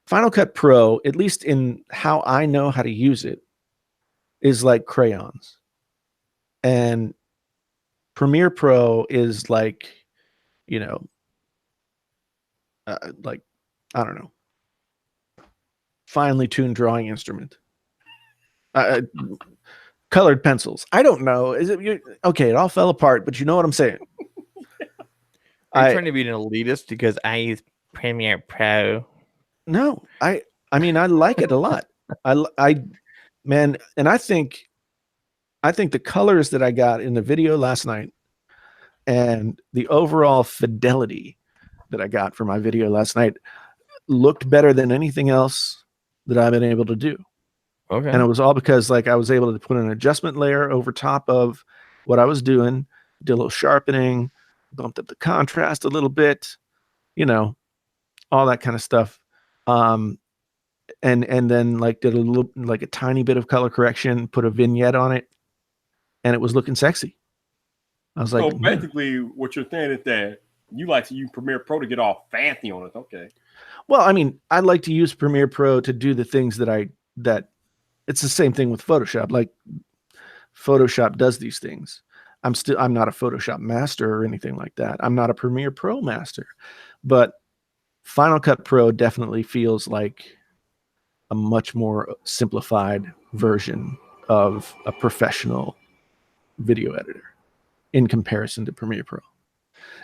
Final Cut Pro, at least in how I know how to use it, is like crayons, and Premiere Pro is like, like, I don't know, finely tuned drawing instrument. Colored pencils. I don't know. Is it okay? It all fell apart, but you know what I'm saying. Are you trying to be an elitist because I use Premiere Pro? No, I mean, I like it a lot. Man, and I think the colors that I got in the video last night and the overall fidelity that I got for my video last night looked better than anything else that I've been able to do. Okay. And it was all because, like, I was able to put an adjustment layer over top of what I was doing, did a little sharpening, bumped up the contrast a little bit, all that kind of stuff. And then, like, did a tiny bit of color correction, put a vignette on it, and it was looking sexy. I was like, so basically, what you're saying is that you like to use Premiere Pro to get all fancy on it. Okay. Well, I mean, I like to use Premiere Pro to do the things that it's the same thing with Photoshop. Like, Photoshop does these things. I'm not a Photoshop master or anything like that. I'm not a Premiere Pro master, but Final Cut Pro definitely feels like a much more simplified version of a professional video editor in comparison to Premiere Pro.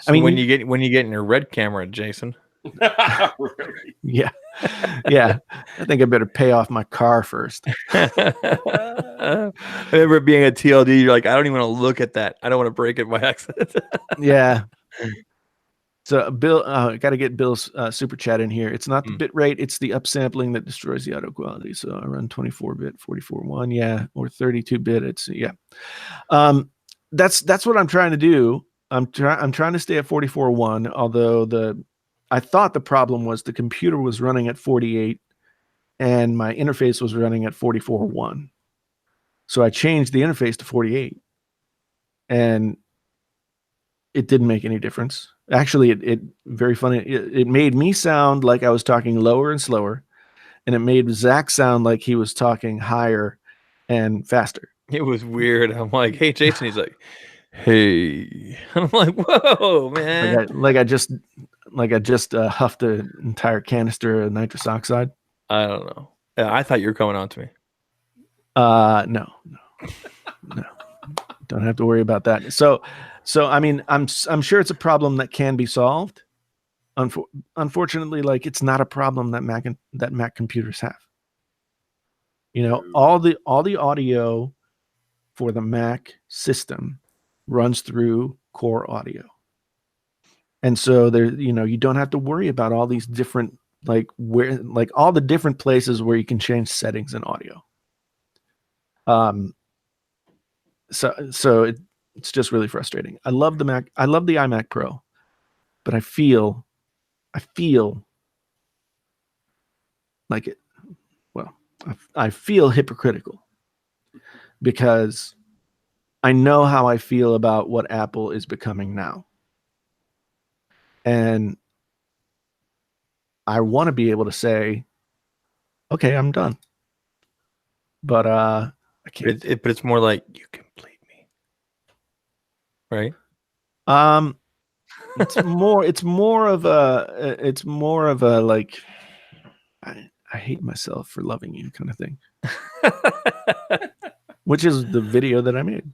So mean, when you get in your red camera, Jason. Right. Yeah. Yeah. I think I better pay off my car first. I remember being a TLD, you're like, I don't even want to look at that. I don't want to break it by accident. Yeah. So Bill, got to get Bill's super chat in here. It's not the bit rate, it's the upsampling that destroys the audio quality. So I run 24-bit, 44.1, yeah, or 32-bit. It's yeah. That's what I'm trying to do. I'm trying to stay at 44.1. Although I thought the problem was the computer was running at 48, and my interface was running at 44.1. So I changed the interface to 48, and it didn't make any difference. Actually, it very funny. It made me sound like I was talking lower and slower, and it made Zach sound like he was talking higher and faster. It was weird. I'm like, hey, Jason. He's like, hey. I'm like, whoa, man. Like I just huffed an entire canister of nitrous oxide. I don't know. Yeah, I thought you were coming on to me. No. Don't have to worry about that. So I mean, I'm sure it's a problem that can be solved. Unfortunately, like it's not a problem that Mac computers have. You know, all the audio for the Mac system runs through Core Audio. And so there, you know, you don't have to worry about all these different all the different places where you can change settings in audio. So it's just really frustrating. I love the Mac. I love the iMac Pro, but I feel like it. Well, I feel hypocritical because I know how I feel about what Apple is becoming now, and I want to be able to say, "Okay, I'm done," but I can't. But it's more like you complete me, right? It's more of a like I hate myself for loving you kind of thing, which is the video that I made.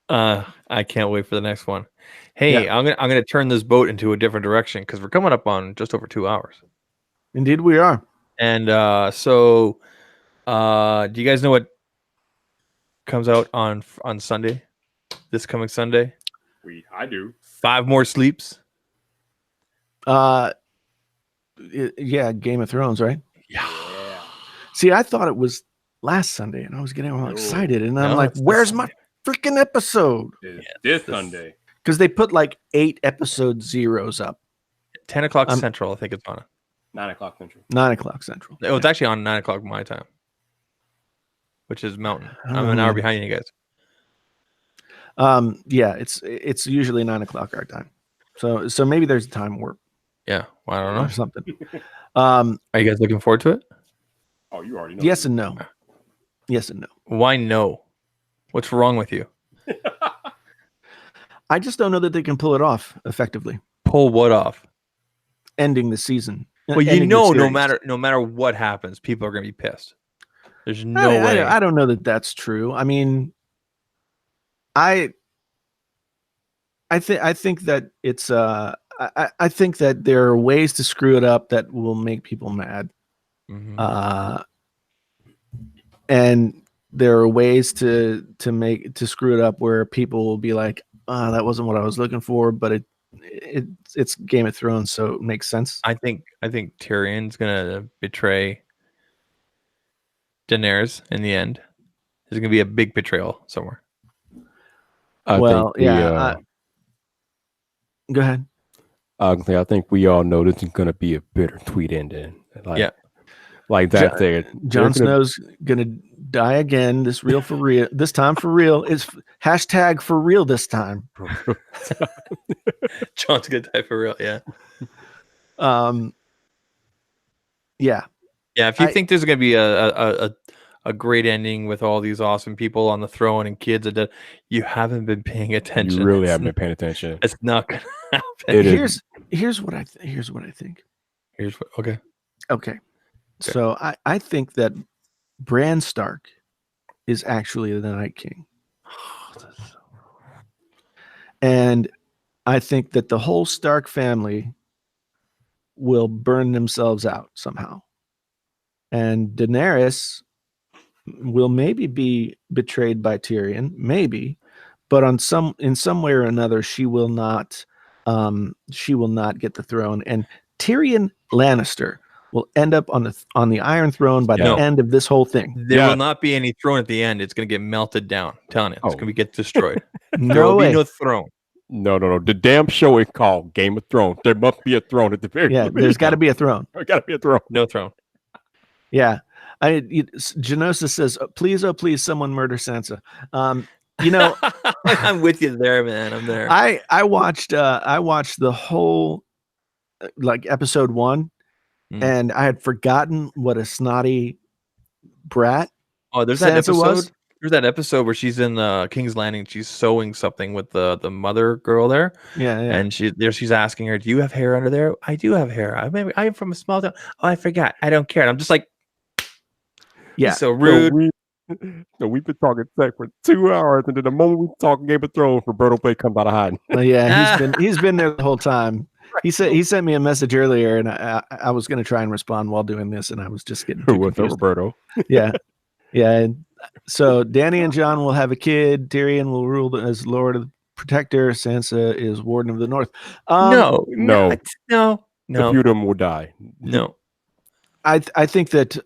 I can't wait for the next one. Hey, yeah. I'm gonna turn this boat into a different direction because we're coming up on just over 2 hours. Indeed, we are. And so do you guys know what comes out on Sunday? This coming Sunday? I do. 5 more sleeps. Yeah, Game of Thrones, right? Yeah. See, I thought it was last Sunday, and I was getting all excited, and I'm like, "Where's my freaking episode?" This Sunday, because they put like 8 episode zeros up. 10 o'clock Central, I think it's on. 9 o'clock Central. 9 o'clock Central. It was actually on 9 o'clock my time, which is Mountain. I'm an hour behind you guys. Yeah, it's usually 9 o'clock our time. So maybe there's a time warp. Yeah, well, I don't know. Or something. Are you guys looking forward to it? Oh, you already know. Yes and no. Yes and no. Why no? What's wrong with you? I just don't know that they can pull it off effectively. Pull what off? Ending the season. Well, you know, no matter what happens, people are going to be pissed. There's no way. I don't know that that's true. I mean, I think that it's I think that there are ways to screw it up that will make people mad. Mm-hmm. And there are ways to screw it up where people will be like, that wasn't what I was looking for, but it's Game of Thrones, so it makes sense. I think Tyrion's gonna betray Daenerys in the end. There's gonna be a big betrayal somewhere. Go ahead. I think we all know this is gonna be a bitter tweet ending. Like that thing. Jon Snow's gonna die again. This real for real. This time for real. It's hashtag for real this time. Jon's gonna die for real. Yeah. Yeah. Yeah. If you think there's gonna be a great ending with all these awesome people on the throne and kids, you haven't been paying attention. You really haven't been paying attention. It's not gonna happen. Here's what I think. Here's what. Okay. Okay. So I think that Bran Stark is actually the Night King. And I think that the whole Stark family will burn themselves out somehow. And Daenerys will maybe be betrayed by Tyrion, maybe, but in some way or another, she will not get the throne. And Tyrion Lannister will end up on the Iron Throne by the end of this whole thing. There will not be any throne at the end. It's going to get melted down. I'm telling you, it's going to get destroyed. There will be no throne. No. The damn show is called Game of Thrones. There must be a throne at the very least. There's got to be a throne. There got to be a throne. No throne. Yeah. Genosis says, please, oh, please, someone murder Sansa. I'm with you there, man. I'm there. I watched the whole episode 1, and I had forgotten what a snotty brat. Oh, there's Sansa that episode. Was. There's that episode where she's in King's Landing. She's sewing something with the mother girl there. Yeah. And she's asking her, "Do you have hair under there?" I do have hair. I'm from a small town. Oh, I forgot. I don't care. And I'm just like, yeah, so rude. So we've been talking sex for 2 hours, and then the moment we talk Game of Thrones, Roberto Play comes out of hiding. Well, yeah, he's been there the whole time. He sent me a message earlier, and I was going to try and respond while doing this, and I was just getting what's up, Roberto? Yeah. And so Dany and Jon will have a kid. Tyrion will rule as Lord of the Protector. Sansa is Warden of the North. No. The few of them will die. No. I think that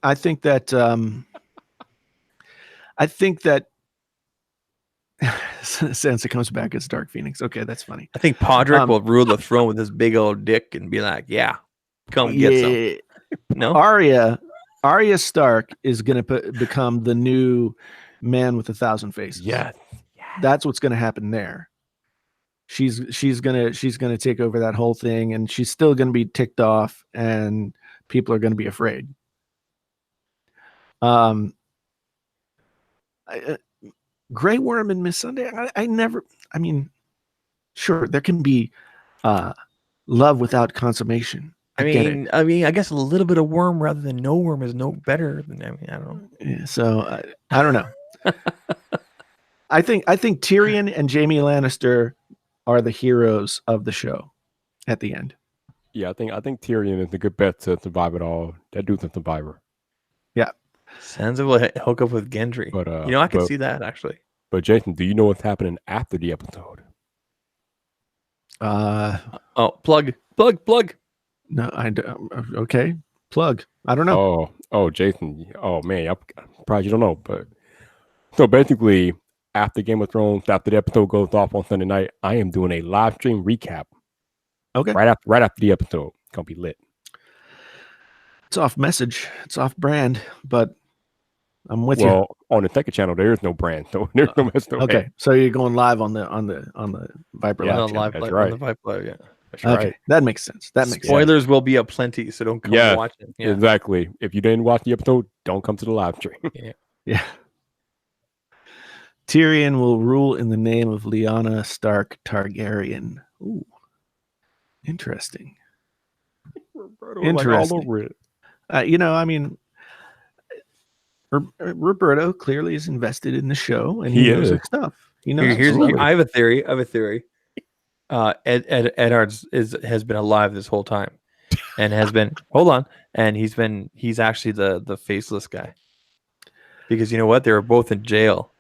Sansa comes back as Dark Phoenix. Okay, that's funny. I think Podrick will rule the throne with his big old dick and be like, "Yeah, come get some." No, Arya Stark is going to become the new Man with 1,000 Faces. Yeah, that's what's going to happen there. She's gonna take over that whole thing, and she's still going to be ticked off, and people are going to be afraid. Grey Worm and Miss Sunday. I mean, sure, there can be love without consummation. I guess a little bit of worm rather than no worm is no better than. I don't know. Yeah, so I don't know. I think Tyrion and Jaime Lannister are the heroes of the show at the end. Yeah, I think Tyrion is a good bet to survive it all. That dude's a survivor. Yeah. Sansa will hook up with Gendry. But I can see that actually. But Jason, do you know what's happening after the episode? Plug. No, I don't. Okay, plug. I don't know. Oh, Jason. Oh man, I'm surprised you don't know. But so basically, after Game of Thrones, after the episode goes off on Sunday night, I am doing a live stream recap. Okay. Right after the episode, it's gonna be lit. It's off message. It's off brand, but I'm with you. Well, on the second channel, there is no brand, so there's no message. Okay, so you're going live on the Vyyyper Live. That's right. On the Vyyyper, yeah. That's okay, right. That makes sense. Spoilers will be aplenty, so don't come watch it. Yeah, exactly. If you didn't watch the episode, don't come to the live stream. Yeah. Tyrion will rule in the name of Lyanna Stark Targaryen. Ooh, interesting. Interesting. All over it. Roberto clearly is invested in the show, and he knows his stuff. I have a theory. Eddard has been alive this whole time, and has been and he's actually the faceless guy, because you know what, they were both in jail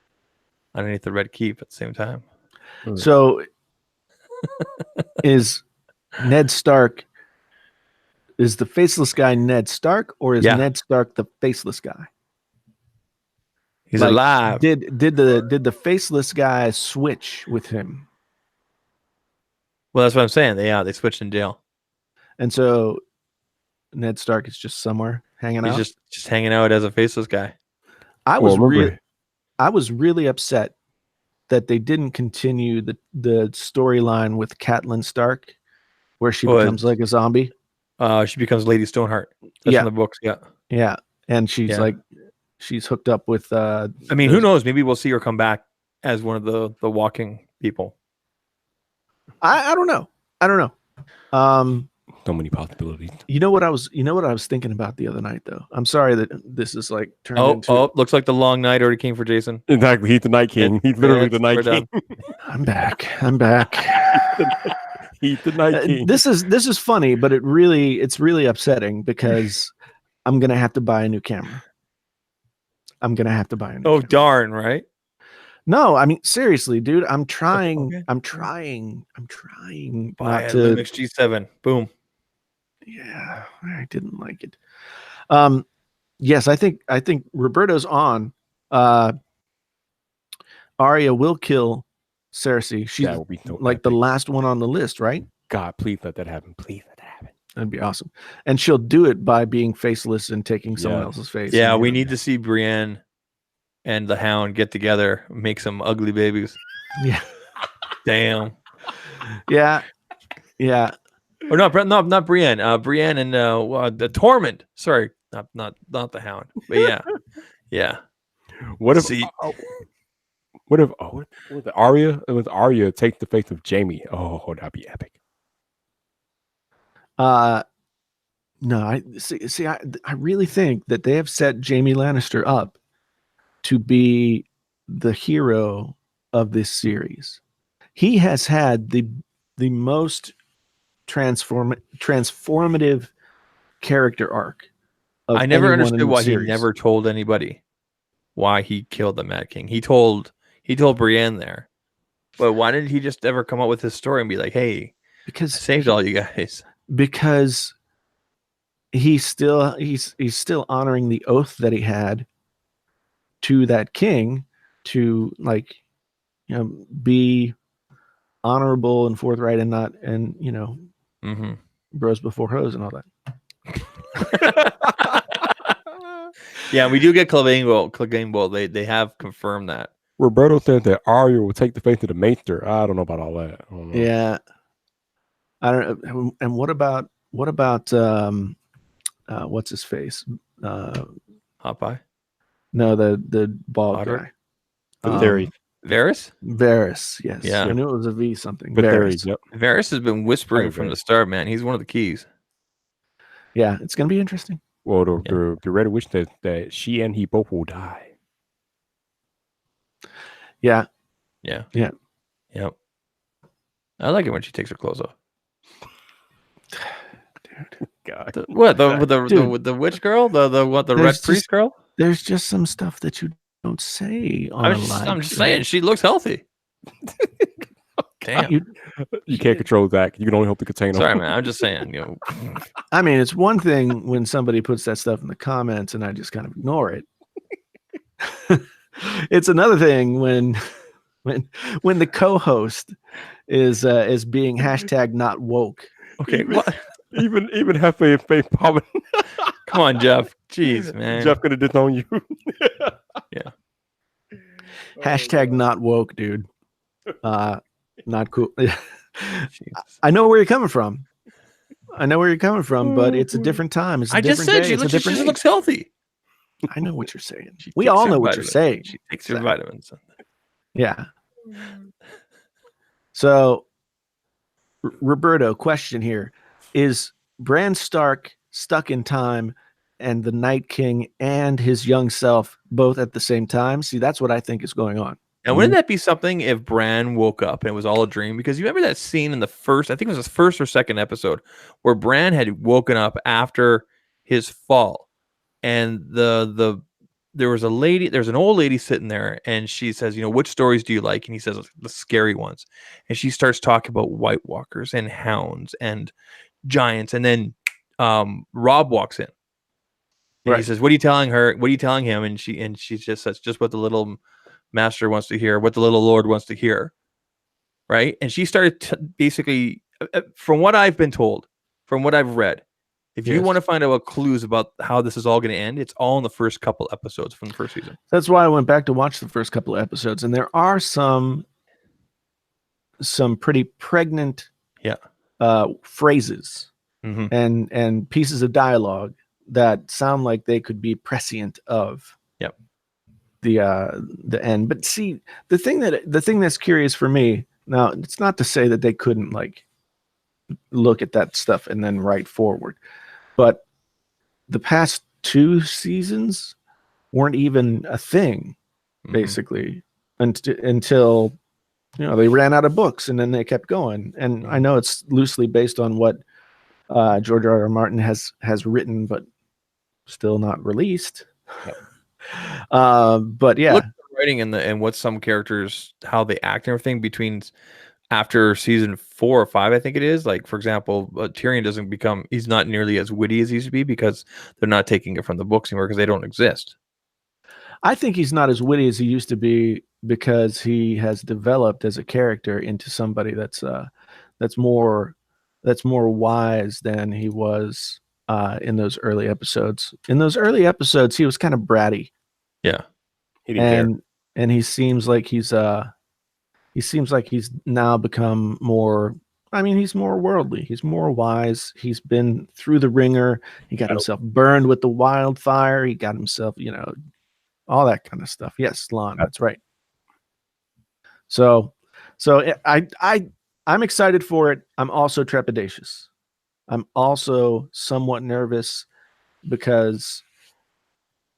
underneath the Red Keep at the same time. So is Ned Stark? Is the faceless guy Ned Stark, or is Ned Stark the faceless guy? He's alive. Did the faceless guy switch with him? Well, that's what I'm saying. They switched in jail, and so Ned Stark is just somewhere hanging out. He's just hanging out as a faceless guy. I was really upset that they didn't continue the storyline with Catelyn Stark, where she becomes like a zombie. She becomes Lady Stoneheart. That's in the books. Yeah, and she's hooked up with. Who knows? Maybe we'll see her come back as one of the walking people. I don't know. So many possibilities. You know what I was thinking about the other night though. I'm sorry that this is like turned into. Oh, looks like the long night already came for Jason. Exactly. He's the Night King. He's literally the Night we're King. I'm back. I'm back. He's the Night King. This is funny, but it's really upsetting because I'm gonna have to buy a new camera. Oh, darn, right? No, I mean seriously, dude. I'm trying. Okay. I'm trying Buy not a to. Lumix G7. Boom. Yeah, I didn't like it. Yes, I think Roberto's on. Arya will kill Cersei. She's That would be so like the epic. last one on the list, right? God, please let that happen. Please let that happen. That'd be awesome. And she'll do it by being faceless and taking someone Yes. else's face. Yeah, and, we need to see Brienne and the Hound get together, make some ugly babies. Yeah. Damn. Yeah. Yeah. Or not Brienne. Brienne and the Torment. Sorry, not the Hound. But yeah, yeah. What if? See- What if Arya? It was Arya take the face of Jamie. Oh, that'd be epic. No, I see. I really think that they have set Jaime Lannister up to be the hero of this series. He has had the most transformative character arc. Of I never anyone in understood the why he series. never told anybody why he killed the Mad King. He told Brienne there, but why didn't he just ever come up with his story and be like, "Hey, because I saved all you guys"? Because he's still honoring the oath that he had to that king to be honorable and forthright and not Mm-hmm. bros before hoes and all that. Yeah, we do get Clegane Bolt. They have confirmed that. Roberto said that Arya will take the face of the Maester. I don't know about all that. I don't know. Yeah, I don't know. And what about what's his face? Hot pie. No, the bald Otter? guy. But Varys. Varys. Varys. Yes. Yeah. I knew it was a V something. But Varys. Varys. Yep. Varys has been whispering Oh, from Varys. the start, man. He's one of the keys. Yeah, it's gonna be interesting. Well, the Red Witch says that she and he both will die. Yeah. Yeah. Yeah. Yep. I like it when she takes her clothes off. Dude. God. The witch girl? The red There's priest girl? There's just some stuff that you don't say on a live I'm just show. saying she looks healthy. Damn. You can't control Zach. You can only hope to contain him. Sorry, man. I'm just saying, I mean, it's one thing when somebody puts that stuff in the comments and I just kind of ignore it. It's another thing when the co-host is being hashtag not woke. okay. What? Even Hefe and Faith Palmer. Come on, Jeff. Jeez, man. Jeff gonna disown you. Yeah. Hashtag not woke, dude. Not cool. Jesus. I know where you're coming from. But it's a different time. It's a I just different said day. It's a she different just age. looks healthy. I know what you're saying. She We takes all her know what you're vitamins. saying. She takes her vitamins. Yeah. So, Roberto, question here. Is Bran Stark stuck in time and the Night King and his young self both at the same time? See, that's what I think is going on. And wouldn't that be something if Bran woke up and it was all a dream? Because you remember that scene in the first, I think it was the first or second episode, where Bran had woken up after his fall, and there's an old lady sitting there, and she says, which stories do you like? And he says the scary ones, and she starts talking about White Walkers and hounds and giants, and then Robb walks in, and he says, "What are you telling her? What are you telling him?" And she just says, "Just what the little master wants to hear, what the little lord wants to hear," right? And she started basically, from what I've been told, from what I've read, if you want to find out clues about how this is all going to end, it's all in the first couple episodes from the first season. That's why I went back to watch the first couple of episodes, and there are some pretty pregnant phrases and pieces of dialogue that sound like they could be prescient of the end. But see, the thing that's curious for me now, it's not to say that they couldn't look at that stuff and then write forward. But the past 2 seasons weren't even a thing, basically, until they ran out of books, and then they kept going. And I know it's loosely based on what George R.R. Martin has written, but still not released. But yeah, Look at the writing and what some characters, how they act and everything between after season 4 or 5, I think it is. Like, for example, Tyrion he's not nearly as witty as he used to be because they're not taking it from the books anymore because they don't exist. I think he's not as witty as he used to be because he has developed as a character into somebody that's more wise than he was in those early episodes. In those early episodes, he was kind of bratty. Yeah. He didn't care. And he seems like he's now become more. I mean, he's more worldly. He's more wise. He's been through the ringer. He got himself burned with the wildfire. He got himself, all that kind of stuff. Yes, Lon, that's right. So I'm excited for it. I'm also trepidatious. I'm also somewhat nervous because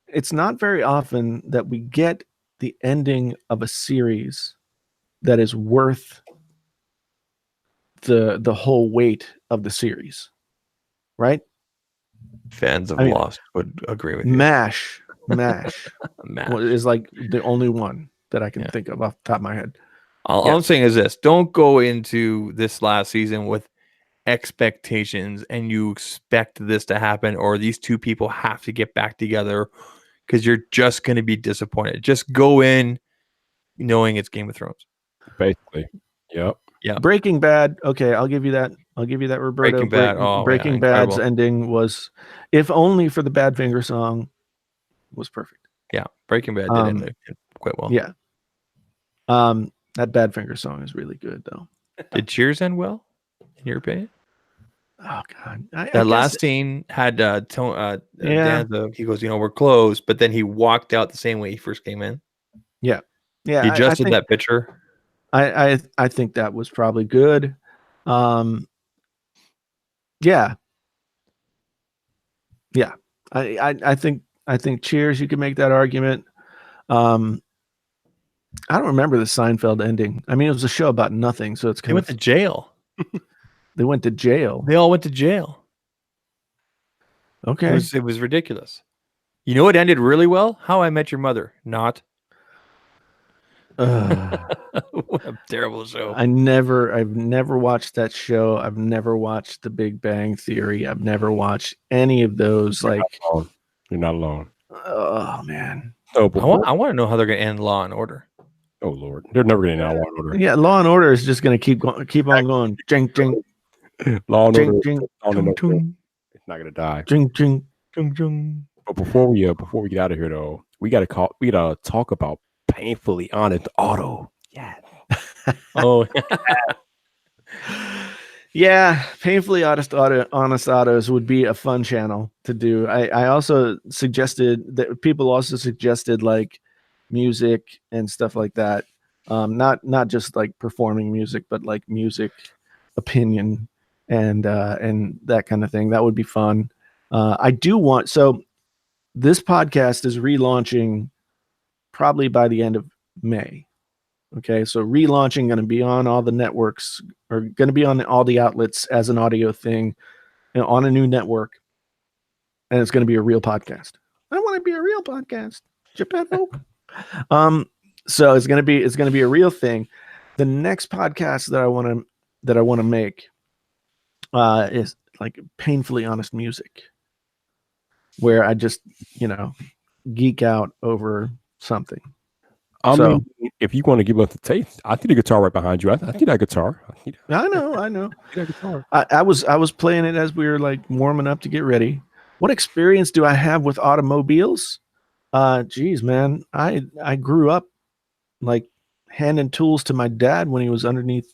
it's not very often that we get the ending of a series that is worth the whole weight of the series, right? Fans of Lost would agree with you. MASH MASH. is like the only one that I can think of off the top of my head. All I'm saying is this: don't go into this last season with expectations and you expect this to happen or these two people have to get back together, because you're just going to be disappointed. Just go in knowing it's Game of Thrones. Basically. Yep. Yeah. Breaking Bad. Okay, I'll give you that. Roberto. Breaking Bad. Breaking Bad's ending was, if only for the Badfinger song, was perfect. Yeah, Breaking Bad did end quite well. Yeah. That Badfinger song is really good, though. Did Cheers end well, in your opinion? Oh God, That last scene had Danza. He goes, we're closed, but then he walked out the same way he first came in. Yeah. He adjusted that picture. I think that was probably good. Yeah. I think Cheers, you could make that argument. I don't remember the Seinfeld ending. I mean, it was a show about nothing, so it's they went to jail. They went to jail. They all went to jail. Okay. It was ridiculous. You know what ended really well? How I Met Your Mother. Not. What a terrible show. I've never watched that show. I've never watched The Big Bang Theory. I've never watched any of those. You're not alone. Oh man. I want to know how they're going to end Law and Order. Oh Lord, they're never going to end Law and Order. Yeah, Law and Order is just going to keep on going. Jing, jing. Law and Jing, Order. jing, It's not going to die. jing, jing. But before we get out of here though, we got to talk about Painfully Honest Auto. Yeah. Oh. Yeah, Painfully Honest Autos would be a fun channel to do. I also suggested that people also suggested like music and stuff like that. Not just like performing music, but like music opinion and that kind of thing. That would be fun. So this podcast is relaunching probably by the end of May. Okay, so relaunching, going to be on all the networks, or going to be on all the outlets as an audio thing, on a new network, and it's going to be a real podcast. I want to be a real podcast, Geppetto. So it's going to be a real thing. The next podcast that I want to make is like Painfully Honest Music, where I just geek out over something. I mean, if you want to give us the taste, I see the guitar right behind you. I see that guitar. I know. That guitar. I was playing it as we were like warming up to get ready. What experience do I have with automobiles? Geez, man, I grew up like handing tools to my dad when he was underneath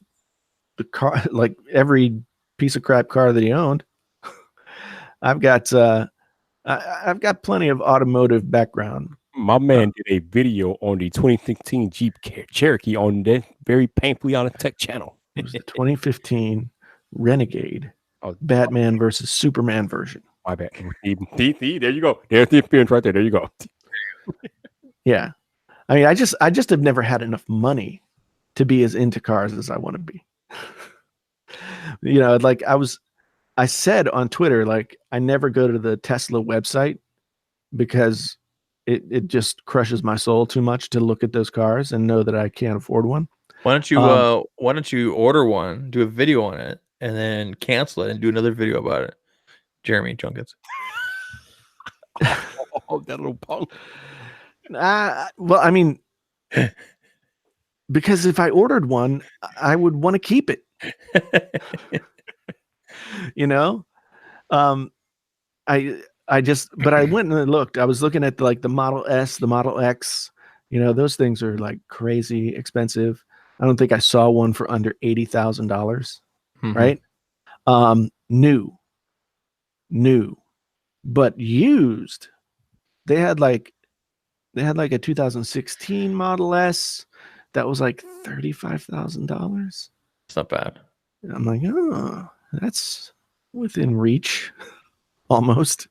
the car, like every piece of crap car that he owned. I've got plenty of automotive background. My man did a video on the 2016 Jeep Cherokee on that very Painfully Honest Tech channel. It was the 2015 Renegade. Oh, Batman versus Superman version. my bad. See, there you go. There's the appearance right there. There you go. Yeah. I mean, I just have never had enough money to be as into cars as I want to be. You know, like I said on Twitter, like I never go to the Tesla website because it just crushes my soul too much to look at those cars and know that I can't afford one. Why don't you order one, do a video on it, and then cancel it and do another video about it? Jeremy Junkets. Oh, that little punk. Well, I mean, because if I ordered one, I would want to keep it. You know, I but I went and looked. I was looking at the Model S, the Model X. You know, those things are like crazy expensive. I don't think I saw one for under $80,000. Right? New, but used. They had like a 2016 Model S that was like $35,000. It's not bad. I'm like, oh, that's within reach, almost.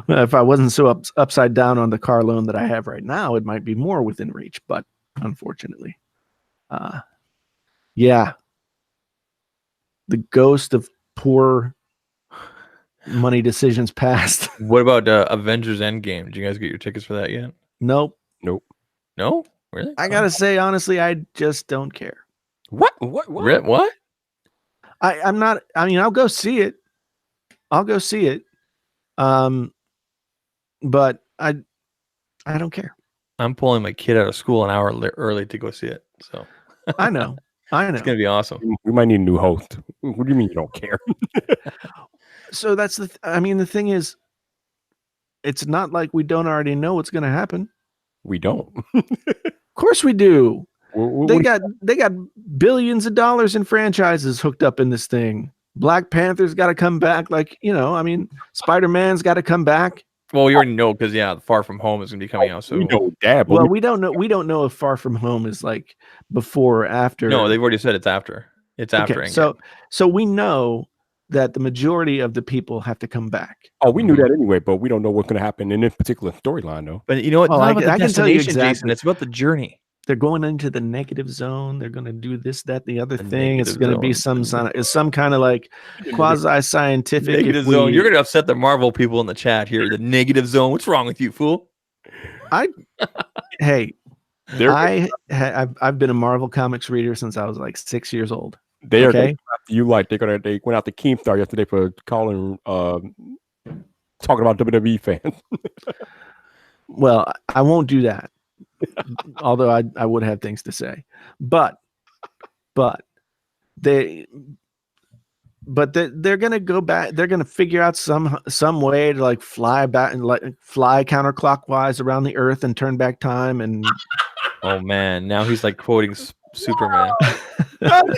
If I wasn't so upside down on the car loan that I have right now, it might be more within reach. But unfortunately, yeah, the ghost of poor money decisions past. What about Avengers Endgame? Did you guys get your tickets for that yet? Nope. No? Really? I gotta say, honestly, I just don't care. What? What? I'm not. I mean, I'll go see it. But I don't care. I'm pulling my kid out of school an hour early to go see it. So I know. it's gonna be awesome. We might need a new host. What do you mean you don't care? So that's I mean, the thing is, it's not like we don't already know what's going to happen. We don't. Of course we do. What They got billions of dollars in franchises hooked up in this thing. Black Panther's got to come back. Like, you know, I mean, Spider-Man's got to come back. Well, we already know because Far From Home is gonna be coming out. So we know that. But Well, we don't know. We don't know if Far From Home is like before or after. no, they've already said it's after. It's after. Okay, Endgame. so we know that the majority of the people have to come back. oh, we knew that anyway, but we don't know what's going to happen in this particular storyline, though. But you know what? Oh, It's not I about can the tell you destination, exactly. Jason. It's about the journey. They're going into the negative zone. They're going to do this, that, the other The thing. It's negative going to be zone. some kind of like quasi-scientific. Negative zone. You're gonna upset the Marvel people in the chat here. The negative zone. What's wrong with you, fool? Hey, They're I've been a Marvel Comics reader since I was like 6 years old. they are Okay. you like they went out to Keemstar yesterday for calling talking about WWE fans. Well, I won't do that. Although I would have things to say, but they're gonna go back. They're gonna figure out some way to like fly back and like fly counterclockwise around the earth and turn back time. And Oh man, now he's like quoting Superman. How do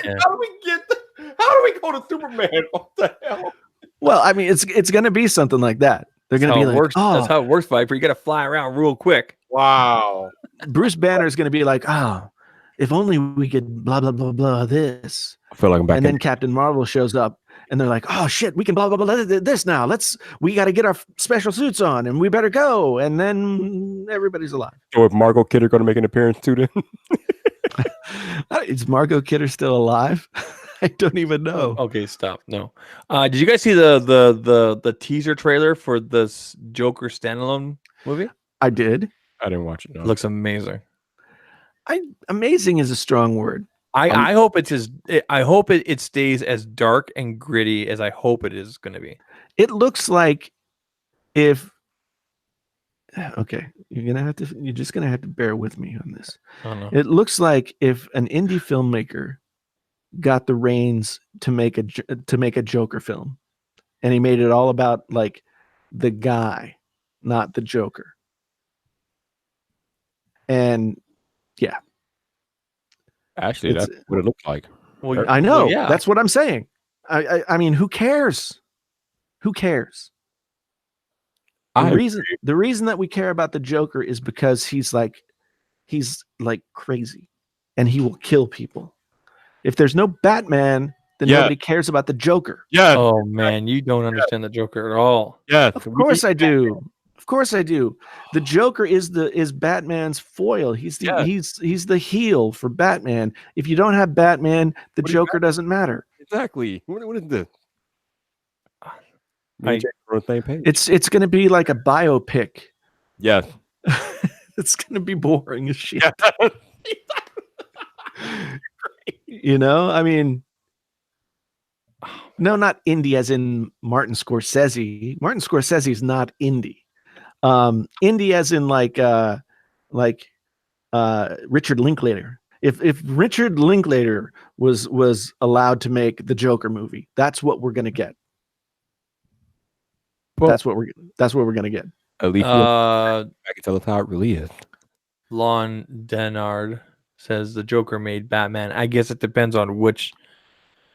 we go to Superman? What the hell? well, I mean, it's gonna be something like that. They're That's gonna how be it like, works. oh, That's how it works, Vyper. You got to fly around real quick. Wow. Bruce Banner is gonna be like, oh, if only we could blah blah blah blah this. I feel like I'm back. And then Captain Marvel shows up, and they're like, "Oh shit, we can blah blah blah this now. We got to get our special suits on, and we better go." And then everybody's alive. So if Margot Kidder going to make an appearance too, then Is Margot Kidder still alive? I don't even know. Okay, stop. No. Did you guys see the teaser trailer for this Joker standalone movie? I did. I didn't watch it. No. It looks amazing. Amazing is a strong word. I hope it stays as dark and gritty as I hope it is going to be. It looks like if. Okay, you're just gonna have to bear with me on this. Oh, no. It looks like if an indie filmmaker got the reins to make a Joker film, and he made it all about like the guy, not the Joker. And yeah, Actually, that's what it looks like. Well, I know. well, yeah. That's what I'm saying. I mean, who cares? Who cares? The reason that we care about the Joker is because he's like crazy, and he will kill people. If there's no Batman, then Yeah. nobody cares about the Joker. Yes. Oh man, you don't understand the Joker at all. Yes. Of course I do. Of course I do. The Joker is Batman's foil. He's the Yes. he's the heel for Batman. If you don't have Batman, the What is Joker doesn't matter. Exactly. What is this? Me I- and Jake are on the same page. It's going to be like a biopic. Yes. It's going to be boring as shit. Yeah. You know, I mean, no, not indie as in Martin Scorsese. Martin Scorsese is not indie. Indie as in like Richard Linklater. If Richard Linklater was allowed to make the Joker movie, that's what we're gonna get. Well, That's what we're gonna get. at least I can tell us how it really is. Lon Denard says the Joker made Batman. I guess it depends on which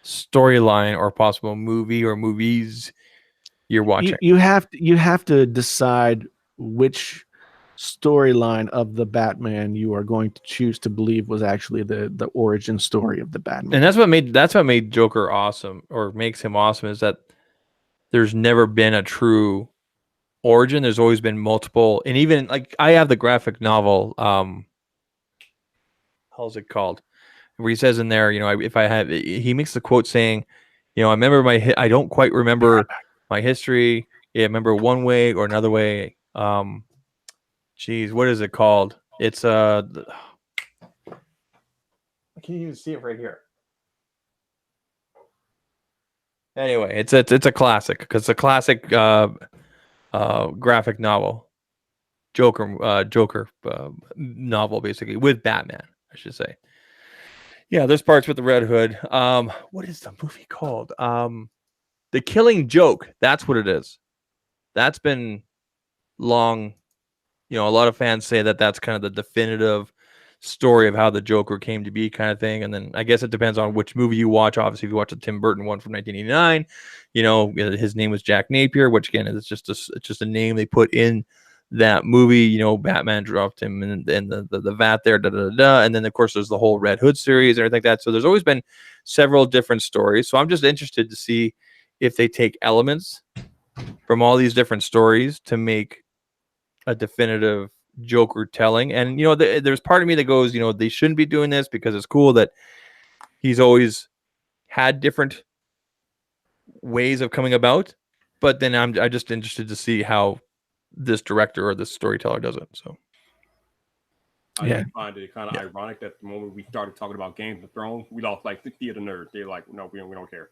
storyline or possible movie or movies you're watching. You have to decide which storyline of the Batman you are going to choose to believe was actually the origin story of the Batman. And that's what made Joker awesome, or makes him awesome, is that there's never been a true origin. There's always been multiple, and even like I have the graphic novel. How's it called? Where he says in there, if I have, he makes the quote saying, I remember I don't quite remember my history. Yeah, I remember one way or another way. Geez, what is it called? It's I can't even see it right here. Anyway, it's a classic because it's a classic graphic novel, Joker novel, basically, with Batman, I should say. Yeah, there's parts with the Red Hood. What is the movie called? The Killing Joke. That's what it is. That's been long. A lot of fans say that that's kind of the definitive story of how the Joker came to be, kind of thing. And then I guess it depends on which movie you watch. Obviously, if you watch the Tim Burton one from 1989, his name was Jack Napier, which again is just a name they put in that movie. Batman dropped him in the vat there, and then of course there's the whole Red Hood series and everything like that. So there's always been several different stories. So I'm just interested to see if they take elements from all these different stories to make a definitive Joker telling. And there's part of me that goes, they shouldn't be doing this because it's cool that he's always had different ways of coming about. But then I'm just interested to see how this director or this storyteller does it. So I Yeah. find it kind of ironic that the moment we started talking about Games of Thrones, we lost like 60 of the nerds. They're like, no, we don't care.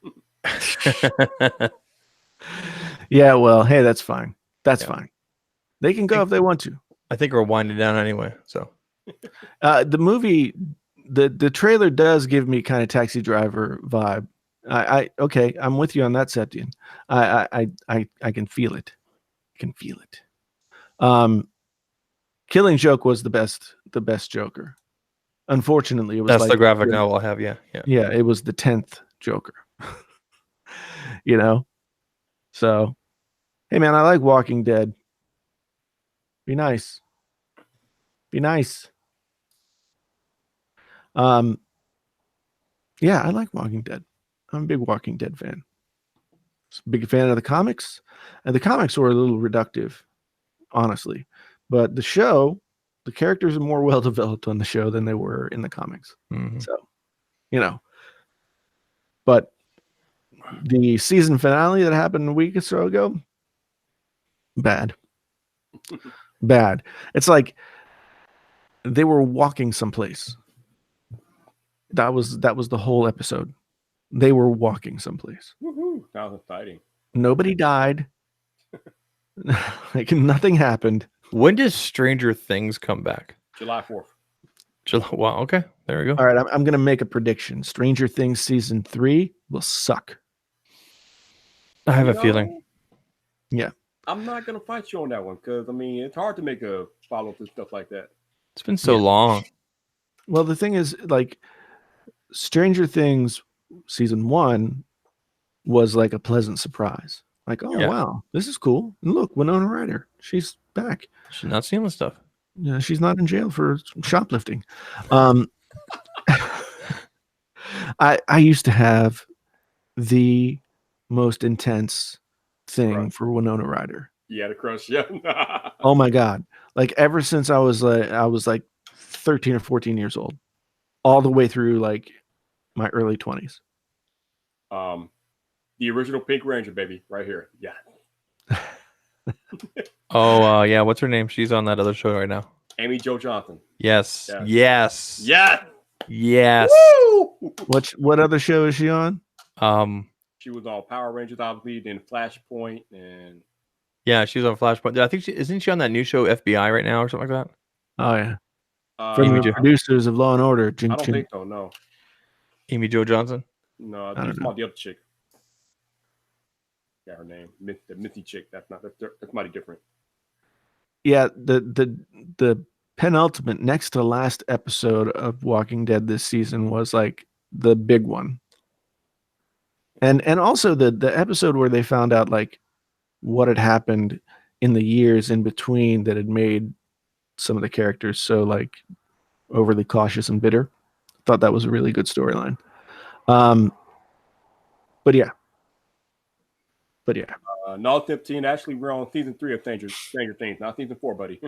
Yeah, well, hey, that's fine. That's Yeah. fine. They can go if they want to. I think we're winding down anyway. So The movie, the trailer does give me kind of Taxi Driver vibe. Okay, I'm with you on that, Septian. I can feel it. Can feel it. Killing Joke was the best Joker. Unfortunately, it was that's like the graphic novel I have. Yeah. Yeah, it was the 10th Joker. So, hey man, I like Walking Dead. Be nice. Yeah, I like Walking Dead. I'm a big Walking Dead fan. Big fan of the comics, and the comics were a little reductive, honestly. But the show, the characters are more well developed on the show than they were in the comics. Mhm. So, but the season finale that happened a week or so ago, bad. It's like they were walking someplace. That was the whole episode. They were walking someplace. Woohoo! That was exciting. Nobody died. Like nothing happened. When does Stranger Things come back? July 4th. July. Wow. Okay. There we go. All right, I'm going to make a prediction. Stranger Things season 3 will suck. I have a feeling. Yeah. I'm not going to fight you on that one because, it's hard to make a follow-up and stuff like that. It's been so long. Well, the thing is, like, Stranger Things season 1 was like a pleasant surprise. Like, oh, Yeah. wow, this is cool. And look, Winona Ryder, she's back. She's not seeing the stuff. Yeah, she's not in jail for shoplifting. I used to have the most intense thing Right. for Winona Ryder. Yeah, the crush. Yeah. Oh my God. Like ever since I was like 13 or 14 years old, all the way through like my early 20s. The original Pink Ranger, baby, right here. Yeah. Oh, yeah. What's her name? She's on that other show right now. Amy Jo Johnson. Yes. Yeah. Yes. Yeah. Yes. Woo! What other show is she on? She was on Power Rangers, obviously, then Flashpoint, and Yeah, she's on Flashpoint. I think isn't she on that new show FBI right now or something like that? Oh yeah. uh, From Amy the Jo. producers of Law and Order. I don't think so. No, Amy Jo Johnson. no, I I think don't it's know. about the other chick. Yeah, her name, the Missy chick. That's mighty different. Yeah, the penultimate, next to last episode of Walking Dead this season was like the big one. And also the episode where they found out like what had happened in the years in between that had made some of the characters so like overly cautious and bitter. Thought that was a really good storyline. But yeah. No 15. Actually, we're on season 3 of Stranger Things, not season 4, buddy.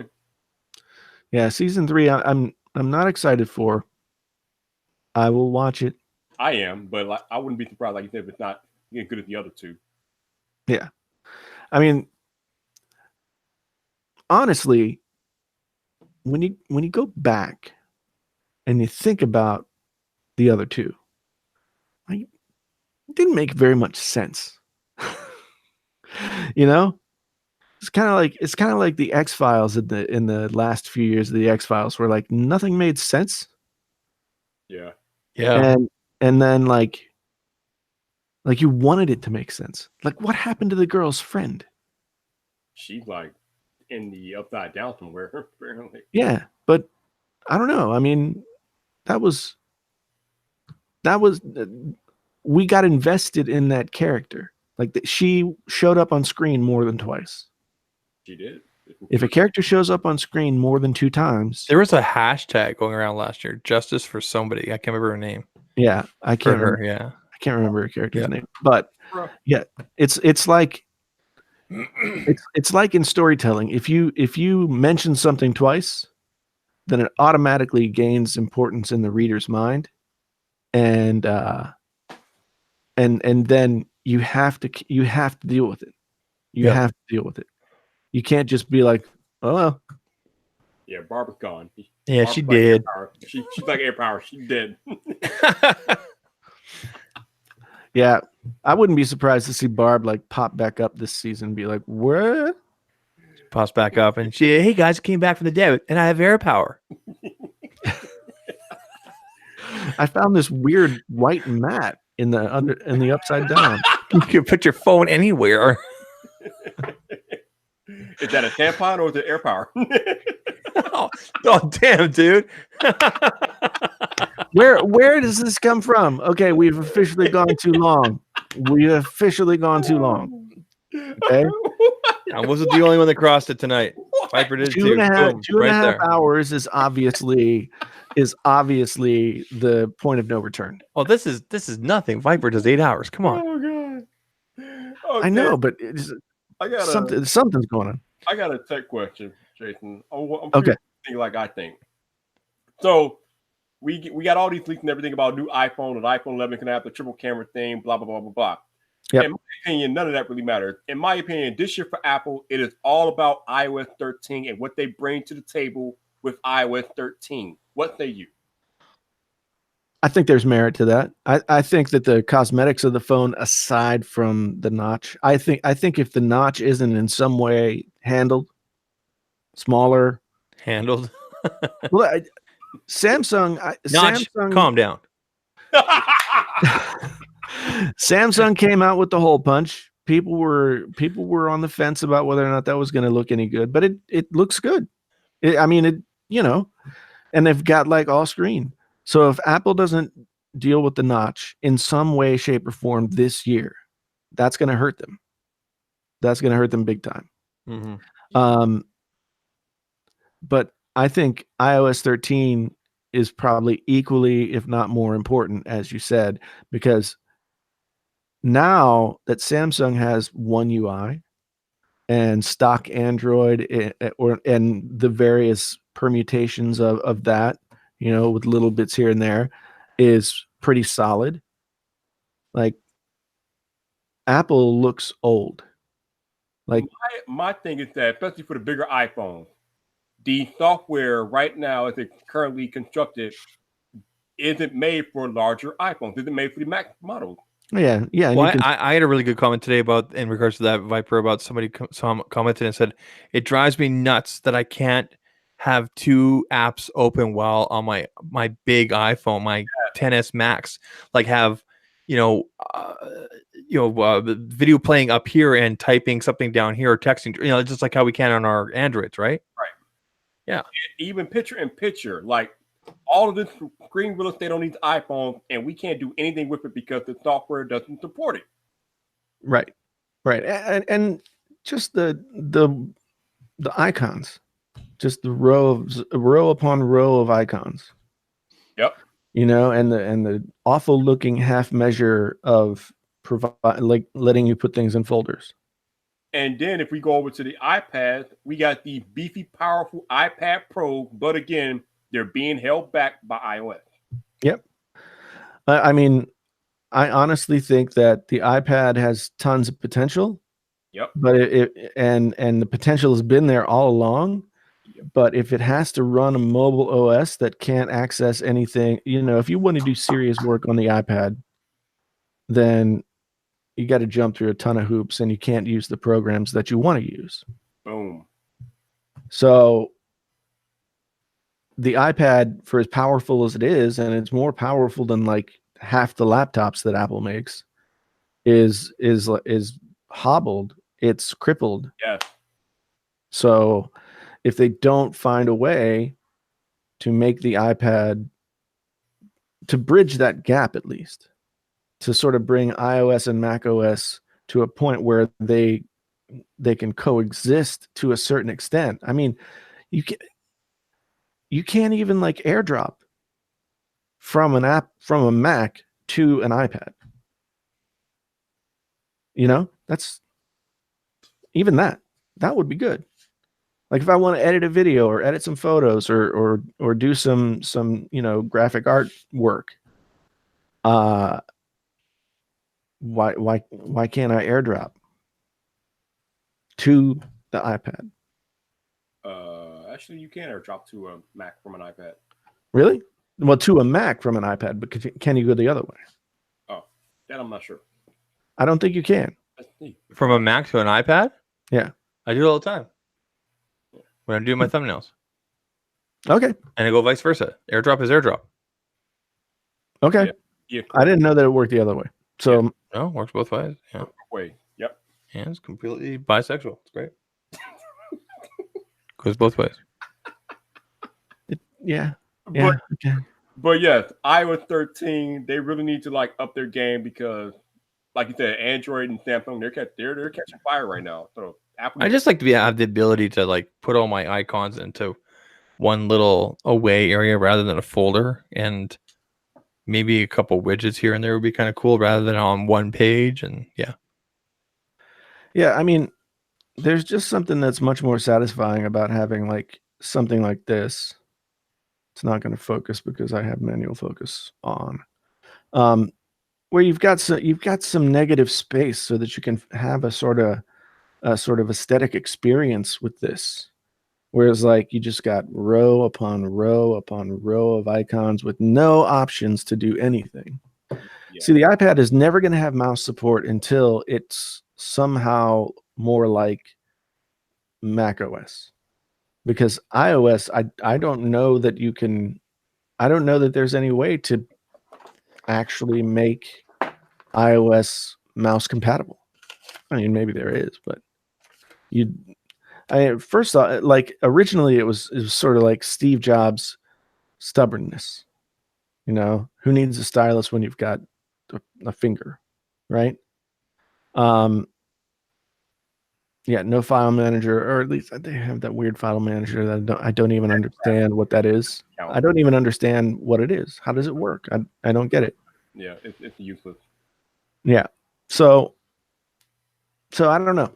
Yeah, season 3 I'm not excited for. I will watch it. I am, but like, I wouldn't be surprised, like you said, if it's not as good as the other two. Yeah. I mean, honestly, when you go back and you think about the other two, like, it didn't make very much sense. You know? It's kind of like the X-Files in the last few years of the X-Files where like nothing made sense. Yeah. Yeah. And then like you wanted it to make sense. Like what happened to the girl's friend? She's like in the upside down somewhere, apparently. Yeah, but I don't know. I mean, that was we got invested in that character. Like she showed up on screen more than twice. She did. If a character shows up on screen more than 2 times, There was a hashtag going around last year, justice for somebody. I can't remember her name. yeah, I For can't her, remember. yeah. I can't remember her character's Yeah. name, but Bro. yeah, it's like it's like in storytelling. If you mention something twice, then it automatically gains importance in the reader's mind, and then you have to deal with it. You Yeah. have to deal with it. You can't just be like, oh well. Yeah, Barbara's gone. Yeah, Barbara's she like air did. power. She's like air power. She did. Yeah, I wouldn't be surprised to see Barb like pop back up this season and be like, what? Pops back up and hey guys, came back from the dead and I have air power. I found this weird white mat in the upside down. You can put your phone anywhere. Is that a tampon or is it air power? oh, damn, dude. Where does this come from? Okay, we've officially gone too long. Okay. I wasn't the only one that crossed it tonight. Vyyyper did Two and a half, Boom, two and a half there. hours is obviously the point of no return. Oh, this is nothing. Vyyyper does 8 hours. Come on. Oh god. I know, but I got something's going on. I got a tech question, Jason. I'm Okay. thinking like I think. So we got all these leaks and everything about new iPhone and iPhone 11 can have the triple camera thing, blah blah blah blah blah. Yep. In my opinion, none of that really matters. In my opinion, this year for Apple, it is all about iOS 13 and what they bring to the table with iOS 13. What say you? I think there's merit to that. I think that the cosmetics of the phone, aside from the notch, I think if the notch isn't in some way handled, smaller, Handled. well, Samsung, Calm down. Samsung came out with the hole punch. People were on the fence about whether or not that was going to look any good, but it looks good. And they've got like all screen. So if Apple doesn't deal with the notch in some way, shape, or form this year, that's going to hurt them. That's going to hurt them big time. Mm-hmm. But I think iOS 13 is probably equally, if not more important, as you said, because now that Samsung has One UI and stock Android and the various permutations of that, with little bits here and there, is pretty solid. Like, Apple looks old. Like, my thing is that, especially for the bigger iPhones, the software right now, as it's currently constructed, isn't made for larger iPhones. Isn't made for the Mac models. yeah. And Well, I had a really good comment today about in regards to that Vyyyper about somebody commented and said it drives me nuts that I can't have two apps open while on my big iPhone, my 10s Max, like have video playing up here and typing something down here or texting, just like how we can on our Androids, right? Right. Yeah. Even picture in picture, like all of this screen real estate on these iPhones, and we can't do anything with it because the software doesn't support it. Right. And just the icons, just the row upon row of icons. Yep. And the awful looking half measure of like letting you put things in folders. And then if we go over to the iPad, we got the beefy, powerful iPad Pro, but again, they're being held back by iOS. Yep. I mean, I honestly think that the iPad has tons of potential. Yep. But and the potential has been there all along. Yep. But if it has to run a mobile OS that can't access anything, if you want to do serious work on the iPad, then you got to jump through a ton of hoops and you can't use the programs that you want to use. Boom. So the iPad, for as powerful as it is, and it's more powerful than like half the laptops that Apple makes, is hobbled. It's crippled. Yes. So if they don't find a way to make the iPad, to bridge that gap, at least to sort of bring iOS and macOS to a point where they can coexist to a certain extent. I mean, you can't even like AirDrop from a Mac to an iPad. That's even that would be good. Like if I want to edit a video or edit some photos or do some graphic art work, why can't I AirDrop to the iPad? Actually, you can AirDrop to a Mac from an iPad. Really? Well, to a Mac from an iPad, but can you go the other way? Oh, that I'm not sure. I don't think you can. From a Mac to an iPad? Yeah. I do it all the time when I'm doing my thumbnails. Okay. And I go vice versa. AirDrop is AirDrop. Okay. Yeah. I didn't know that it worked the other way. So no, works both ways. Yeah. Way. Yep. And it's completely bisexual. It's great. Goes both ways. Yeah. Okay. But yes, iOS 13, they really need to like up their game because, like you said, Android and Samsung, they're catching fire right now. So Apple. I just like to have the ability to like put all my icons into one little away area rather than a folder, and maybe a couple widgets here and there would be kind of cool rather than on one page. And yeah. I mean, there's just something that's much more satisfying about having like something like this. It's not going to focus because I have manual focus on. Where you've got some negative space so that you can have a sort of aesthetic experience with this. Whereas like you just got row upon row upon row of icons with no options to do anything. Yeah. See, the iPad is never going to have mouse support until it's somehow more like Mac OS. Because iOS, I don't know that you can, I don't know that there's any way to actually make iOS mouse compatible. I mean, maybe there is, but first off, like originally it was sort of like Steve Jobs' stubbornness. Who needs a stylus when you've got a finger, right? Yeah, no file manager, or at least they have that weird file manager that I don't even understand what that is. I don't even understand what it is. How does it work? I don't get it. Yeah, it's useless. Yeah. So I don't know.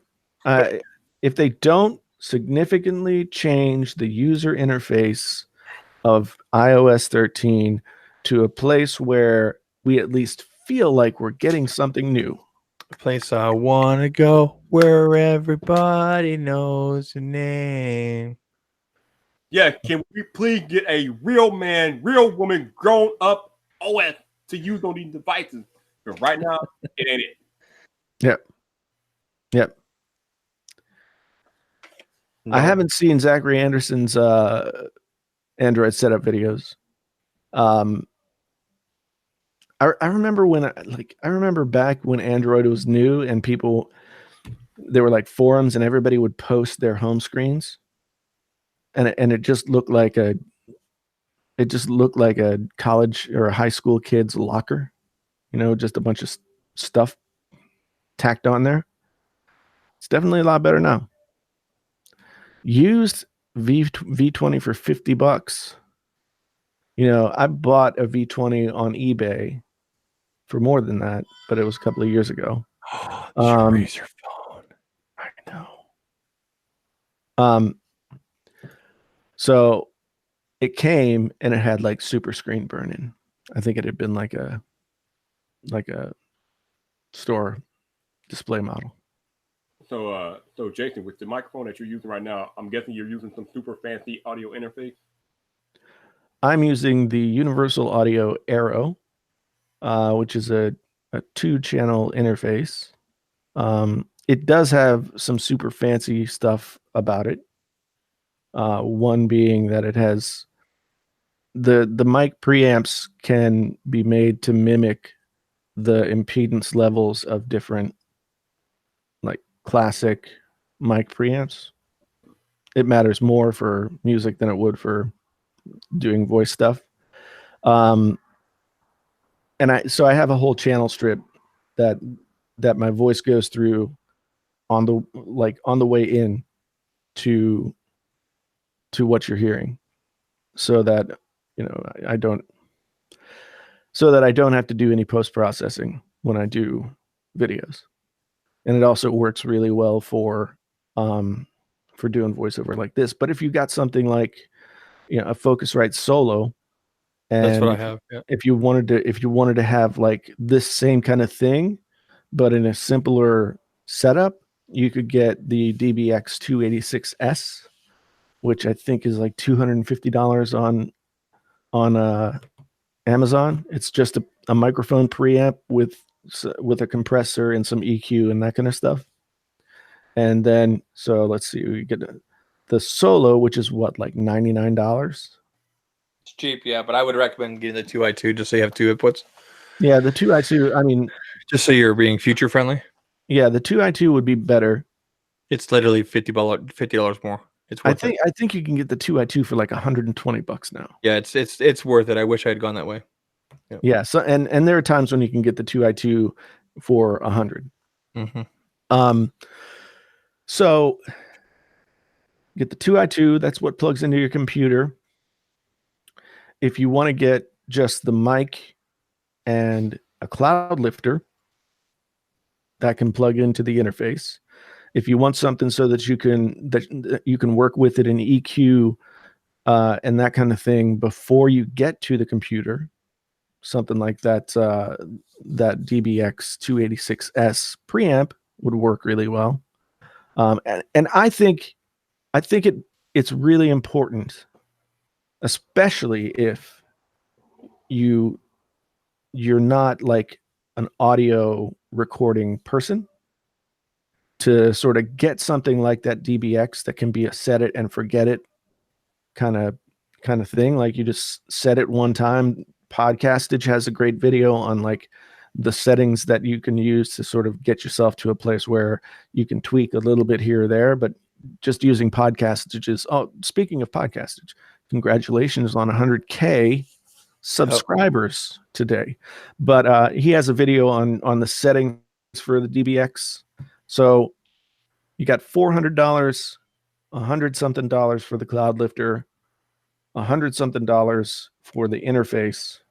If they don't significantly change the user interface of iOS 13 to a place where we at least feel like we're getting something new. A place I want to go where everybody knows the name. Yeah, can we please get a real man, real woman, grown up OS to use on these devices? But right now, it ain't it. Yep. No. I haven't seen Zachary Anderson's Android setup videos. I remember when I remember back when Android was new and there were like forums and everybody would post their home screens, and it just looked like a college or a high school kid's locker, just a bunch of stuff tacked on there. It's definitely a lot better now. Used V20 for $50. I bought a V20 on eBay for more than that, but it was a couple of years ago. Raise your phone. I know. So it came and it had like super screen burn-in. I think it had been like a store display model. So Jason, with the microphone that you're using right now, I'm guessing you're using some super fancy audio interface. I'm using the Universal Audio Aero, which is a 2-channel interface. It does have some super fancy stuff about it. One being that it has the mic preamps can be made to mimic the impedance levels of different like classic mic preamps. It matters more for music than it would for doing voice stuff. And I have a whole channel strip that my voice goes through on the way in to what you're hearing, so that I don't have to do any post processing when I do videos. And it also works really well for doing voiceover like this. But if you got something like a Focusrite Solo, and That's what I have. Yeah. if you wanted to have like this same kind of thing, but in a simpler setup, you could get the DBX 286S, which I think is like $250 on Amazon. It's just a microphone preamp with a compressor and some EQ and that kind of stuff. And then, so let's see, we get the Solo, which is what, like $99? It's cheap, yeah, but I would recommend getting the 2i2 just so you have 2 inputs. Yeah, the 2i2, I mean, just so you're being future friendly. Yeah, the 2i2 would be better. It's literally $50 more. It's worth it. I think you can get the 2i2 for like $120 now. Yeah, it's worth it. I wish I had gone that way. Yep. Yeah, so and there are times when you can get the 2i2 for $100. Mm-hmm. So get the 2i2, that's what plugs into your computer. If you want to get just the mic and a cloud lifter, that can plug into the interface. If you want something so that you can work with it in EQ and that kind of thing before you get to the computer, something like that that DBX 286S preamp would work really well. And I think it's really important, especially if you're not like an audio recording person, to sort of get something like that DBX that can be a set it and forget it kind of thing. Like you just set it one time. Podcastage has a great video on like the settings that you can use to sort of get yourself to a place where you can tweak a little bit here or there, but just using Podcastage is, oh, speaking of Podcastage, congratulations on 100K subscribers today. But he has a video on the settings for the DBX. So you got $400, $100-something for the cloud lifter, $100-something for the interface.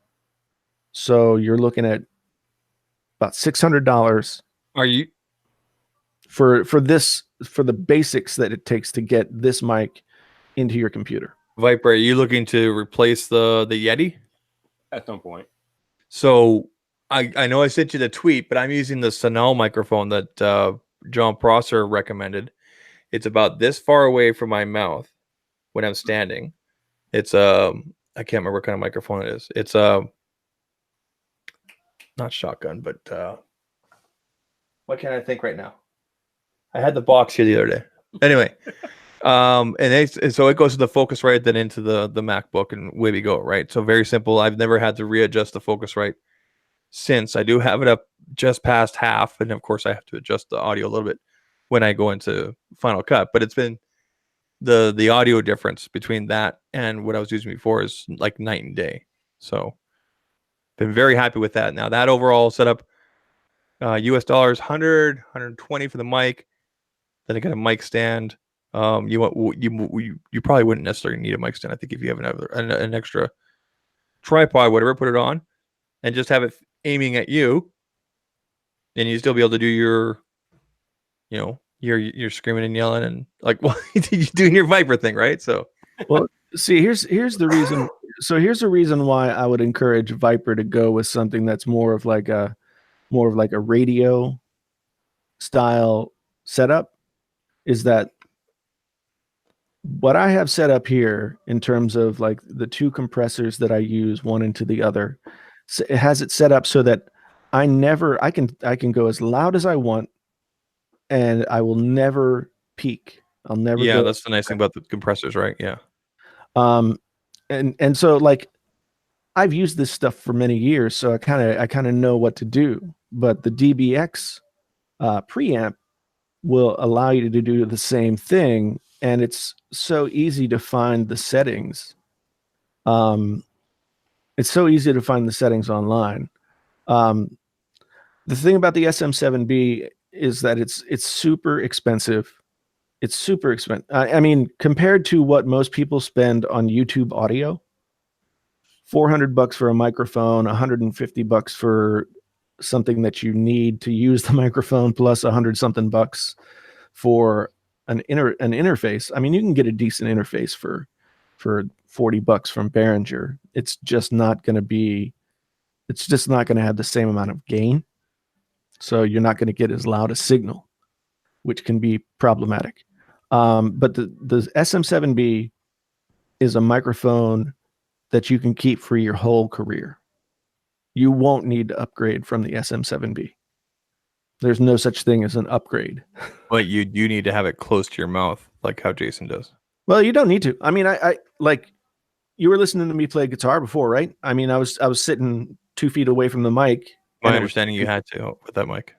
So you're looking at about $600 Are you for the basics that it takes to get this mic into your computer. Vyyyper? Are you looking to replace the Yeti? At some point. So I know I sent you the tweet, but I'm using the Sonal microphone that John Prosser recommended. It's about this far away from my mouth when I'm standing. It's I can't remember what kind of microphone it is. It's not shotgun, but what can I think right now? I had the box here the other day. Anyway, and so it goes to the Focusrite, then into the MacBook, and away we go. Right. So very simple. I've never had to readjust the Focusrite since. I do have it up just past half, and of course I have to adjust the audio a little bit when I go into Final Cut. But it's been the audio difference between that and what I was using before is like night and day. So been very happy with that. Now that overall setup, US dollars 100, 120 for the mic. Then I got a mic stand. You probably wouldn't necessarily need a mic stand. I think if you have an extra tripod, whatever, put it on and just have it aiming at you, and you still be able to do your, you're screaming and yelling and like, well, you're doing your Vyyyper thing, right? So, well, see, here's the reason. So here's the reason why I would encourage Vyyyper to go with something that's more of like a radio style setup. Is that what I have set up here in terms of like the two compressors that I use one into the other? So it has it set up so that I can go as loud as I want, and I will never peak. I'll never. Yeah, that's the nice thing about the compressors, right? Yeah. And so like I've used this stuff for many years, so I kind of know what to do. But the DBX preamp will allow you to do the same thing, and it's so easy to find the settings. It's so easy to find the settings online. The thing about the SM7B is that it's super expensive. It's super expensive. I mean, compared to what most people spend on YouTube audio, $400 for a microphone, $150 for something that you need to use the microphone, plus $100 bucks for an interface. I mean, you can get a decent interface for $40 from Behringer. It's just not going to have the same amount of gain. So you're not going to get as loud a signal, which can be problematic. But the SM7B is a microphone that you can keep for your whole career. You won't need to upgrade from the SM7B. There's no such thing as an upgrade. But you do need to have it close to your mouth, like how Jason does. Well, you don't need to. I mean, I like, you were listening to me play guitar before, right? I mean, I was sitting 2 feet away from the mic. My understanding, you had to with that mic.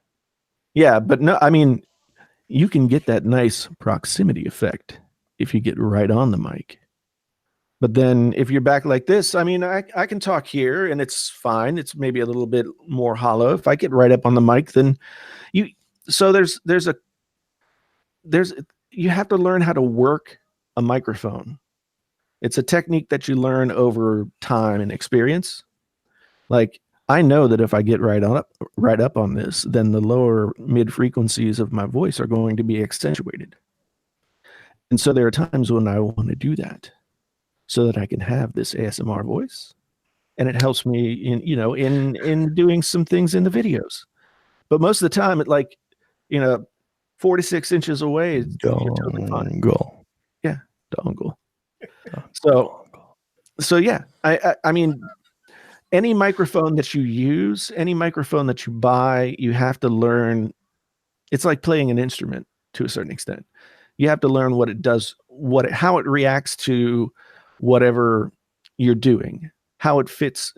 Yeah, but no, I mean, you can get that nice proximity effect if you get right on the mic. But then if you're back like this, I mean, I can talk here and it's fine. It's maybe a little bit more hollow. If I get right up on the mic, then you have to learn how to work a microphone. It's a technique that you learn over time and experience. Like, I know that if I get right up on this, then the lower mid frequencies of my voice are going to be accentuated. And so there are times when I want to do that so that I can have this ASMR voice, and it helps me in doing some things in the videos. But most of the time, 4 to 6 inches away, you're totally fine. Yeah, dongle. So yeah, I mean, any microphone that you use, any microphone that you buy, you have to learn. It's like playing an instrument to a certain extent. You have to learn what it does, how it reacts to whatever you're doing, how it fits,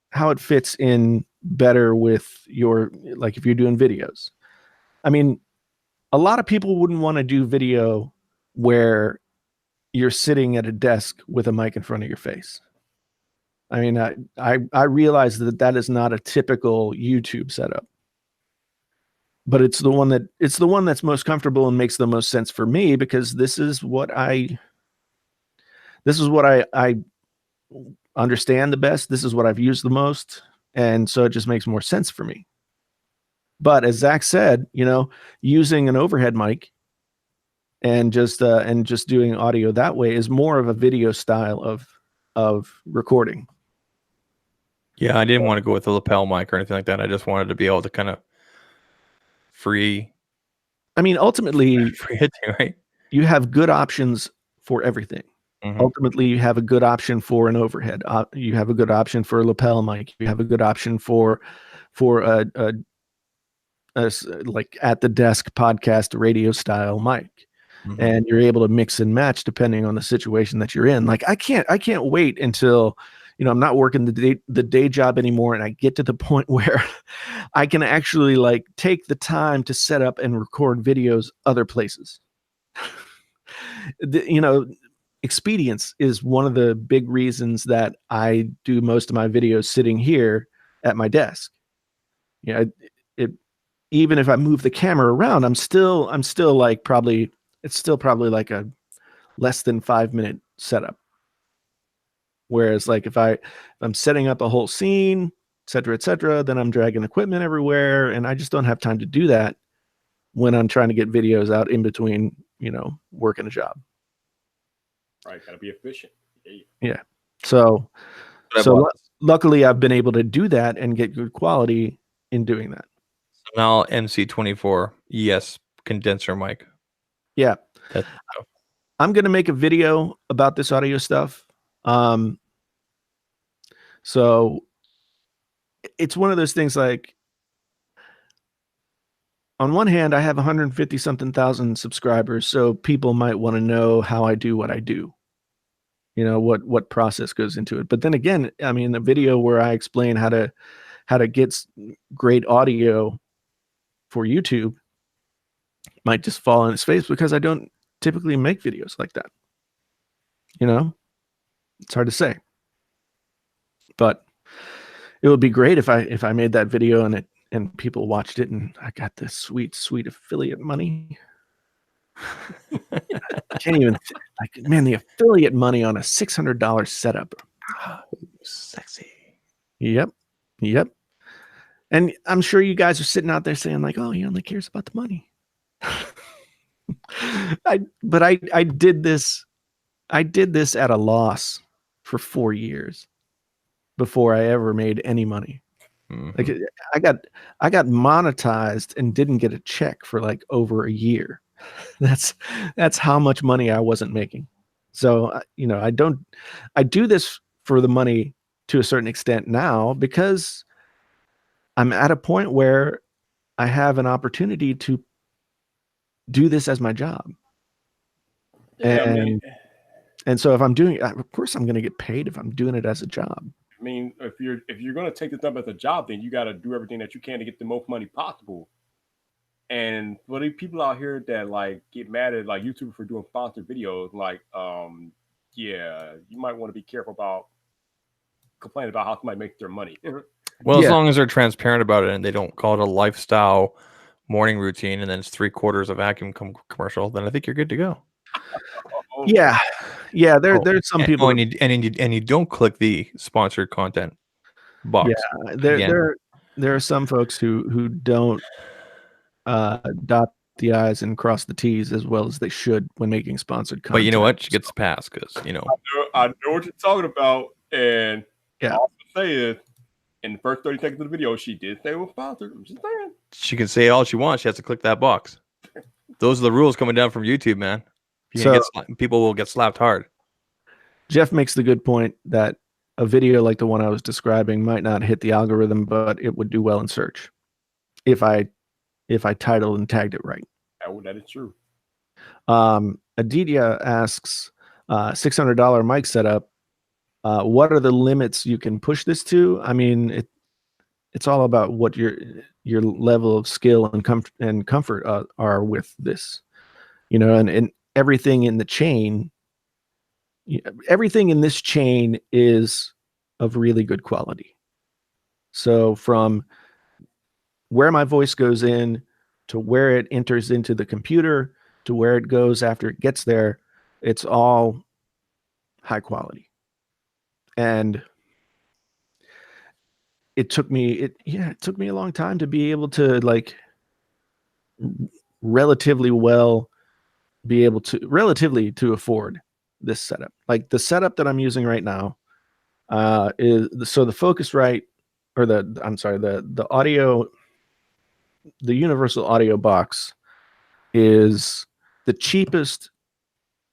how it fits in better with your, like if you're doing videos. I mean, a lot of people wouldn't want to do video where you're sitting at a desk with a mic in front of your face. I mean, I realize that is not a typical YouTube setup, but it's the one that's most comfortable and makes the most sense for me, because this is what I understand the best. This is what I've used the most. And so it just makes more sense for me. But as Zach said, using an overhead mic and just doing audio that way is more of a video style of recording. Yeah, I didn't want to go with a lapel mic or anything like that. I just wanted to be able to kind of free I mean, ultimately, hitting, right? you have good options for everything. Mhm. Ultimately, you have a good option for an overhead. You have a good option for a lapel mic. You have a good option for a like at the desk podcast radio style mic. Mhm. And you're able to mix and match depending on the situation that you're in. Like I can't wait until I'm not working the day job anymore, and I get to the point where I can actually like take the time to set up and record videos other places. Expedience is one of the big reasons that I do most of my videos sitting here at my desk. It even if I move the camera around, I'm still like probably like a less than 5-minute setup. Whereas like if I'm setting up a whole scene, et cetera, then I'm dragging equipment everywhere, and I just don't have time to do that when I'm trying to get videos out in between, working a job. Right, gotta be efficient. Yeah. So luckily I've been able to do that and get good quality in doing that. Now MC24 ES condenser mic. Yeah. That's I'm going to make a video about this audio stuff. So it's one of those things like, on one hand, I have 150 something thousand subscribers, so people might want to know how I do what I do. What process goes into it. But then again, I mean, a video where I explain how to get great audio for YouTube might just fall on its face because I don't typically make videos like that. It's hard to say. But it would be great if I made that video and people watched it and I got this sweet affiliate money. I can't even man, the affiliate money on a $600 setup. sexy. Yep. And I'm sure you guys are sitting out there saying like, "Oh, he only cares about the money." I did this at a loss for 4 years before I ever made any money. Mhm. Like I got monetized and didn't get a check for like over a year. That's how much money I wasn't making. So, I do this for the money to a certain extent now because I'm at a point where I have an opportunity to do this as my job. Yeah, I mean, And so if I'm doing it, of course I'm going to get paid if I'm doing it as a job. if you're gonna take this up as a job, then you got to do everything that you can to get the most money possible. And for the people out here that like get mad at like YouTube for doing sponsored videos, like yeah, you might want to be careful about complaining about how somebody makes their money. Well, as Yeah. long as they're transparent about it and they don't call it a lifestyle morning routine and then it's 3/4 of vacuum commercial, then I think you're good to go. Yeah. There's some people. And you don't click the sponsored content box. Yeah, Again. there are some folks who don't dot the I's and cross the T's as well as they should when making sponsored content. But you know what? She gets the pass because I know what you're talking about, and Yeah. all I say is, in the first 30 seconds of the video, she did say it was sponsored. I'm just saying. she can say all she wants. She has to click that box. Those are the rules coming down from YouTube, man. People will get slapped hard. Jeff makes the good point that a video like the one I was describing might not hit the algorithm, but it would do well in search if I titled and tagged it right. That is true. Aditya asks, $600 mic setup. What are the limits you can push this to? I mean, it's all about what your level of skill and comfort are with this, and everything in the chain. Everything in this chain is of really good quality. So from where my voice goes in to where it enters into the computer to where it goes after it gets there, it's all high quality. And it took me a long time to be able to like relatively to afford this setup. Like the setup that I'm using right now is so the Focusrite or the audio, the universal audio box is the cheapest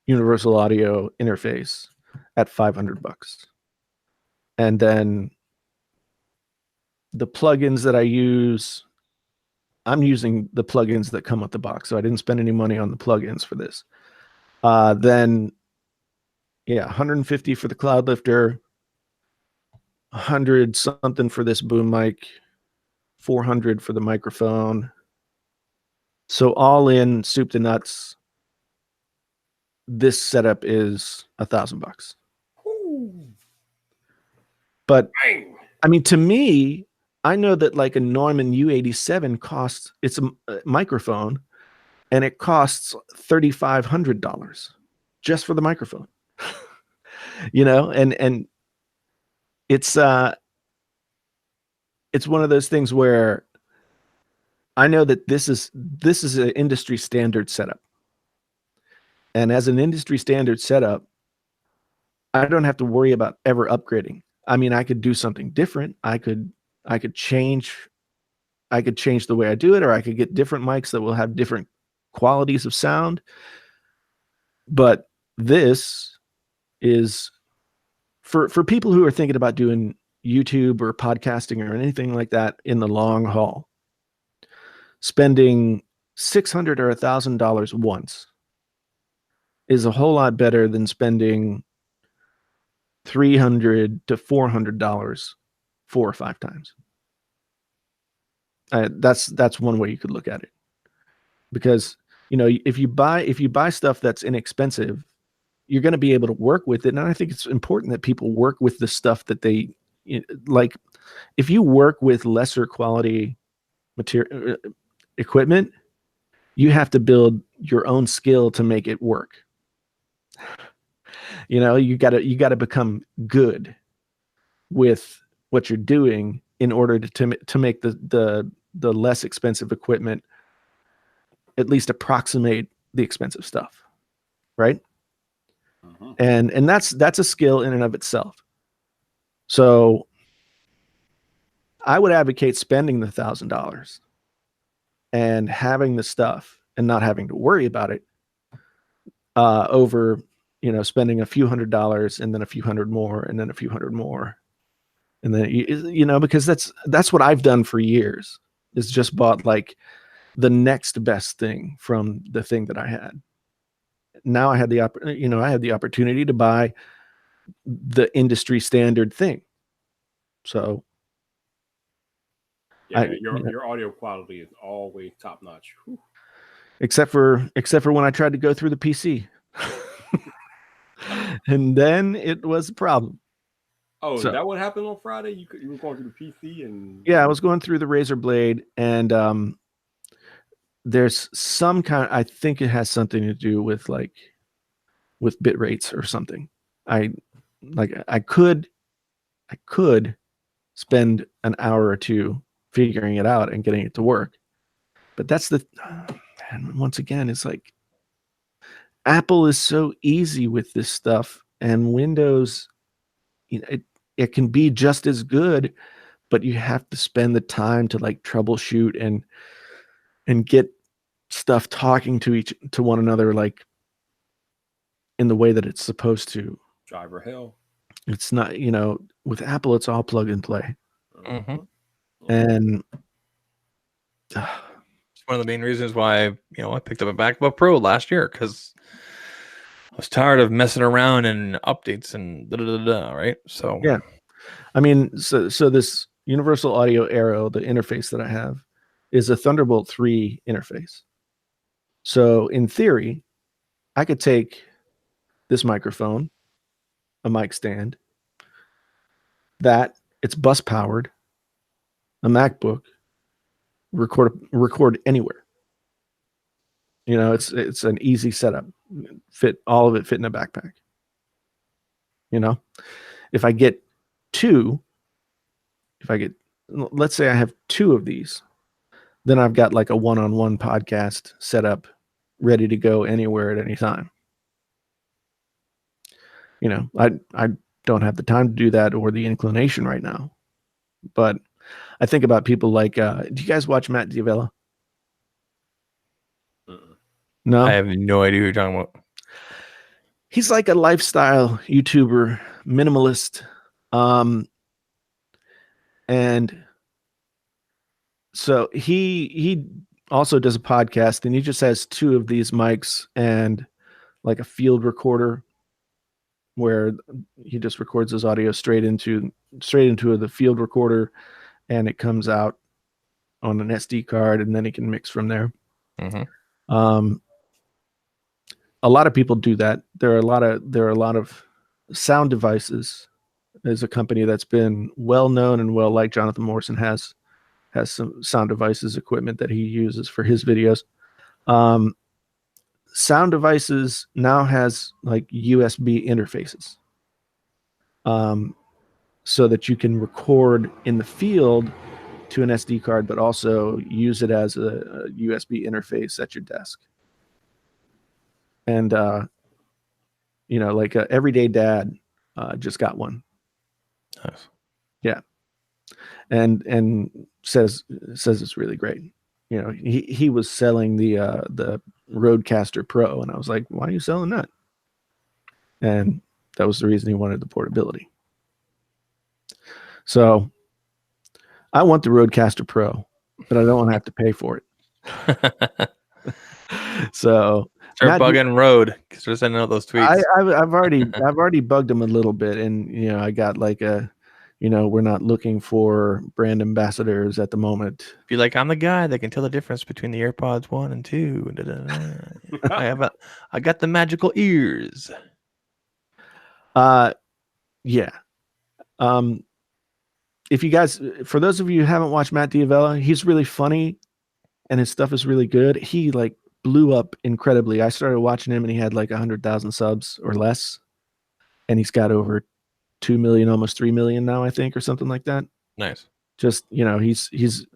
universal audio interface at $500. And then the plugins that I use, I'm using the plugins that come with the box. So I didn't spend any money on the plugins for this. Then 150 for the cloud lifter, 100 something for this boom mic, 400 for the microphone. So all in, soup to nuts, this setup is $1,000. But Dang. I mean, to me, I know that like a Neumann U87 costs, it's a microphone, and it costs $3,500 just for the microphone. And it's one of those things where I know that this is an industry standard setup. And as an industry standard setup, I don't have to worry about ever upgrading. I mean, I could do something different. I could change the way I do it, or I could get different mics that will have different qualities of sound. But this is for people who are thinking about doing YouTube or podcasting or anything like that in the long haul. Spending $600 or $1,000 once is a whole lot better than spending $300 to $400 4 or 5 times. That's one way you could look at it, because if you buy stuff that's inexpensive, you're going to be able to work with it. And I think it's important that people work with the stuff that they like. If you work with lesser quality material equipment, you have to build your own skill to make it work. You got to become good with what you're doing in order to make the less expensive equipment at least approximate the expensive stuff, right? Uh-huh. And that's a skill in and of itself. So I would advocate spending the $1,000 and having the stuff and not having to worry about it over spending a few $100s and then a few hundred more and then a few hundred more. And then, because that's what I've done for years, is just bought like the next best thing from the thing that I had. Now I had the opportunity to buy the industry standard thing. So yeah, your audio quality is always top notch. Whew. Except for when I tried to go through the PC. And then it was a problem. Oh, is that what happened on Friday? You were going through the PC and yeah, I was going through the Razer Blade, and there's some kind. I think it has something to do with bit rates or something. I could spend an hour or two figuring it out and getting it to work, but that's and once again, it's like Apple is so easy with this stuff, and Windows, it can be just as good, but you have to spend the time to like troubleshoot and get stuff talking to one another like in the way that it's supposed to. driver hell. It's not, with Apple, it's all plug and play. Mm-hmm. And it's one of the main reasons why I picked up a MacBook Pro last year, because I was tired of messing around and updates and right? So yeah, I mean, so this Universal Audio Aero, the interface that I have, is a Thunderbolt 3 interface. So in theory, I could take this microphone, a mic stand, that it's bus powered, a MacBook, record anywhere. It's an easy setup. All of it fit in a backpack. If I get let's say I have 2 of these, then I've got like a one-on-one podcast set up, ready to go anywhere at any time. You know, I don't have the time to do that or the inclination right now, but I think about people like, do you guys watch Matt D'Avella? No, I have no idea who you're talking about. he's like a lifestyle YouTuber, minimalist, and so he also does a podcast, and he just has 2 of these mics and like a field recorder where he just records his audio straight into the field recorder, and it comes out on an SD card, and then he can mix from there. Mm-hmm. A lot of people do that. There are a lot of Sound Devices is a company that's been well known and well liked. Jonathan Morrison has some Sound Devices equipment that he uses for his videos. Sound Devices now has like USB interfaces, so that you can record in the field to an SD card, but also use it as a USB interface at your desk. And like a Everyday Dad just got one. Nice. Yeah, and says it's really great. You know, he was selling the Rodecaster Pro, and I was like, why are you selling that? And that was the reason he wanted the portability. So I want the Rodecaster Pro, but I don't want to have to pay for it. So Start bugging Rode because they're sending out those tweets. I've already bugged him a little bit, and I got like we're not looking for brand ambassadors at the moment. Be like, I'm the guy that can tell the difference between the AirPods 1 and 2. Da, da, da. I got the magical ears. Yeah. If you guys, for those of you who haven't watched Matt D'Avella, he's really funny, and his stuff is really good. He like blew up incredibly. I started watching him, and he had like 100,000 subs or less, and he's got over 2 million, almost 3 million now, I think, or something like that. Nice. Just he's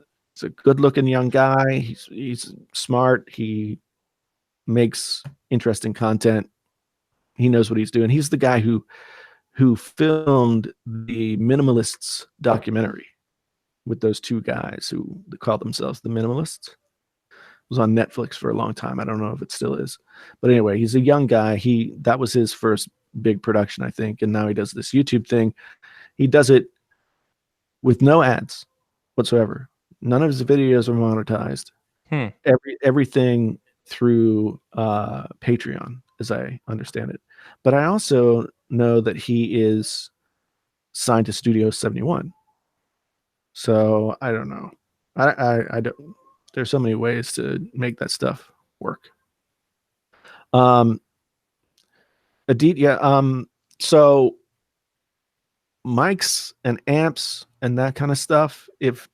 a good-looking young guy. He's smart. He makes interesting content. He knows what he's doing. He's the guy who filmed the Minimalists documentary with those 2 guys who call themselves the Minimalists. It was on Netflix for a long time. I don't know if it still is, but anyway, he's a young guy. That was his first big production, I think, and now he does this YouTube thing. He does it with no ads whatsoever. None of his videos are monetized. Everything through Patreon, as I understand it. But I also know that he is signed to Studio 71. So I don't know. I don't. There's so many ways to make that stuff work. So mics and amps and that kind of stuff, if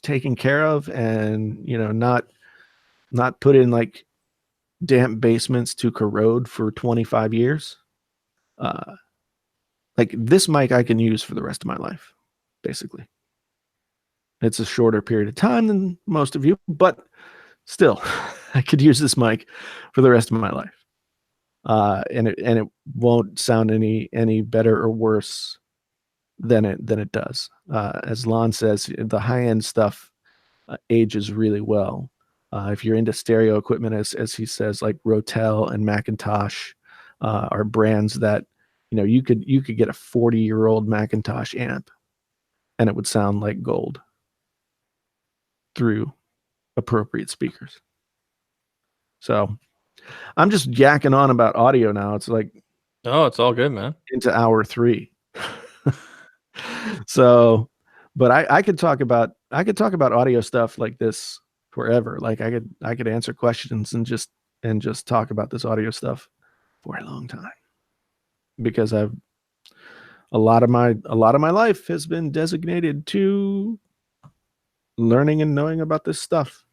taken care of and not put in like damp basements to corrode for 25 years, like this mic I can use for the rest of my life, basically. It's a shorter period of time than most of you, but still, I could use this mic for the rest of my life. And it won't sound any better or worse than it does. As Lon says, the high-end stuff ages really well. If you're into stereo equipment, as he says, like Rotel and Macintosh are brands that you could get a 40-year-old Macintosh amp and it would sound like gold through appropriate speakers. So I'm just yakking on about audio now. It's like, oh, it's all good, man. Into hour 3. So, but I could talk about audio stuff like this forever. Like I could answer questions and just talk about this audio stuff for a long time, because a lot of my life has been designated to learning and knowing about this stuff.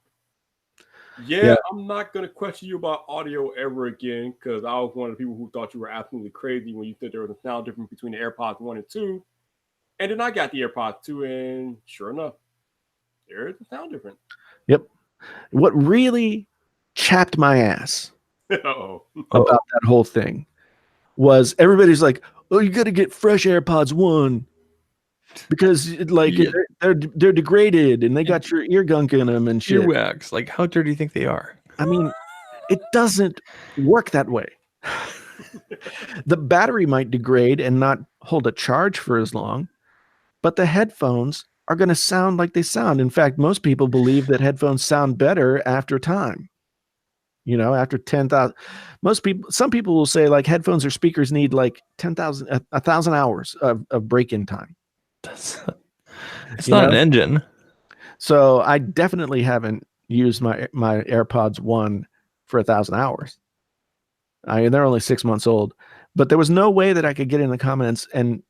Yeah, I'm not going to question you about audio ever again, because I was one of the people who thought you were absolutely crazy when you said there was a sound difference between the AirPods 1 and 2. And then I got the AirPods 2, and sure enough, There is a sound difference. Yep. What really chapped my ass Uh-oh. about that whole thing was everybody's like, "Oh, you got to get fresh AirPods 1 because Yeah. they're degraded and they got your ear gunk in them and shit." Earwax. Like, how dirty do you think they are? I mean, it doesn't work that way. The battery might degrade and not hold a charge for as long, but the headphones are going to sound like they sound. In fact, most people believe that headphones sound better after time. You know, after 10,000, some people will say like headphones or speakers need like 10,000, 1,000 hours of break-in time. It's You not know? an engine. So I definitely haven't used my AirPods 1 for 1,000 hours. They're only 6 months old, but there was no way that I could get in the comments and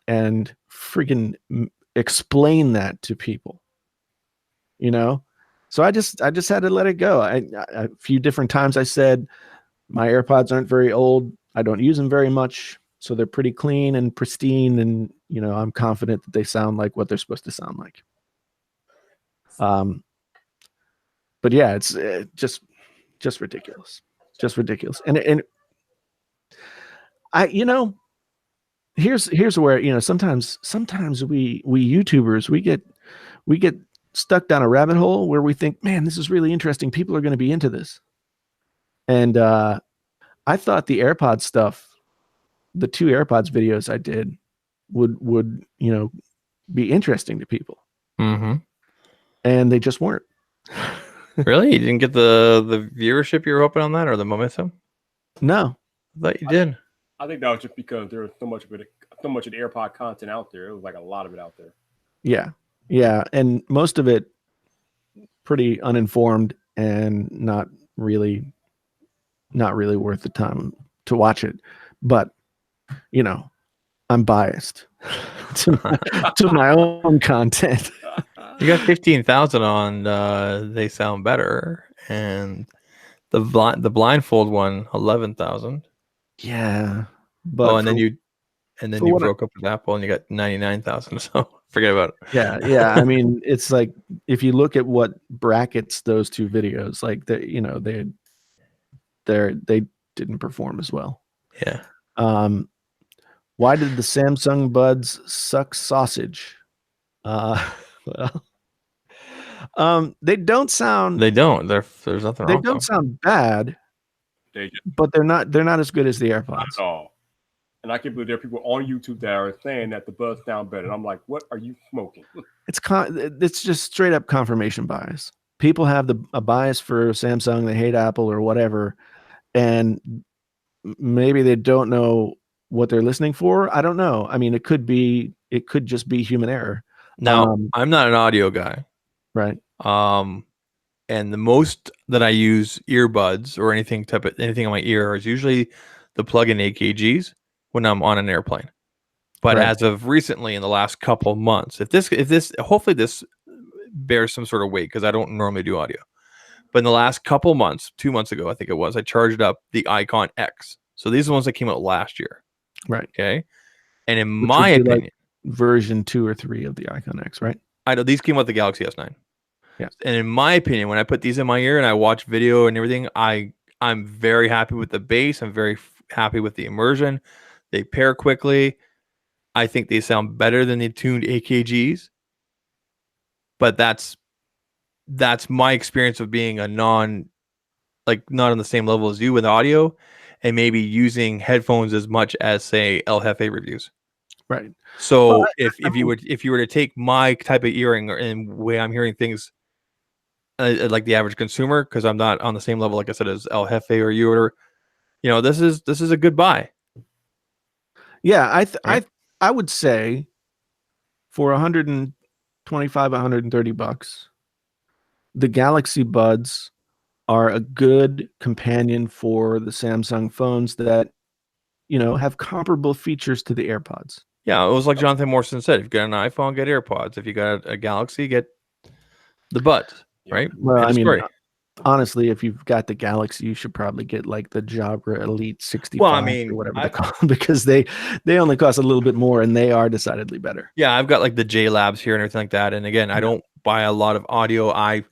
freaking explain that to people, you know? So I just had to let it go. A few different times I said, my AirPods aren't very old. I don't use them very much. So they're pretty clean and pristine. And, you know, I'm confident that they sound like what they're supposed to sound like. But yeah, it's just ridiculous. Just ridiculous. And I, you know, here's where, you know, sometimes we YouTubers, we get stuck down a rabbit hole where we think, man, this is really interesting. People are going to be into this. And I thought the AirPods stuff, the 2 AirPods videos I did would, you know, be interesting to people. Mm-hmm. And they just weren't. Really? You didn't get the viewership you were hoping on that, or the momentum? No. I thought you did. I think that was just because there was so much of the AirPod content out there. It was like a lot of it out there. Yeah. Yeah. And most of it pretty uninformed and not really worth the time to watch it. But, you know, I'm biased to my own content. You got 15,000 on They Sound Better, and the blindfold one 11,000. Yeah. But and then you broke up with Apple and you got 99,000. So forget about it. Yeah. Yeah. I mean, it's like, if you look at what brackets those 2 videos, like they, you know, they didn't perform as well. Yeah. Why did the Samsung Buds suck sausage? Well, they don't sound. They don't. There's nothing wrong. They don't sound bad, but they're not as good as the AirPods. Not at all. And I can't believe there are people on YouTube that are saying that the Buds sound better. And I'm like, what are you smoking? It's just straight up confirmation bias. People have a bias for Samsung. They hate Apple or whatever, and maybe they don't know what they're listening for. I don't know. I mean, it could just be human error. Now, I'm not an audio guy. Right. And the most that I use earbuds or anything in my ear is usually the plug-in AKGs when I'm on an airplane. But Right. as of recently, in the last couple of months, if this hopefully this bears some sort of weight, because I don't normally do audio. But in the last couple months, 2 months ago, I think it was, I charged up the Icon X. So these are the ones that came out last year. Right. Okay. And in Which my would be opinion, like version 2 or 3 of the Icon X, right? I know these came out with the Galaxy S9. Yeah. And in my opinion, when I put these in my ear and I watch video and everything, I'm very happy with the bass. I'm very happy with the immersion. They pair quickly. I think they sound better than the tuned AKGs. But that's my experience of being not on the same level as you with audio, and maybe using headphones as much as, say, El Jefe reviews. Right. So Well, if you were to take my type of earring and way I'm hearing things like the average consumer, because I'm not on the same level, like I said, as El Jefe or you, or this is a good buy. Yeah, I would say for 125, 130 bucks, the Galaxy Buds are a good companion for the Samsung phones that, have comparable features to the AirPods. Yeah, it was like Jonathan Morrison said: if you got an iPhone, get AirPods. If you got a Galaxy, get the Buds. Right? Well, I mean, honestly, if you've got the Galaxy, you should probably get like the Jabra Elite 65 or whatever they're called, because they only cost a little bit more and they are decidedly better. Yeah, I've got like the J Labs here and everything like that. And again, I don't buy a lot of audio. I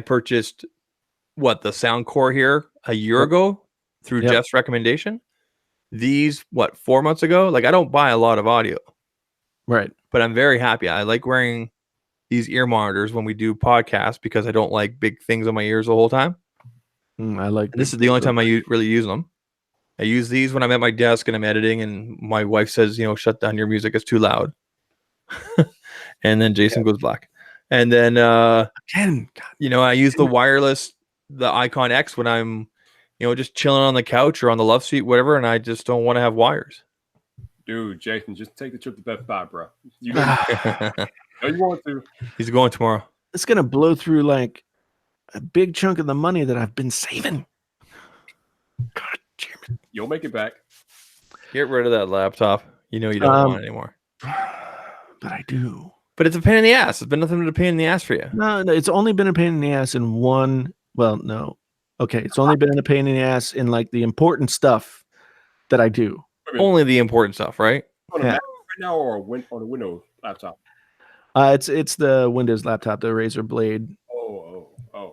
purchased the Soundcore here a year ago through Yep. Jeff's recommendation. These 4 months ago. Like, I don't buy a lot of audio, Right. but I'm very happy. I like wearing these ear monitors when we do podcasts because I don't like big things on my ears the whole time. I like. And this is the only time I really use them. I use these when I'm at my desk and I'm editing, and my wife says, shut down your music, it's too loud. And then Jason goes black. And then Again, God. I use the wireless, the Icon X when I'm just chilling on the couch or on the love seat, whatever, and I just don't want to have wires. Dude, Jason, just take the trip to Best Buy, bro. You know you want to. He's going tomorrow. It's gonna blow through like a big chunk of the money that I've been saving. God damn it. You'll make it back. Get rid of that laptop. You don't want it anymore. But I do. But it's a pain in the ass. It's been nothing but a pain in the ass for you. No, it's only been a pain in the ass in one. Well, no. Okay, it's only been a pain in the ass in like the important stuff that I do. Only the important stuff, right? On a Mac right now or on a Windows laptop? It's the Windows laptop, the Razer Blade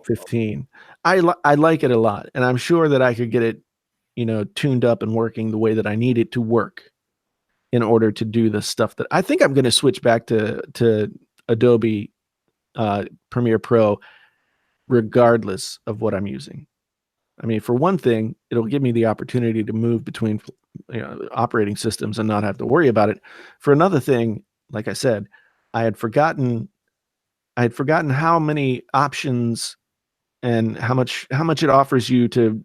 15. I like it a lot, and I'm sure that I could get it, tuned up and working the way that I need it to work in order to do the stuff that I think I'm going to switch back to Adobe Premiere Pro regardless of what I'm using. I mean, for one thing, it'll give me the opportunity to move between operating systems and not have to worry about it. For another thing, like I said, I had forgotten how many options and how much it offers you to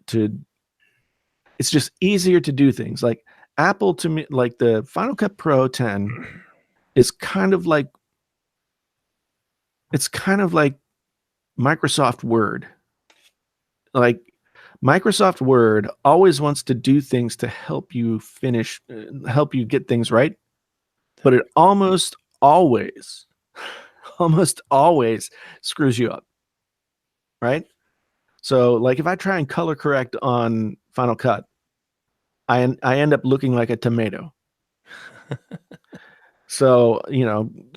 it's just easier to do things. Like Apple, to me, like the Final Cut Pro 10 is kind of like Microsoft Word. Like Microsoft Word always wants to do things to help you help you get things right, but it almost always screws you up, right? So like if I try and color correct on Final Cut, I end up looking like a tomato. So,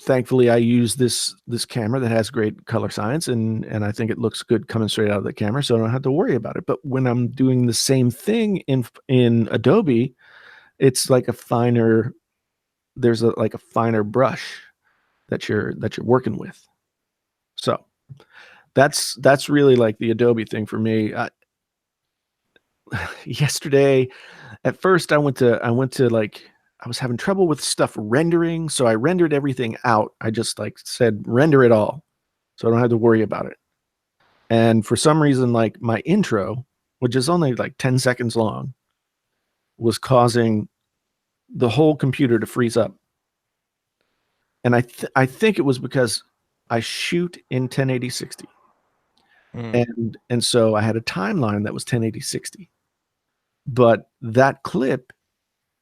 thankfully I use this camera that has great color science and I think it looks good coming straight out of the camera, so I don't have to worry about it. But when I'm doing the same thing in Adobe, it's like there's a finer brush that you're working with. So that's really like the Adobe thing for me. Yesterday, at first I went to like, I was having trouble with stuff rendering, so I rendered everything out. I just said render it all, so I don't have to worry about it. And for some reason, like my intro, which is only like 10 seconds long, was causing the whole computer to freeze up. And I think it was because I shoot in 1080-60. And so I had a timeline that was 1080-60. But that clip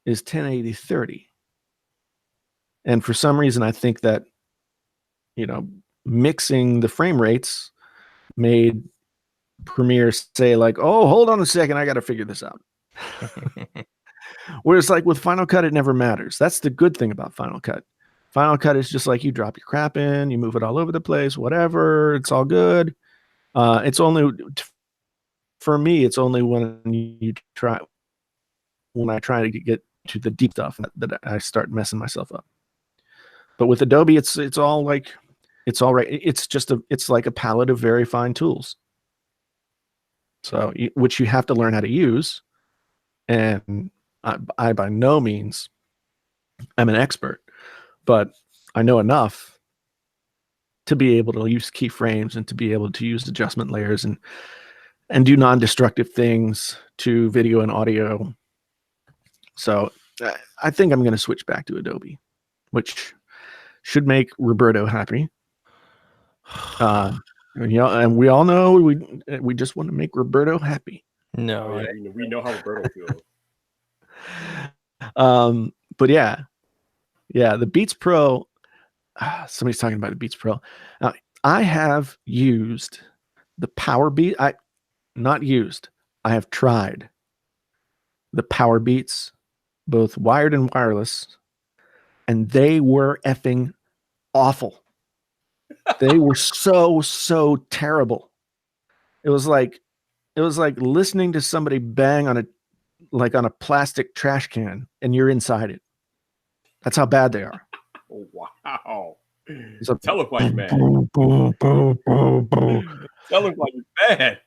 is 1080-30. And for some reason, I think that, mixing the frame rates made Premiere say like, oh, hold on a second, I got to figure this out. Whereas like with Final Cut, it never matters. That's the good thing about Final Cut. Final Cut is just like you drop your crap in, you move it all over the place, whatever, it's all good. It's only, for me, it's only when I try to get to the deep stuff that I start messing myself up. But with Adobe, it's all right. It's like a palette of very fine tools. So, which you have to learn how to use. And I by no means am an expert, but I know enough to be able to use keyframes and to be able to use adjustment layers and do non-destructive things to video and audio. So I think I'm going to switch back to Adobe, which should make Roberto happy. And we all know we just want to make Roberto happy. No, Oh, yeah, we know how Roberto feels. But yeah, the Beats Pro. Somebody's talking about the Beats Pro. Now, I have used the Power Beat. I have tried the Power Beats, both wired and wireless, and they were effing awful. They were so terrible. It was like listening to somebody bang on a plastic trash can and you're inside it. That's how bad they are. Oh, wow. So, Tell us why you're mad. Tell us why you're mad.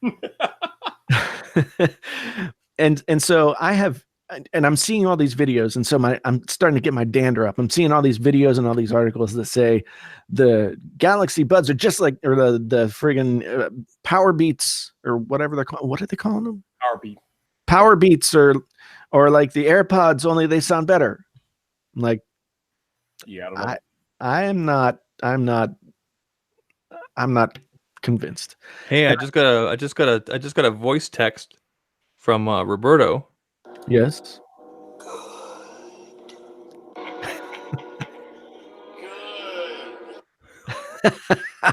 and so I have, and I'm seeing all these videos, and so I'm starting to get my dander up. I'm seeing all these videos and all these articles that say the Galaxy Buds are just like, or the friggin' Power Beats or whatever they're called. What are they calling them? Power Beats or like the AirPods, only they sound better. I'm like, yeah, I don't know. I'm not convinced. Hey, I just got a voice text from Roberto. Yes.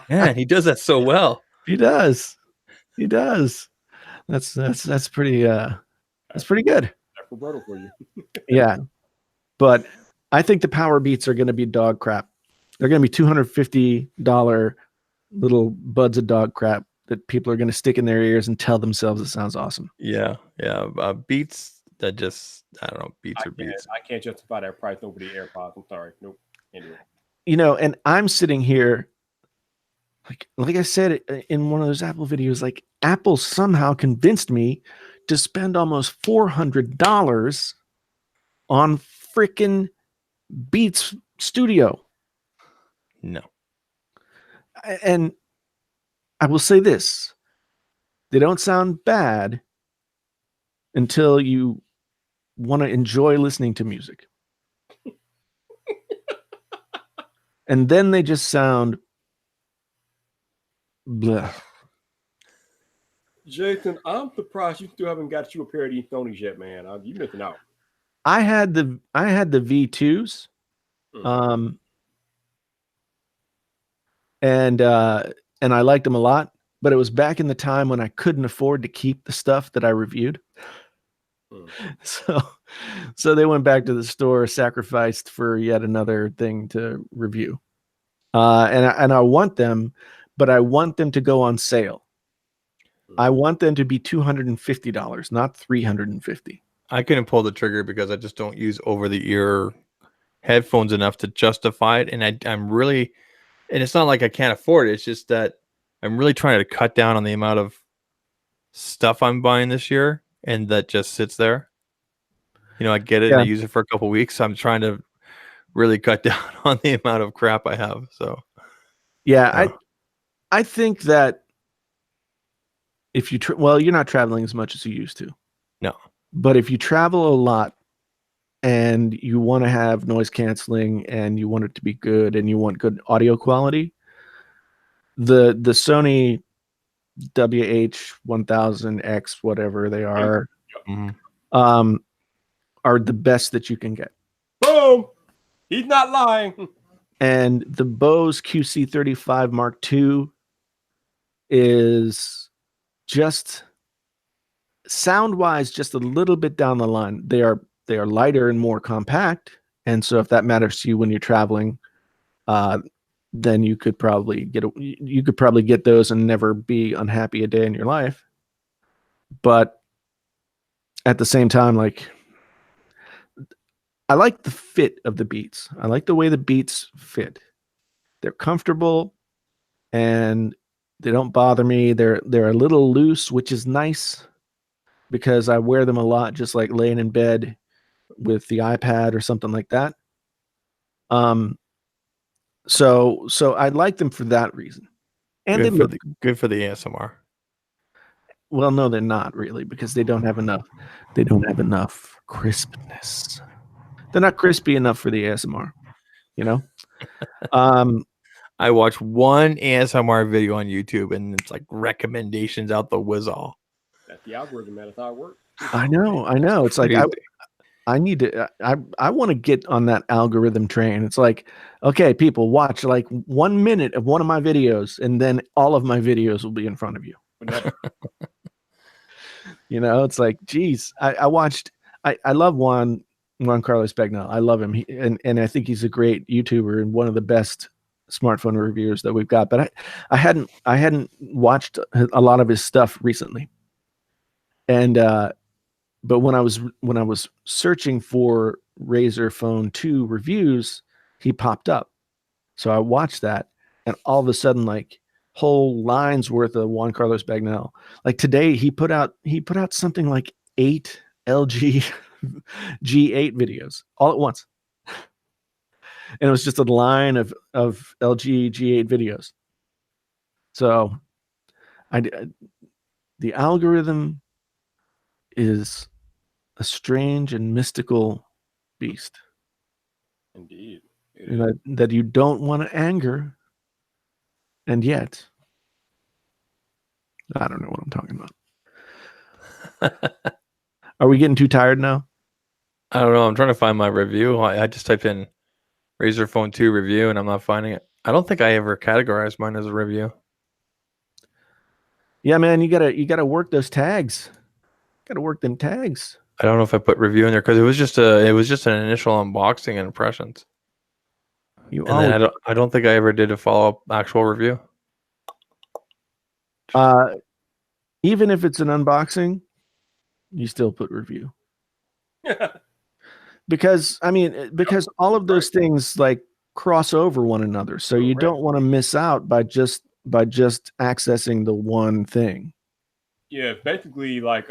Man, he does that so well. He does. That's pretty good. That's Roberto for you. Yeah. But I think the Power Beats are going to be dog crap. They're going to be $250 little buds of dog crap that people are going to stick in their ears and tell themselves it sounds awesome. Yeah. Beats that just, I don't know, beats or beats. I can't justify that price over the AirPods. I'm sorry. Nope. Anyway. And I'm sitting here, like I said in one of those Apple videos, like Apple somehow convinced me to spend almost $400 on freaking Beats Studio. No. And I will say this, they don't sound bad until you want to enjoy listening to music. And then they just sound blah. Jason, I'm surprised you still haven't got you a pair of these Sonys yet, man. You're missing out. I had the V2s. And I liked them a lot, but it was back in the time when I couldn't afford to keep the stuff that I reviewed. So they went back to the store, sacrificed for yet another thing to review. And I want them, but I want them to go on sale. I want them to be $250, not $350. I couldn't pull the trigger because I just don't use over-the-ear headphones enough to justify it. And I'm really, and it's not like I can't afford it. It's just that I'm really trying to cut down on the amount of stuff I'm buying this year, and that just sits there. I get it and I use it for a couple of weeks. So I'm trying to really cut down on the amount of crap I have. So, yeah, I think that if you you're not traveling as much as you used to. No. But if you travel a lot and you want to have noise canceling and you want it to be good and you want good audio quality, the Sony WH-1000X, whatever they are, are the best that you can get. Boom! He's not lying. And the Bose QC35 Mark II is just sound-wise just a little bit down the line. They are lighter and more compact, and so if that matters to you when you're traveling, then you could probably get those and never be unhappy a day in your life. But at the same time, like, I like the fit of the Beats. I like the way the Beats fit. They're comfortable and they don't bother me. They're a little loose, which is nice because I wear them a lot, just like laying in bed with the iPad or something like that. So I like them for that reason. And good for the ASMR. Well, no, they're not really, because they don't have enough crispness. They're not crispy enough for the ASMR, I watch one ASMR video on YouTube and it's like recommendations out the whizzall. That's the algorithm, man. That's how it works. I know. It's like I need to. I want to get on that algorithm train. It's like, okay, people, watch like 1 minute of one of my videos, and then all of my videos will be in front of you. It's like, geez, I watched. I love Juan Carlos Bagnell. I love him, and I think he's a great YouTuber and one of the best smartphone reviewers that we've got, but I hadn't watched a lot of his stuff recently. And but when I was searching for Razer Phone 2 reviews, he popped up. So I watched that, and all of a sudden, like, whole lines worth of Juan Carlos Bagnell. Like today, he put out something like 8 LG G8 videos all at once, and it was just a line of LG G8 videos. So, the algorithm is a strange and mystical beast, Indeed. that you don't want to anger, and yet I don't know what I'm talking about. Are we getting too tired now? I don't know. I'm trying to find my review. I just typed in Razer Phone 2 review and I'm not finding it. I don't think I ever categorized mine as a review. Yeah, man, you gotta work those tags. Gotta work them tags. I don't know if I put review in there because it was just an initial unboxing and impressions. You And then I don't think I ever did a follow-up actual review. even if it's an unboxing, you still put review. Because all of those things like cross over one another. So you don't want to miss out by just accessing the one thing. Yeah, basically like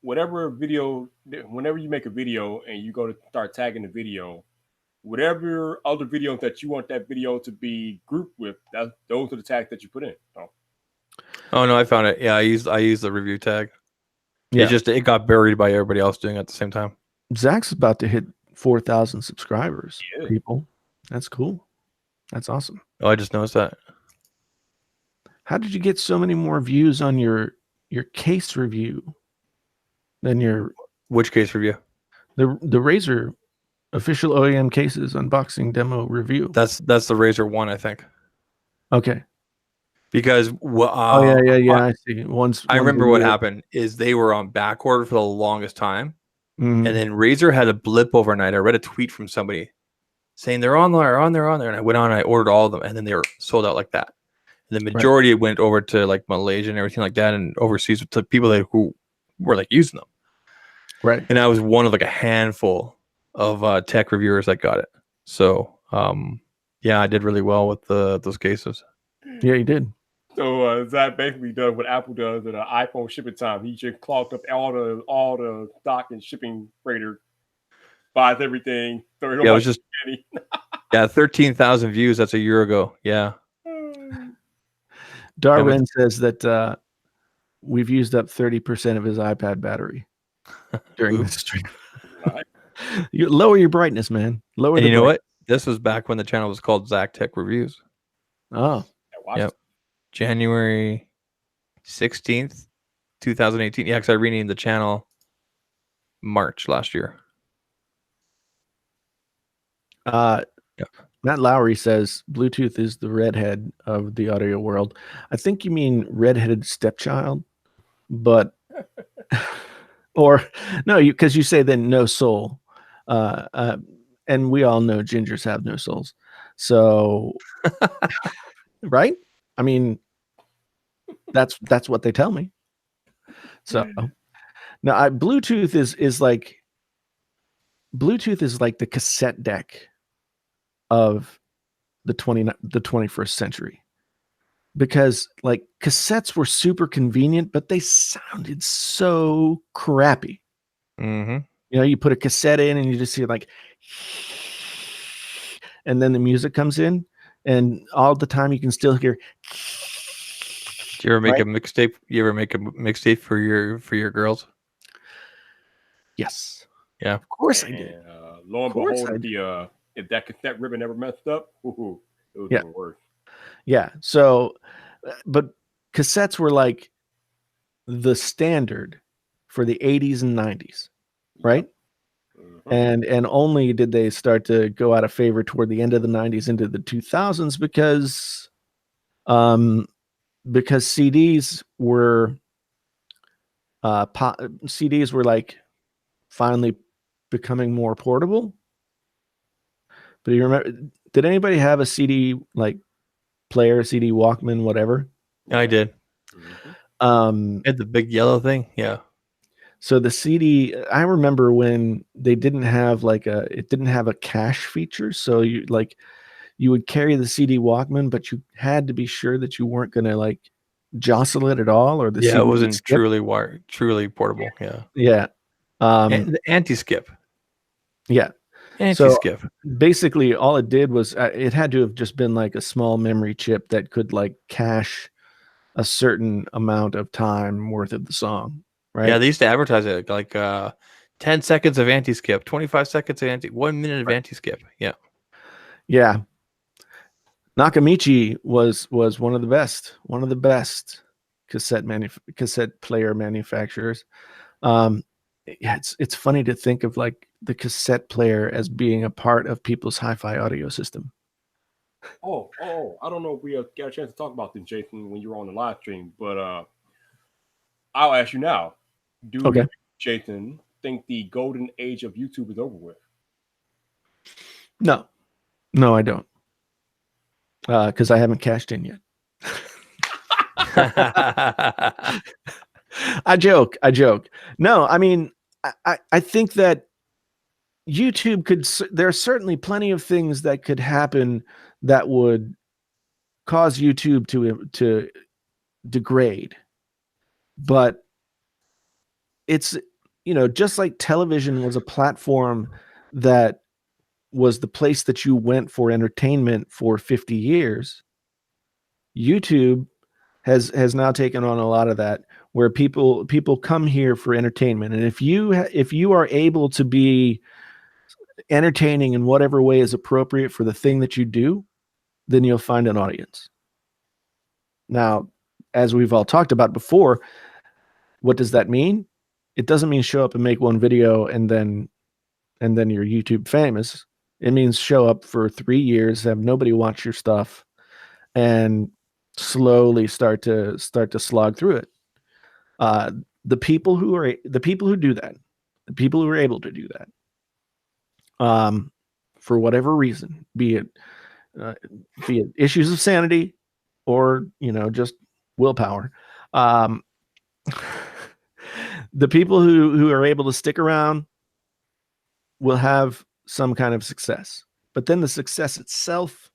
whatever video, whenever you make a video and you go to start tagging the video, whatever other videos that you want that video to be grouped with, those are the tags that you put in. Oh no, I found it. Yeah, I used the review tag. Yeah. It got buried by everybody else doing it at the same time. Zach's about to hit 4,000 subscribers. Yeah. People, that's cool. That's awesome. Oh, I just noticed that. How did you get so many more views on your case review than your Which case review? the Razer official OEM cases unboxing demo review? That's the Razer one, I think. Okay. Because yeah. I see. I remember what happened is they were on back order for the longest time, and then Razer had a blip overnight. I read a tweet from somebody saying they're on there, and I went on and I ordered all of them, and then they were sold out like that. And the majority went over to like Malaysia and everything like that, and overseas to people who were like using them. Right. And I was one of like a handful of tech reviewers that got it. So yeah, I did really well with those cases. Yeah, you did. So Zach basically does what Apple does at an iPhone shipping time. He just clogged up all the stock and shipping freighter, buys everything. So Yeah, it was just 13,000 views. That's a year ago. Yeah. Darwin says that we've used up 30% of his iPad battery during this stream. You lower your brightness, man. Lower. And you know what? This was back when the channel was called Zach Tech Reviews. Oh, yep. January 16th, 2018. Yeah, because I renamed the channel March last year. Matt Lowry says Bluetooth is the redhead of the audio world. I think you mean redheaded stepchild, but or no, because you say then no soul, and we all know gingers have no souls. So, right? I mean, that's what they tell me. So now Bluetooth is like the cassette deck of the 21st century, because like cassettes were super convenient, but they sounded so crappy. Mm-hmm. You know, you put a cassette in and you just see like, and then the music comes in, and all the time you can still hear. Do you ever make a mixtape? You ever make a mixtape for your girls? Yes. Yeah. Of course I did. Lo and behold, if that cassette ribbon ever messed up, it was even worse. Yeah. So, but cassettes were like the standard for the 80s and 90s, right? Mm-hmm. And only did they start to go out of favor toward the end of the 90s into the 2000s because CDs were like finally becoming more portable. But you remember Did anybody have a CD like player, CD Walkman, whatever? I did. Mhm. Had the big yellow thing. Yeah. So the CD, I remember when they didn't have it didn't have a cache feature. So you would carry the CD Walkman, but you had to be sure that you weren't going to like jostle it at all, or the Yeah, CD it would wasn't skip. truly portable. Yeah. Yeah. The anti-skip. Yeah. Anti-skip. Basically, all it did was it had to have just been like a small memory chip that could like cache a certain amount of time worth of the song, right? Yeah, they used to advertise it like 10 seconds of anti-skip, 25 seconds of 1 minute of anti-skip. Yeah. Yeah. Nakamichi was one of the best cassette player manufacturers. Yeah, it's funny to think of like the cassette player as being a part of people's hi-fi audio system. Oh, I don't know if we got a chance to talk about this, Jason, when you were on the live stream, but I'll ask you now. Do Okay. you, Jason, think the golden age of YouTube is over with? No, I don't, because I haven't cashed in yet. I joke. No, I mean, I think that YouTube could. There are certainly plenty of things that could happen that would cause YouTube to degrade, but it's just like television was a platform that was the place that you went for entertainment for 50 years. YouTube has now taken on a lot of that, where people come here for entertainment, and if you are able to be entertaining in whatever way is appropriate for the thing that you do, then you'll find an audience. Now, as we've all talked about before, what does that mean? It doesn't mean show up and make one video and then you're YouTube famous. It means show up for 3 years, have nobody watch your stuff, and slowly start to slog through it. The people who do that, the people who are able to do that, for whatever reason, be it issues of sanity or just willpower, the people who are able to stick around will have some kind of success. But then the success itself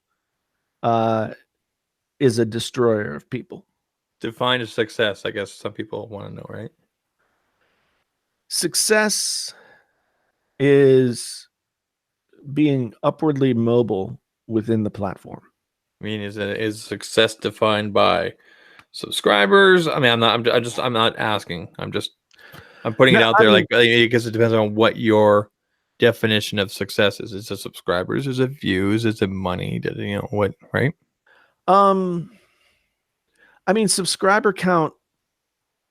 is a destroyer of people. Define a success, I guess some people want to know, right? Success is being upwardly mobile within the platform. I mean, is success defined by subscribers? I mean, I'm not asking. I'm putting it out there, like, because it depends on what your definition of success is. Is it subscribers? Is it views? Is it money? What, right? I mean, subscriber count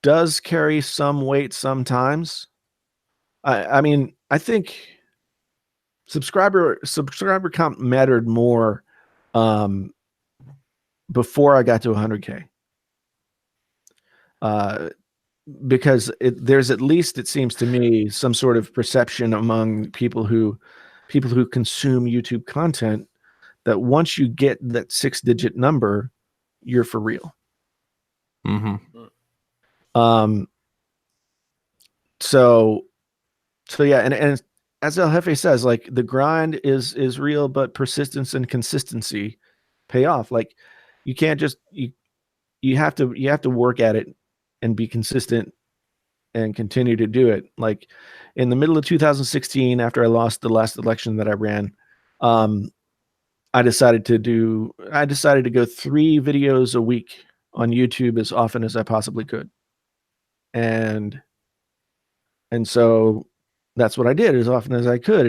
does carry some weight sometimes. I mean, I think subscriber count mattered more before I got to 100K. Because there's at least, it seems to me, some sort of perception among people who consume YouTube content that once you get that 6-digit number, you're for real. Mm-hmm. So yeah, and as El Jefe says, like, the grind is real, but persistence and consistency pay off. Like, you can't just you have to work at it and be consistent and continue to do it. Like, in the middle of 2016, after I lost the last election that I ran, I decided to go 3 videos a week on YouTube as often as I possibly could. And so that's what I did as often as I could.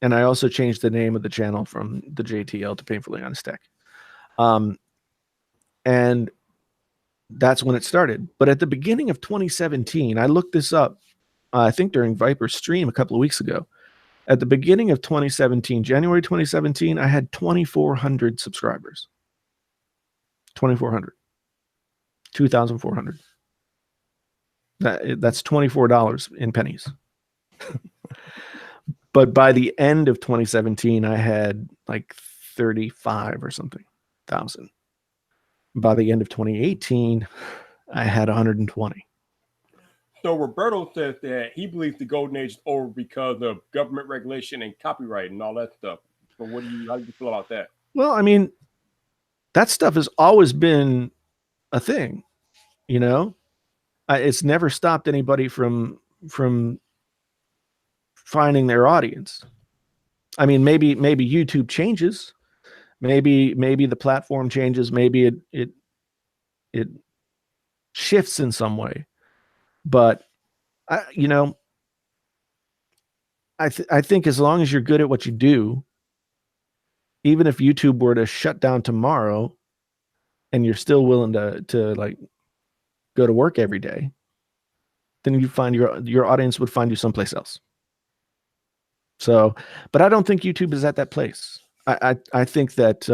And I also changed the name of the channel from the JTL to Painfully Honest Tech. And that's when it started. But at the beginning of 2017, I looked this up, I think during Vyyyper's stream a couple of weeks ago. At the beginning of 2017, January 2017, I had 2,400 subscribers. 2,400. 2,400. That's $24 in pennies. But by the end of 2017, I had like 35 or something thousand. By the end of 2018, I had 120. So Roberto says that he believes the golden age is over because of government regulation and copyright and all that stuff. So how do you feel about that? Well, I mean, that stuff has always been a thing, you know. It's never stopped anybody from finding their audience. I mean, maybe YouTube changes, maybe the platform changes, maybe it shifts in some way, but I think as long as you're good at what you do, even if YouTube were to shut down tomorrow and you're still willing to like go to work every day, then you find your audience would find you someplace else. So, but I don't think YouTube is at that place. I think that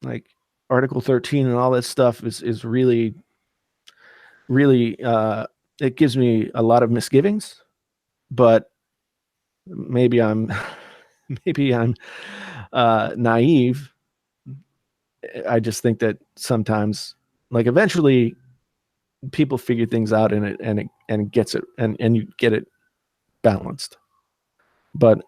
like Article 13 and all that stuff is really it gives me a lot of misgivings, but maybe I'm naive. I just think that sometimes, like, eventually people figure things out and it gets it and you get it balanced. But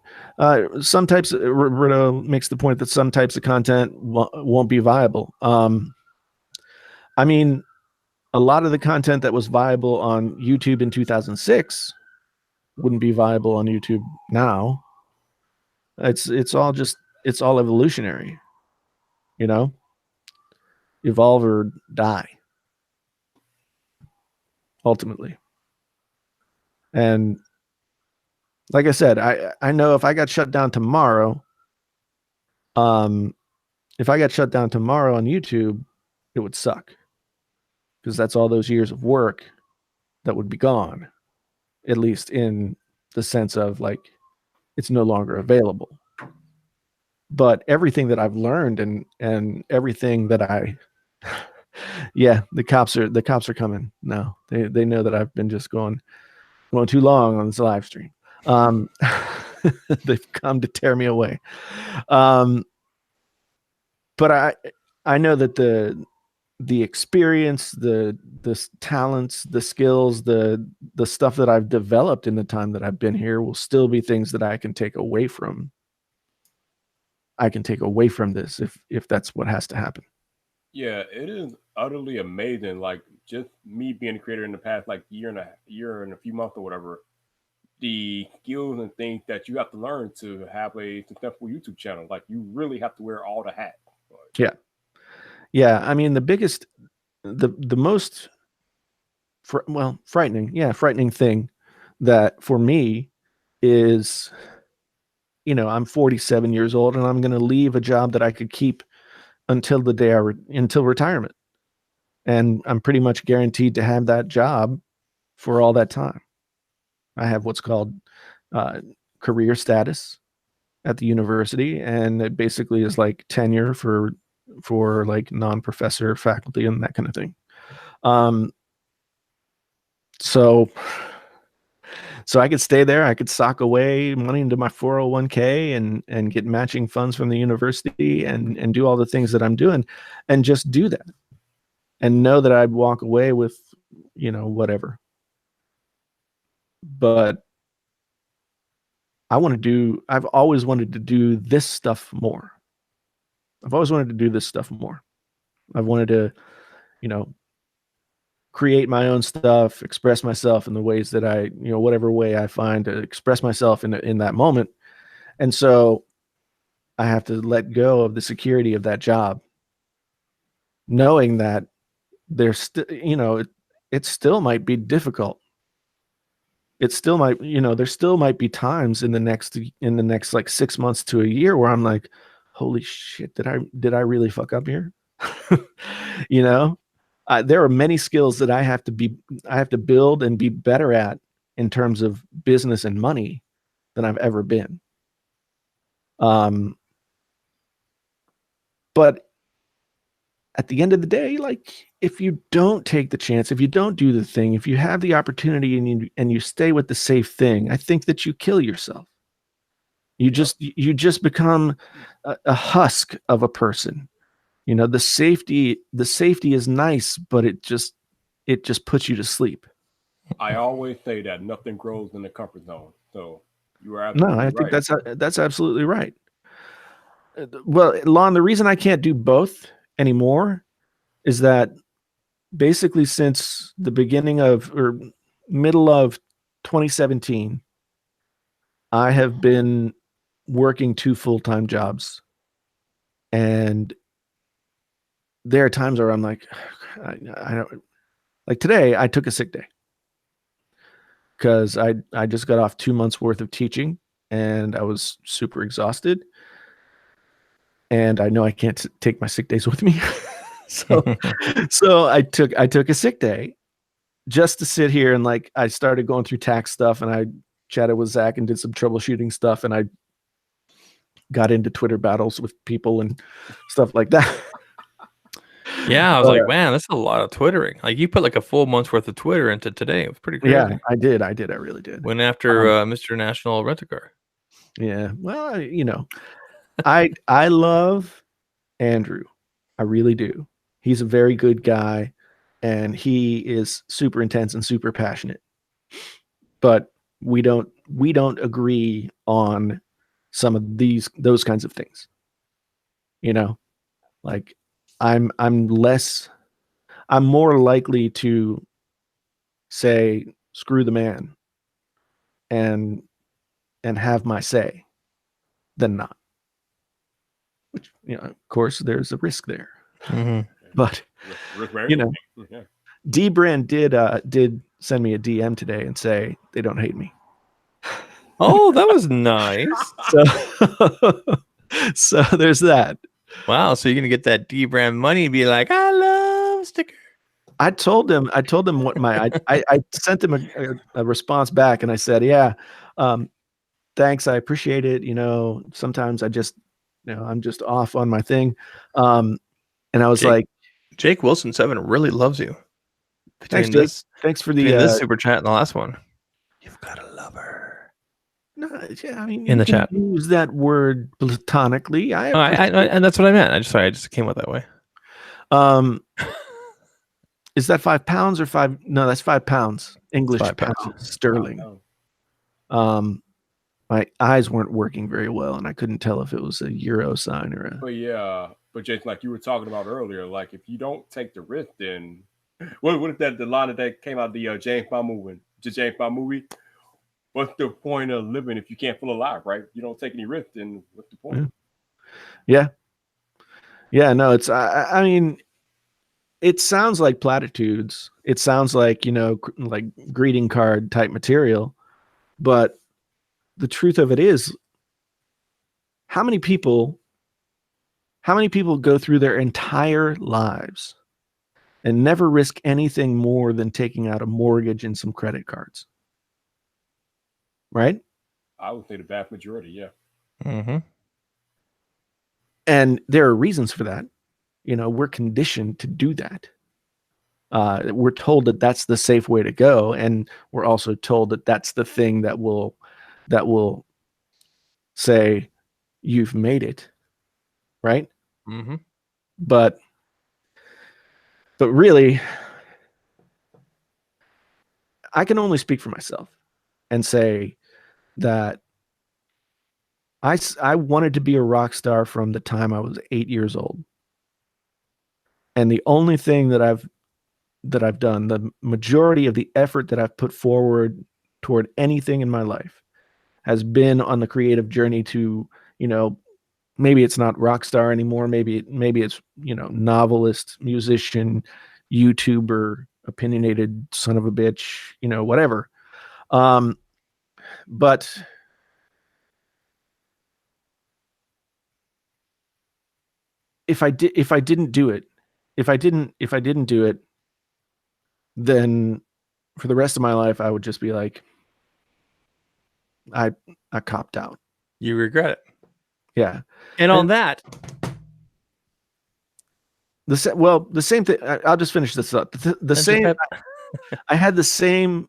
some types, Roberto makes the point that some types of content won't be viable. I mean, a lot of the content that was viable on YouTube in 2006 wouldn't be viable on YouTube now. It's all evolutionary, you know, evolve or die ultimately. And like I said, I know if I got shut down tomorrow, on YouTube, it would suck, because that's all those years of work that would be gone, at least in the sense of like it's no longer available. But everything that I've learned and everything that yeah, the cops are coming now. They know that I've been just going too long on this live stream. They've come to tear me away. But I know that the experience, the talents, the skills, the stuff that I've developed in the time that I've been here will still be things that I can take away from. I can take away from this if that's what has to happen. Yeah, it is utterly amazing. Like, just me being a creator in the past like year and a few months or whatever, the skills and things that you have to learn to have a successful YouTube channel. Like, you really have to wear all the hats. Yeah. I mean, the most frightening thing that for me is, I'm 47 years old and I'm going to leave a job that I could keep until the day until retirement. And I'm pretty much guaranteed to have that job for all that time. I have what's called career status at the university, and it basically is like tenure for like non-professor faculty and that kind of thing. So I could stay there. I could sock away money into my 401k and get matching funds from the university and do all the things that I'm doing and just do that and know that I'd walk away with, whatever. But I've always wanted to do this stuff more. I've wanted to, create my own stuff, express myself in the ways that I, whatever way I find to express myself in that moment. And so I have to let go of the security of that job, knowing that there's still, it still might be difficult. It still might, there still might be times in the next like 6 months to a year where I'm like, holy shit, did I really fuck up here? There are many skills that I have to build and be better at in terms of business and money than I've ever been. But at the end of the day, like, if you don't take the chance, if you don't do the thing, if you have the opportunity and you stay with the safe thing, I think that you kill yourself. You just become a husk of a person. You know, the safety is nice, but it just puts you to sleep. I always say that nothing grows in the comfort zone. So you are No, absolutely I right. think that's absolutely right. Well, Lon, the reason I can't do both anymore is that basically since the beginning of or middle of 2017, I have been working 2 full-time jobs. And there are times where I'm like, I don't like today. I took a sick day because I just got off 2 months worth of teaching and I was super exhausted. And I know I can't take my sick days with me. so I took a sick day just to sit here and like I started going through tax stuff and I chatted with Zach and did some troubleshooting stuff and I got into Twitter battles with people and stuff like that. Yeah, I was like, man, that's a lot of twittering. Like you put like a full month's worth of Twitter into today. It was pretty crazy. Yeah, I did. I really did. Went after Mr. National Rent-A-Car. Yeah. Well, you know, I love Andrew. I really do. He's a very good guy and he is super intense and super passionate. But we don't agree on some of those kinds of things. You know, like I'm more likely to say screw the man and have my say than not. Which, you know, of course there's a risk there. Mm-hmm. But you know, D-Brand did send me a DM today and say they don't hate me. Oh, that was nice. So there's that. Wow. So you're gonna get that D-Brand money and be like, I love sticker. I told them what my I sent them a response back and I said, yeah, thanks, I appreciate it. You know, sometimes I just, you know, I'm just off on my thing. And I was like, Jake Wilson 7 really loves you. Thanks, Jake. Thanks for this super chat and the last one. You've got a lover. No, yeah, I mean, in the chat, use that word platonically. I and that's what I meant. I just came out that way. Is that £5 or 5? No, that's £5. English pounds, sterling. My eyes weren't working very well, and I couldn't tell if it was a euro sign or a. But yeah, but Jason, like you were talking about earlier, like if you don't take the risk, then what if that the line that came out the James Bond movie? What's the point of living if you can't feel alive, right? You don't take any risk, then what's the point? Yeah. No, it's. I mean, it sounds like platitudes. It sounds like, you know, like greeting card type material, but the truth of it is, how many people go through their entire lives and never risk anything more than taking out a mortgage and some credit cards? Right? I would say the vast majority, yeah. Mm-hmm. And there are reasons for that. You know, we're conditioned to do that. We're told that that's the safe way to go, and we're also told that that's the thing that will say you've made it, right? Mm-hmm. But really, I can only speak for myself and say that I wanted to be a rock star from the time I was 8 years old. And the only thing that I've done, the majority of the effort that I've put forward toward anything in my life has been on the creative journey to, you know, maybe it's not rock star anymore. Maybe it's, you know, novelist, musician, YouTuber, opinionated son of a bitch, you know, whatever. But if I didn't do it, then for the rest of my life, I would just be like, I copped out. You regret it. Yeah. And on that, the same thing. I'll just finish this up. The same. I had the same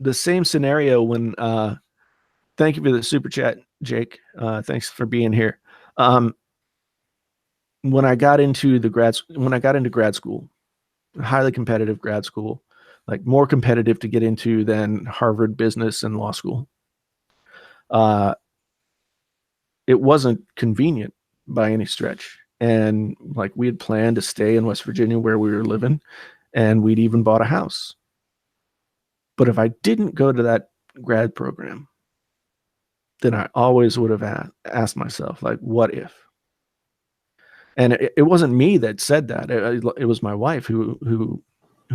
scenario when Thank you for the super chat, Jake. Thanks for being here. When I got into grad school, highly competitive grad school, like more competitive to get into than Harvard Business and Law School. It wasn't convenient by any stretch. And like we had planned to stay in West Virginia where we were living, and we'd even bought a house. But if I didn't go to that grad program, then I always would have asked myself, like, what if? And it wasn't me that said that. It was my wife who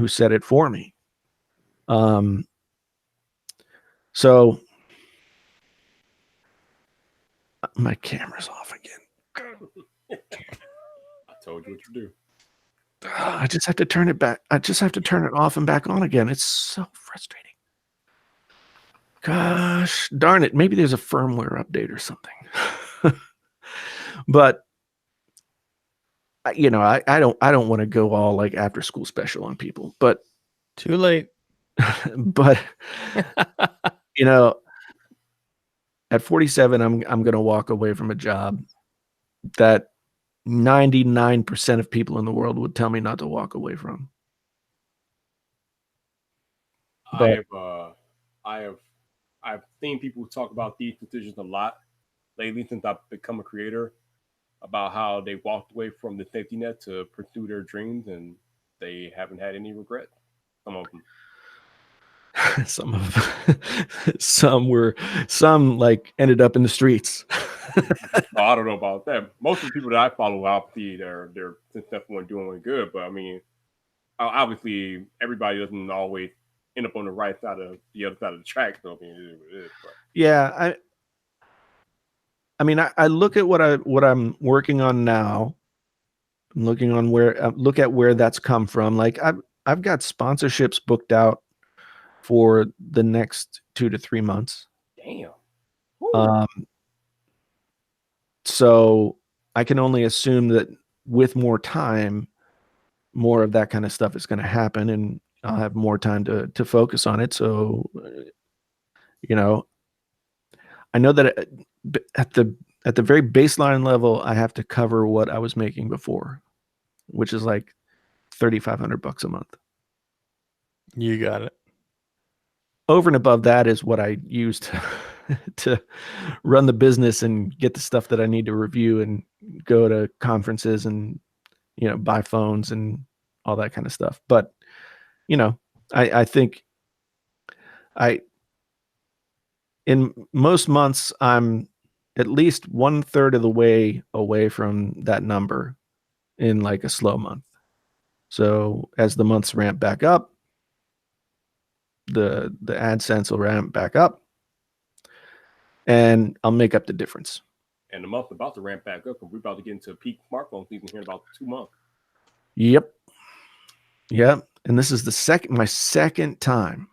said it for me. So my camera's off again. I told you what to do. I just have to turn it back. I just have to turn it off and back on again. It's so frustrating. Gosh darn it. Maybe there's a firmware update or something. But you know, I don't want to go all like after school special on people, but Too late. but you know, at 47, I'm going to walk away from a job that 99% of people in the world would tell me not to walk away from. But I've seen people talk about these decisions a lot lately since I've become a creator, about how they walked away from the safety net to pursue their dreams, and they haven't had any regret. Some of them. some like ended up in the streets. Well, I don't know about that. Most of the people that I follow, obviously, they're successful and doing good. But I mean, obviously, everybody doesn't always end up on the right side of the other side of the track. So I mean, it is what it is. But. Yeah, I mean, I look at what I'm working on now. I'm looking on look at where that's come from. Like I've got sponsorships booked out for the next 2 to 3 months. Damn. So I can only assume that with more time, more of that kind of stuff is going to happen, and I'll have more time to focus on it. So, you know, I know that at the very baseline level, I have to cover what I was making before, which is like $3,500 a month. You got it. Over and above that is what I used to run the business and get the stuff that I need to review and go to conferences and, you know, buy phones and all that kind of stuff. But, you know, I think in most months, I'm at least 1/3 of the way away from that number in like a slow month. So as the months ramp back up, the AdSense will ramp back up, and I'll make up the difference. And the month's about to ramp back up, and we're about to get into peak smartphone season here in about 2 months. Yep. And this is my second time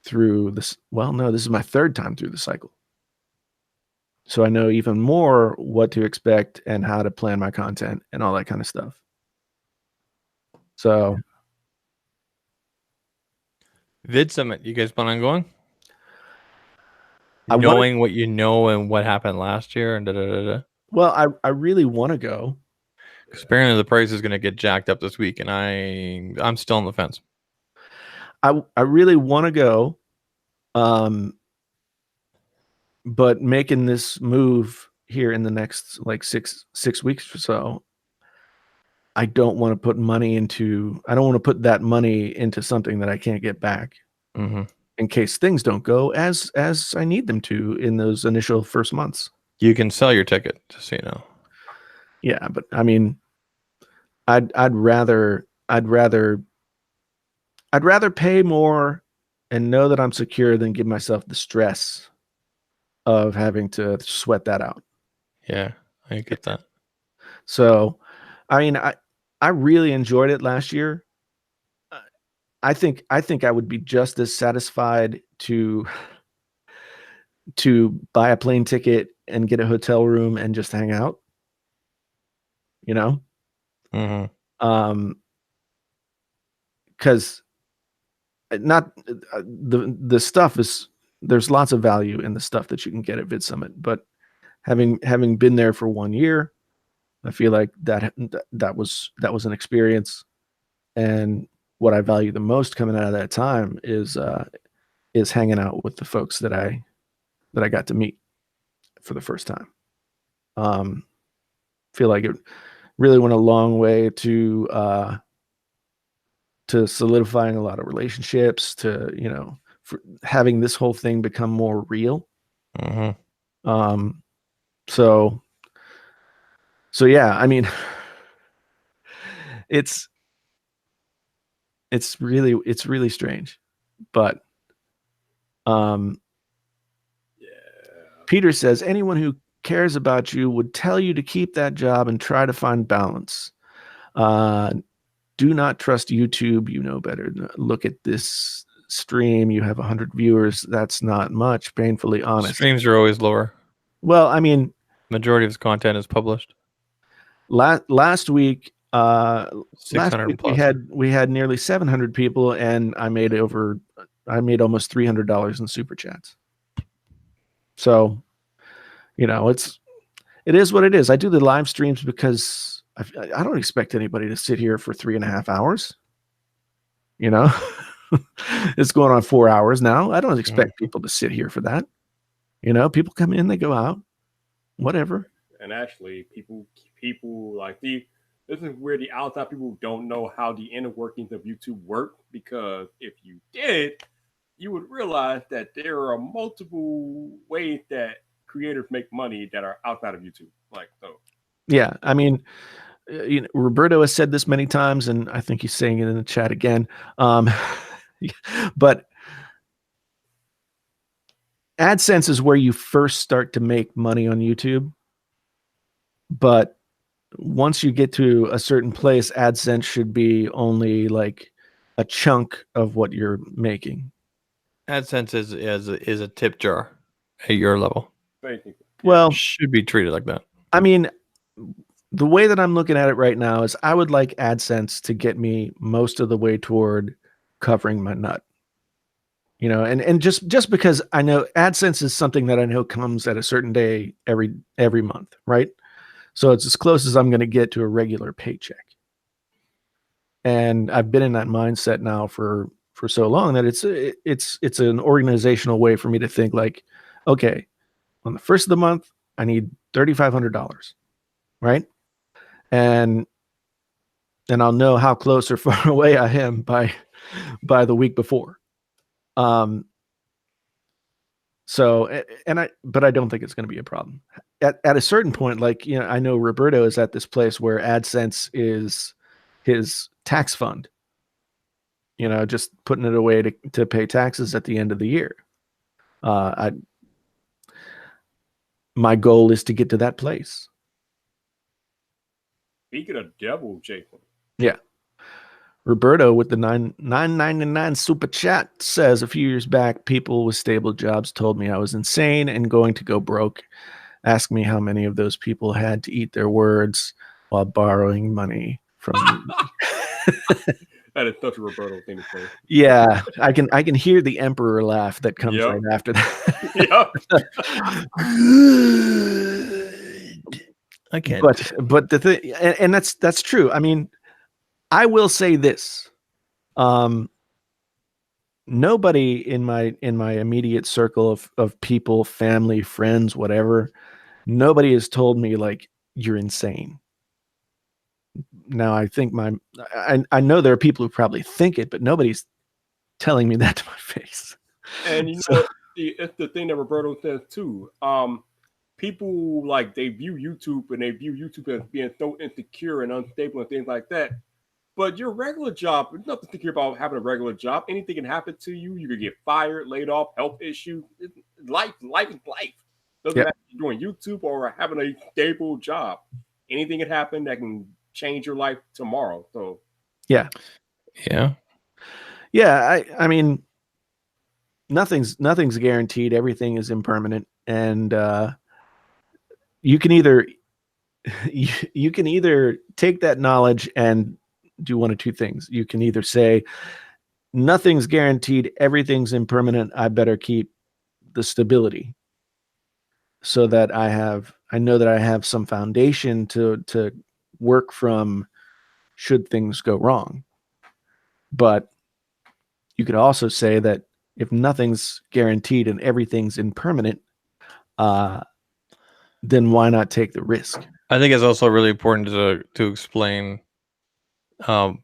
through this. Well, no, this is my third time through the cycle. So I know even more what to expect and how to plan my content and all that kind of stuff. So Vid Summit, you guys plan on going? I Knowing what you know and what happened last year and da-da-da-da. Well, I really want to go. Because apparently the price is going to get jacked up this week, and I'm still on the fence. I really want to go, but making this move here in the next like six weeks or so, I don't want to put that money into something that I can't get back. Mm-hmm. In case things don't go as I need them to in those initial first months. You can sell your ticket, just so you know. Yeah, but I mean, I'd rather pay more and know that I'm secure than give myself the stress of having to sweat that out. Yeah, I get that. So, I mean, I really enjoyed it last year. I think I would be just as satisfied to buy a plane ticket and get a hotel room and just hang out. You know? Mm-hmm. Because not the stuff is, there's lots of value in the stuff that you can get at VidSummit, but having been there for 1 year, I feel like that was an experience, and what I value the most coming out of that time is hanging out with the folks that I got to meet for the first time. Feel like it really went a long way to solidifying a lot of relationships, to, you know, for having this whole thing become more real. Mm-hmm. So yeah, I mean, it's really strange, but Peter says anyone who cares about you would tell you to keep that job and try to find balance. Do not trust YouTube. You know better. Look at this stream. You have 100 viewers. That's not much. Painfully honest. Streams are always lower. Well, I mean, majority of his content is published. Last week, 600 plus. we had nearly 700 people, and I made almost $300 in super chats. So, you know, it is what it is. I do the live streams because I don't expect anybody to sit here for 3.5 hours. You know, it's going on 4 hours now. I don't expect people to sit here for that. You know, people come in, they go out, whatever. And actually, people like this is where the outside people don't know how the inner workings of YouTube work, because if you did, you would realize that there are multiple ways that creators make money that are outside of YouTube. Like, so. Yeah, I mean, you know, Roberto has said this many times, and I think he's saying it in the chat again. But AdSense is where you first start to make money on YouTube. But once you get to a certain place, AdSense should be only like a chunk of what you're making. AdSense is a tip jar at your level. Well, should be treated like that. I mean, the way that I'm looking at it right now is I would like AdSense to get me most of the way toward covering my nut. You know, and just because I know AdSense is something that I know comes at a certain day every month, right? So it's as close as I'm going to get to a regular paycheck. And I've been in that mindset now for so long that it's an organizational way for me to think like, okay, on the first of the month, I need $3,500, right? And I'll know how close or far away I am by the week before. But I don't think it's going to be a problem. At a certain point, like, you know, I know Roberto is at this place where AdSense is his tax fund, you know, just putting it away to pay taxes at the end of the year. My goal is to get to that place. Speaking of devil, Jason. Yeah. Roberto with the $9.99 super chat says, a few years back, people with stable jobs told me I was insane and going to go broke. Ask me how many of those people had to eat their words while borrowing money from That is such a Roberto thing to say. Yeah, I can hear the emperor laugh that comes right after that. I can't. But the thing, and that's true. I mean, I will say this. Nobody in my immediate circle of people, family, friends, whatever, nobody has told me like you're insane. Now I think I know there are people who probably think it, but nobody's telling me that to my face. And you know, it's the thing that Roberto says too. People like they view YouTube as being so insecure and unstable and things like that. But your regular job, there's nothing to care about having a regular job. Anything can happen to you. You could get fired, laid off, health issue. Life is life. Doesn't matter if you're doing YouTube or having a stable job. Anything can happen that can change your life tomorrow. So yeah. I mean, nothing's guaranteed. Everything is impermanent, and you can either take that knowledge and do one of two things. You can either say, nothing's guaranteed, everything's impermanent. I better keep the stability so that I know that I have some foundation to work from should things go wrong. But you could also say that if nothing's guaranteed and everything's impermanent, then why not take the risk? I think it's also really important to explain that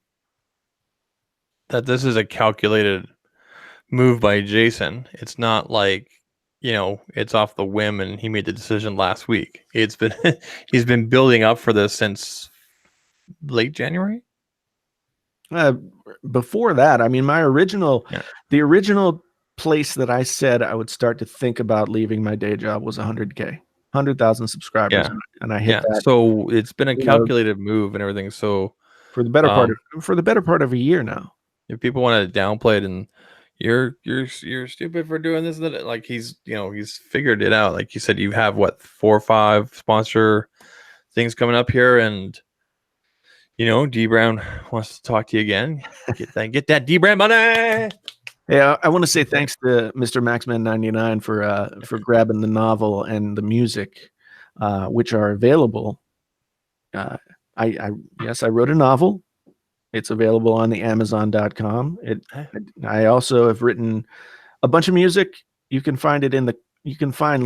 this is a calculated move by Jason. It's not like, it's off the whim and he made the decision last week. It's been he's been building up for this since late January. Before that, I mean, Yeah. the original place that I said I would start to think about leaving my day job was 100K, 100,000 subscribers. Yeah. And I hit that So it's been a you know, calculated move and everything. So for the better part of a year now. if people want to downplay it and you're stupid for doing this, that like he's figured it out. Like you said, you have 4 or 5 sponsor things coming up here, and D Brown wants to talk to you again. Get that D Brown money. Yeah, I want to say thanks to Mr. Maxman99 for grabbing the novel and the music, which are available. I wrote a novel. It's available on the Amazon.com. I also have written a bunch of music. You can find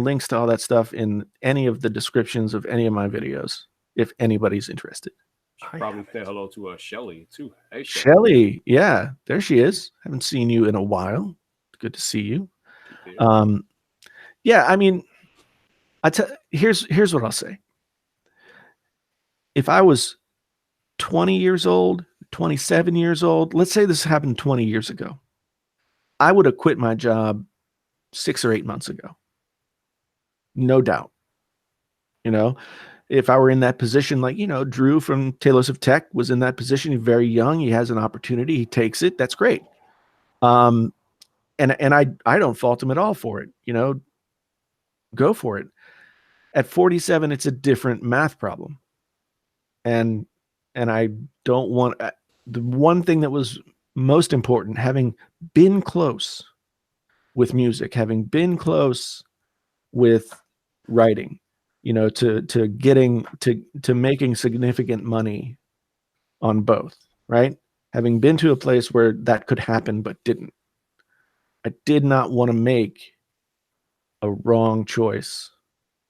links to all that stuff in any of the descriptions of any of my videos, if anybody's interested. Probably say hello to Shelly too. Hey, Shelly, yeah, there she is. Haven't seen you in a while. Good to see you. Yeah, I mean, here's what I'll say. If I was 20 years old, 27 years old, let's say this happened 20 years ago, I would have quit my job 6 or 8 months ago. No doubt. If I were in that position, like, Drew from Taylors of Tech was in that position. He's very young. He has an opportunity. He takes it. That's great. And I don't fault him at all for it. Go for it. At 47, it's a different math problem. And I don't want the one thing that was most important, having been close with music, having been close with writing, to getting to making significant money on both, right? Having been to a place where that could happen but didn't. I did not want to make a wrong choice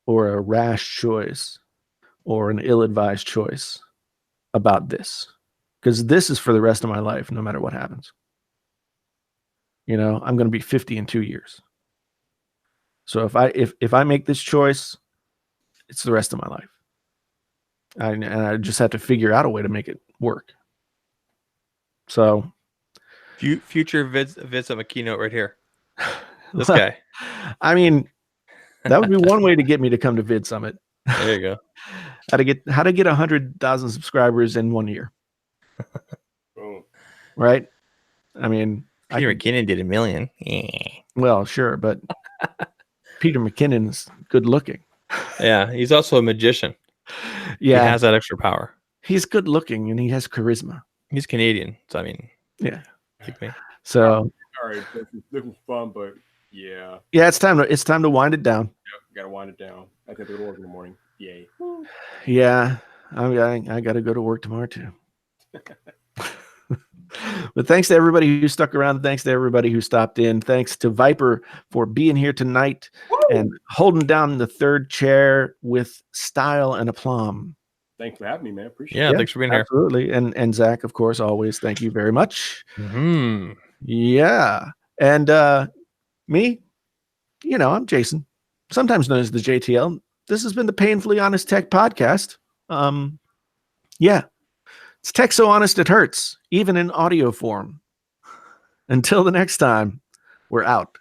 or a rash choice or an ill-advised choice about this, because this is for the rest of my life, no matter what happens. I'm going to be 50 in 2 years. So if I make this choice, it's the rest of my life. And I just have to figure out a way to make it work. So future vids of a keynote right here. This guy. I mean, that would be one way to get me to come to Vid Summit. There you go. How to get 100,000 subscribers in 1 year. Right? I mean, Peter McKinnon did 1 million. Yeah. Well, sure, but Peter McKinnon's good looking. Yeah, he's also a magician. Yeah, he has that extra power. He's good looking and he has charisma. He's Canadian, so I mean, yeah, like me. So, all right, this was fun, but yeah, it's time to wind it down. Yep, gotta wind it down. I got to go to work in the morning. Yay. Yeah, I got to go to work tomorrow too. But thanks to everybody who stuck around. Thanks to everybody who stopped in. Thanks to Vyyyper for being here tonight. Woo! And holding down the third chair with style and aplomb. Thanks for having me, man. Appreciate it. Yeah, thanks for being absolutely. Here. And Zach, of course, always. Thank you very much. Mm-hmm. Yeah. And me, I'm Jason, sometimes known as the JTL. This has been the Painfully Honest Tech Podcast. Yeah. It's tech so honest it hurts, even in audio form. Until the next time, we're out.